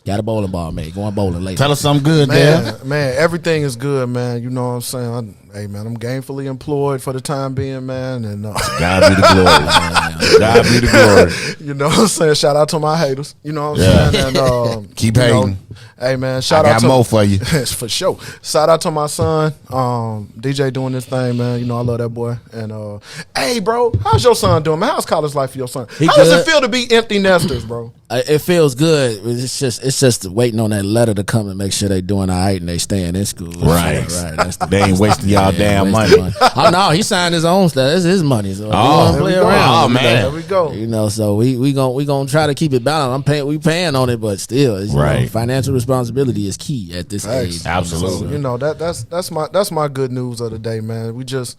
Got a bowling ball, mate. Going bowling later. Tell us something good, man. Everything is good, man. You know what I'm saying? Hey, man, I'm gainfully employed for the time being, man. And God be the glory, man. God be the glory. You know what I'm saying? Shout out to my haters. You know what I'm saying? And keep hating. Hey, man, shout out to more for you. For sure. Shout out to my son, DJ doing this thing, man. You know I love that boy. And hey, bro, how's your son doing, man? How's college life for your son? How does it feel to be empty nesters, bro? It feels good. It's just waiting on that letter to come and make sure they doing all right and they staying in school. Right. They ain't wasting y'all damn money. Oh no, he signed his own stuff. It's his money. So play around. Oh man, there we go. So we gonna try to keep it balanced. We paying on it, but still, financial responsibility is key at this age. Absolutely. That's my good news of the day, man. We just.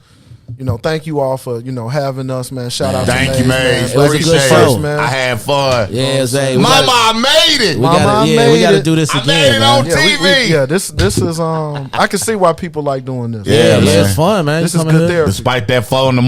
Thank you all for having us, man. Shout out to you, man. It was a good show, man. I had fun. Yeah, Mama, I made it. We gotta do this again. I made it on TV. This is I can see why people like doing this. Yeah, it's fun, man. This is good therapy. Despite that 4 a.m.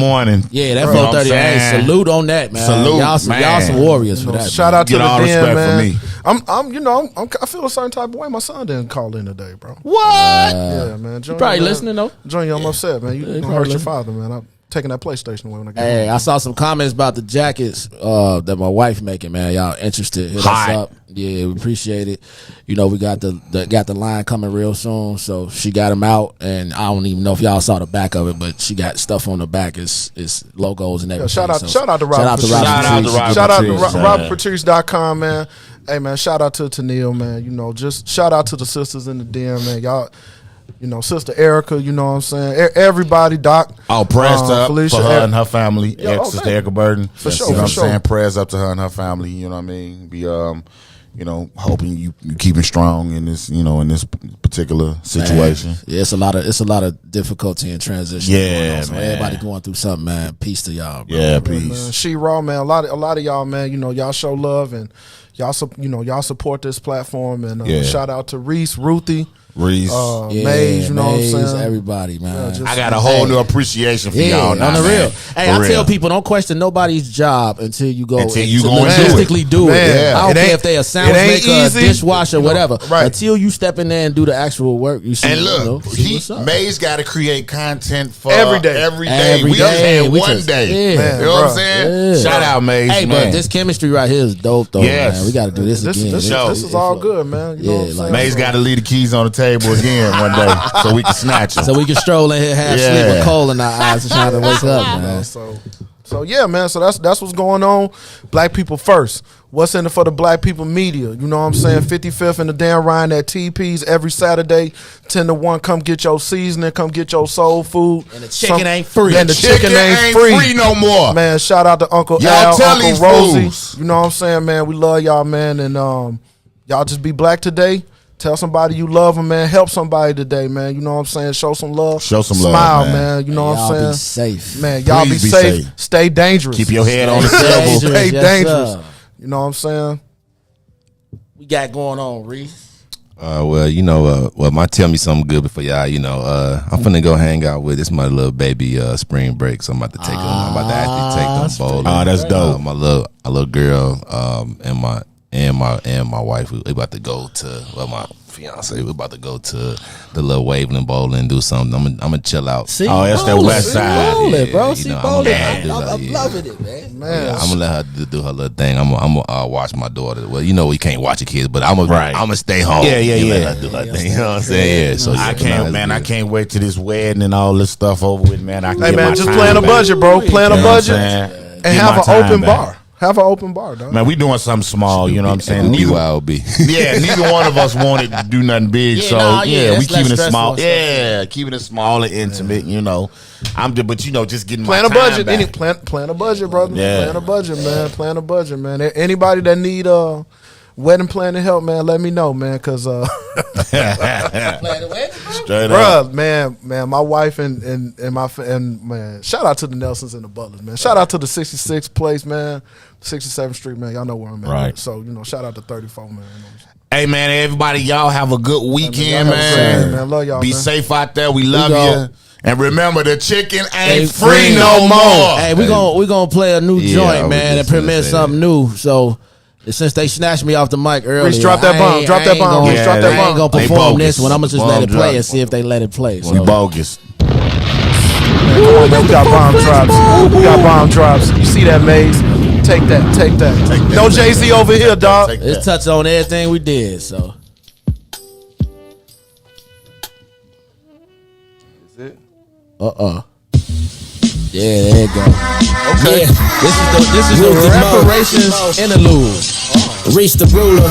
Yeah, that 4:30. Hey, salute on that, man. Salute, y'all some warriors for that. Shout out to the den, man. For me. I feel a certain type of way. My son didn't call in today, bro. What? Yeah, man. You probably listening though. Junior, I'm upset, man. You gonna hurt your father, man. I'm taking that PlayStation away when I get home. I saw some comments about the jackets that my wife making, man. Y'all interested? Hit us up. Yeah, we appreciate it. We got the line coming real soon, so she got them out, and I don't even know if y'all saw the back of it, but she got stuff on the back. It's logos and everything. Shout out to Robert Patrice. Shout out to RobertPatrice.com, man. Hey, man, shout out to Tennille, man. Just shout out to the sisters in the den, man. Y'all. Sister Erica, you know what I'm saying? Everybody, Doc. Oh, prayers up Felicia, for her and her family. Sister Erica Burden. For sure, you know for what sure. I'm saying? Prayers up to her and her family, you know what I mean? Be, hoping you keeping strong in this, in this particular situation. Man. Yeah, it's a lot of difficulty in transition. Yeah, so man. everybody going through something, man. Peace to y'all, bro. Yeah, peace. Man. She raw, man. A lot of y'all, man, y'all show love and y'all support this platform, and shout out to Riis, Ruthie. Reese, Maze, you know Maze, what I'm saying? Everybody, man. Yeah, I got a whole new appreciation for y'all now, on the man. real. Hey, I tell people, don't question nobody's job until you go Until you go and logistically do it. Man, I don't care if they a sound maker, a easy. dishwasher, whatever. Right. Until you step in there and do the actual work, you see. And look, you know, see what's up. Maze got to create content for Every day. Every day. We just had one day. Man, you know what I'm saying? Yeah. Shout out, Maze. Hey, man. but this chemistry right here is dope, though. Yes. Man. We got to do this again. This is all good, man. You know what I'm saying? Maze got to leave the keys on the table again one day so we can snatch them. So we can stroll in here, half sleep with coal in our eyes, and trying to wake up, man. So yeah, man. So that's what's going on. Black people first. What's in it for the black people media? You know what I'm saying? 55th and the Dan Ryan at TP's every Saturday, 10 to 1. Come get your seasoning. Come get your soul food. And the chicken ain't free. And the chicken ain't free no more. Man, shout out to Uncle Y'all Al, tell Uncle these Rosie. fools. You know what I'm saying, man? We love y'all, man. And y'all just be black today. Tell somebody you love them, man. Help somebody today, man. You know what I'm saying? Show some love. Show some love, Smile, man. You know what I'm saying? Y'all be safe. Man, y'all Please be be safe. safe. Stay dangerous. Keep your head on the dangerous. shovel. Stay Yes, dangerous. sir. You know what I'm saying? We got going on, Reese. Well, you know, might tell me something good before y'all. You know, I'm finna go hang out with this my little baby spring break. So I'm about to take them. I'm about to actually take them bowling. Oh, that's dope. My little girl, and my wife. We about to go to my fiance. We about to go to the little Waveland Bowling and do something. I'm gonna chill out. See, Oh, that's that west side. Bowling, bro. you See, know, bowling. I'm I'm loving it, man. Man, I'm gonna let her do her little thing. I'm gonna watch my daughter. Well, you know we can't watch the kids, but I'm gonna stay home. Yeah, yeah, and yeah. Let her do her thing. You know what I'm saying? Yeah. So I can't, man. I can't wait till this wedding and all this stuff over with, man. I can hey, get man, my just time plan a back. budget, bro. Plan a You know what I'm budget saying? and Get have my an time open back. bar. Have an open bar, dog. Man, we doing something small, you know what I'm saying? BYOB. Yeah, neither one of us wanted to do nothing big, Yeah, so nah, yeah, that's we keeping it less small. stressful. Yeah, keeping it small and intimate, you know. But you know, just getting Plan my a time budget. back. Plan a budget, brother. Yeah. Plan a budget, man. Plan a budget, man. Anybody that need wedding planning help, man, let me know, man, because Straight up. bruh, man, my wife and man, shout out to the Nelsons and the Butlers, man. Shout out to the 66th place, man, 67th Street, man. Y'all know where I'm at. Right. So, you know, shout out to 34, man. You know what I'm saying? Hey man, everybody, y'all have a good weekend, y'all have a man. great day, man. Love y'all, Be man. safe out there. We love go. you. And remember, the chicken ain't Ain't free free no more. Hey, we gonna play a new Yeah, I joint, was man, just and premiere finna say something new. So since they snatched me off the mic earlier, Reese, drop that bomb. Drop that bomb. I Reese, drop that ain't bomb. gonna They perform bogus. this one. I'm gonna just let it Bomb play drop. and see if they let it play. We So. bogus. Man, come on, man. We got bomb drops. We got bomb drops. You see that, Maze? Take that. Take that. No Jay-Z over here, dog. Take It's that. touched on everything we did. So. Yeah, there you go. Okay. Yeah, this is the Ruthie reparations interlude. Reach the ruler.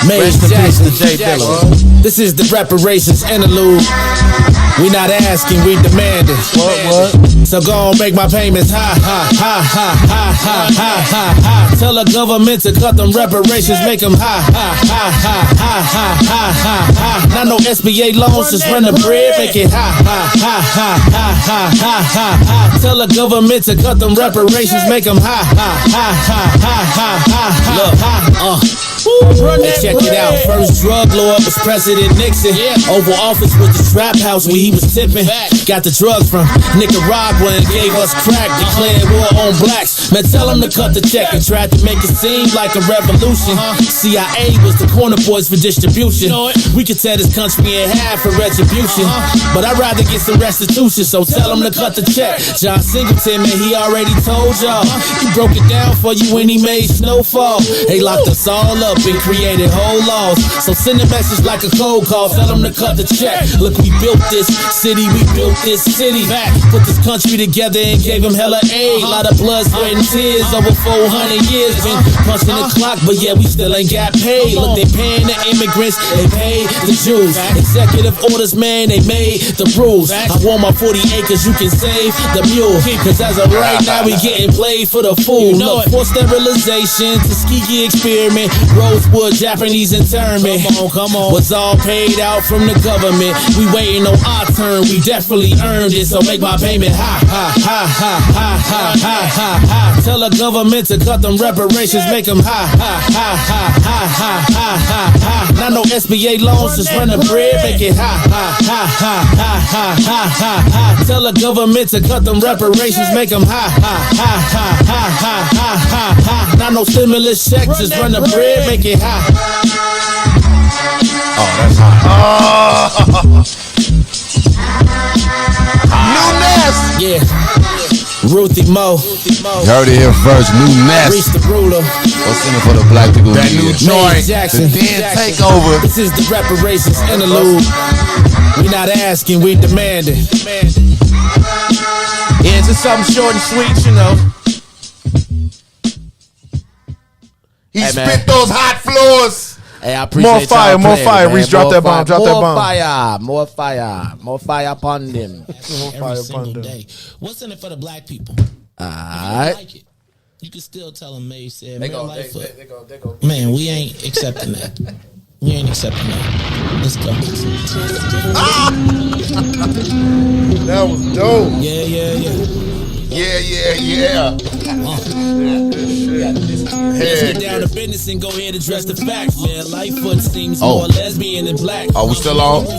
Maze Rest in peace Jackson. to Jay Dilla. This is the reparations interlude. We not asking, we demanding. What? So go on, make my payments high, high, high, high, high, high, high, high, high. Tell the government to cut them reparations, make them high, high, high, high, high, high, high, high, high. Not no SBA loans, just run the bread, make it high, high, high, high, high, high, high, high, high. Tell the government to cut them reparations, make them high, high, high, high, high, high, high. Look, hey, check it out. First drug lord was President Nixon. Oval Office was the trap house where he was tipping. Got the drugs from Nicaragua and gave us crack. Declared war on blacks. Man, tell him to cut the check and tried to make it seem like a revolution. CIA was the corner boys for distribution. We could tear this country in half for retribution. But I'd rather get some restitution, so tell him to cut the check. John Singleton, man, he already told y'all. He broke it down for you when he made Snowfall. They locked us all up and created whole laws. So send a message like a cold call. Tell them to cut the check. Look, we built this city. We built this city. Put this country together and gave him hella aid. Lot of blood, sweat, and tears. Over 400 years. Been punching the clock, but yeah, we still ain't got paid. Look, they paying the immigrants. They paid the Jews. Executive orders, man, they made the rules. I want my 40 acres. You can save the mule. Cause as of right now, we getting played for the fool. Look, for sterilization, Tuskegee experiment, Rosewood, Japanese internment. Come on, was all paid out from the government. We waiting on our turn, we definitely earned it. So make my payment high, high, high, high, high, high, high, high, high. Tell the government to cut them reparations, make them high, high, high, high, high, high, high, high, high. Now no SBA loans, just run the bread, make it high, high, high, high, high, high, high, high, high. Tell the government to cut them reparations, make them high, high, high, high, high, high, high, high, high. Now no stimulus checks, just run the bread, make it high. Oh, that's high. New Nest. Yeah. Ruthie Mo. You heard it here first. New Nest. Reach the ruler. What's in it for the black people? That new joint. Jackson. The Dan Takeover. This is the reparations interlude. We not asking, we demanding. Yeah, just something short and sweet, you know. He Hey, man. spit those hot floors. Hey, I appreciate More fire, y'all more playing, fire. man. Reese, drop that bomb, drop that bomb. More fire upon them. Every single day. What's in it for the black people? Alright. Like it. You can still tell them May said, They real go. life. Man, we ain't accepting that. We ain't accepting that. Let's go. That was dope. Yeah. Let's get down to business and go ahead and address the facts, man. Lightfoot seems more lesbian than black. Are we still on? Yo.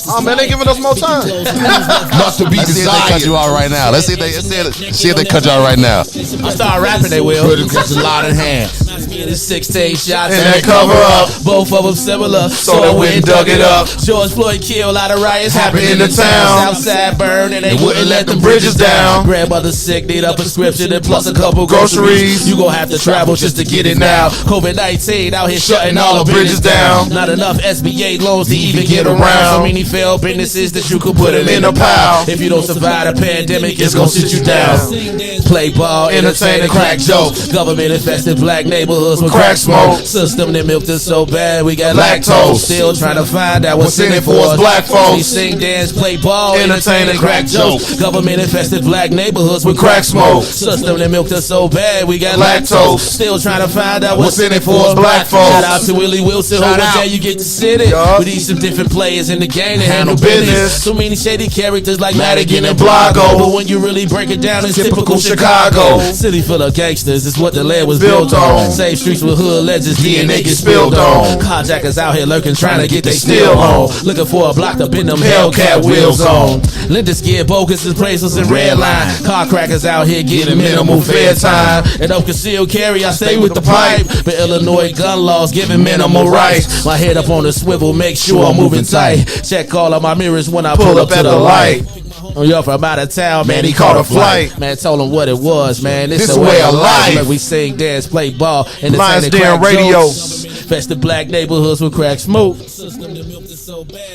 Oh man, they giving us more time. Must be Let's see if they cut desired. you out right now. Let's see if they cut you out right now. I start rapping, they will. Put a lot in hands. It's 16 shots And that cover up. Both of them similar, So I went and dug it up. George Floyd killed, a lot of riots happened in the town. Southside burned and they wouldn't let them bridges down. Grandmother sick, need a prescription and plus a couple groceries. You gon' have to travel just to get it now. COVID-19 out here shutting all the bridges down. Not enough SBA loans to even get around. So many failed businesses that you could put them in a pile. If you don't survive the pandemic, it's gon' sit you down. Play ball, entertain and crack jokes. Government infested black neighborhoods with crack smoke. System that milked us so bad we got lactose. Still trying to find out what's in it for us black folks. We sing, dance, play ball, entertain and crack jokes. Government infested black neighborhoods with crack smoke. System that milked us so bad we got lactose. Still trying to find out what's in it for us black folks. Shout out to Willie Wilson, who one day you get to sit it. We need some different players in the game to handle business. So many shady characters like Madigan and Blago, but when you really break it down, it's typical Chicago. City full of gangsters is what the land was built on. Same streets with hood legends, DNA get spilled on. Carjackers out here lurking, trying to get they steal home. Looking for a block up in them Hellcat wheels on. Lenders get bogus and appraisals and red line. Car crackers out here getting minimal fair time. And don't conceal carry, I stay with the pipe. But Illinois gun laws giving minimal rights. My head up on the swivel, make sure I'm moving tight. Check all of my mirrors when I pull up to the light. Oh, yo, from out of town, man, he caught a flight. Man, told him what it was, man. This a way of life. Like we sing, dance, play ball, and Lions Den Radio. Festive black neighborhoods with crack smoke.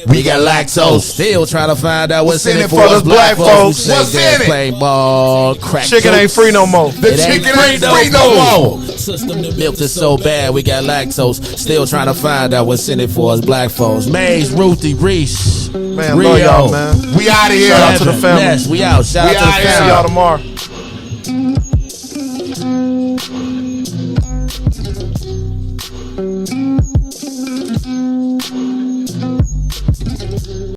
We got lactose. Still trying to find out what's in it for us black folks. What's in it? Playing ball, crack Chicken ain't free no more. The chicken ain't free no more. Milked is so bad, we got lactose. Still trying to find out what's in it for us black folks. Maze, Ruthie, Riis, Man, Rio. love y'all, man. We out of here. Shout out to the family. Yes, we out. Shout out to the out here. family. See y'all tomorrow.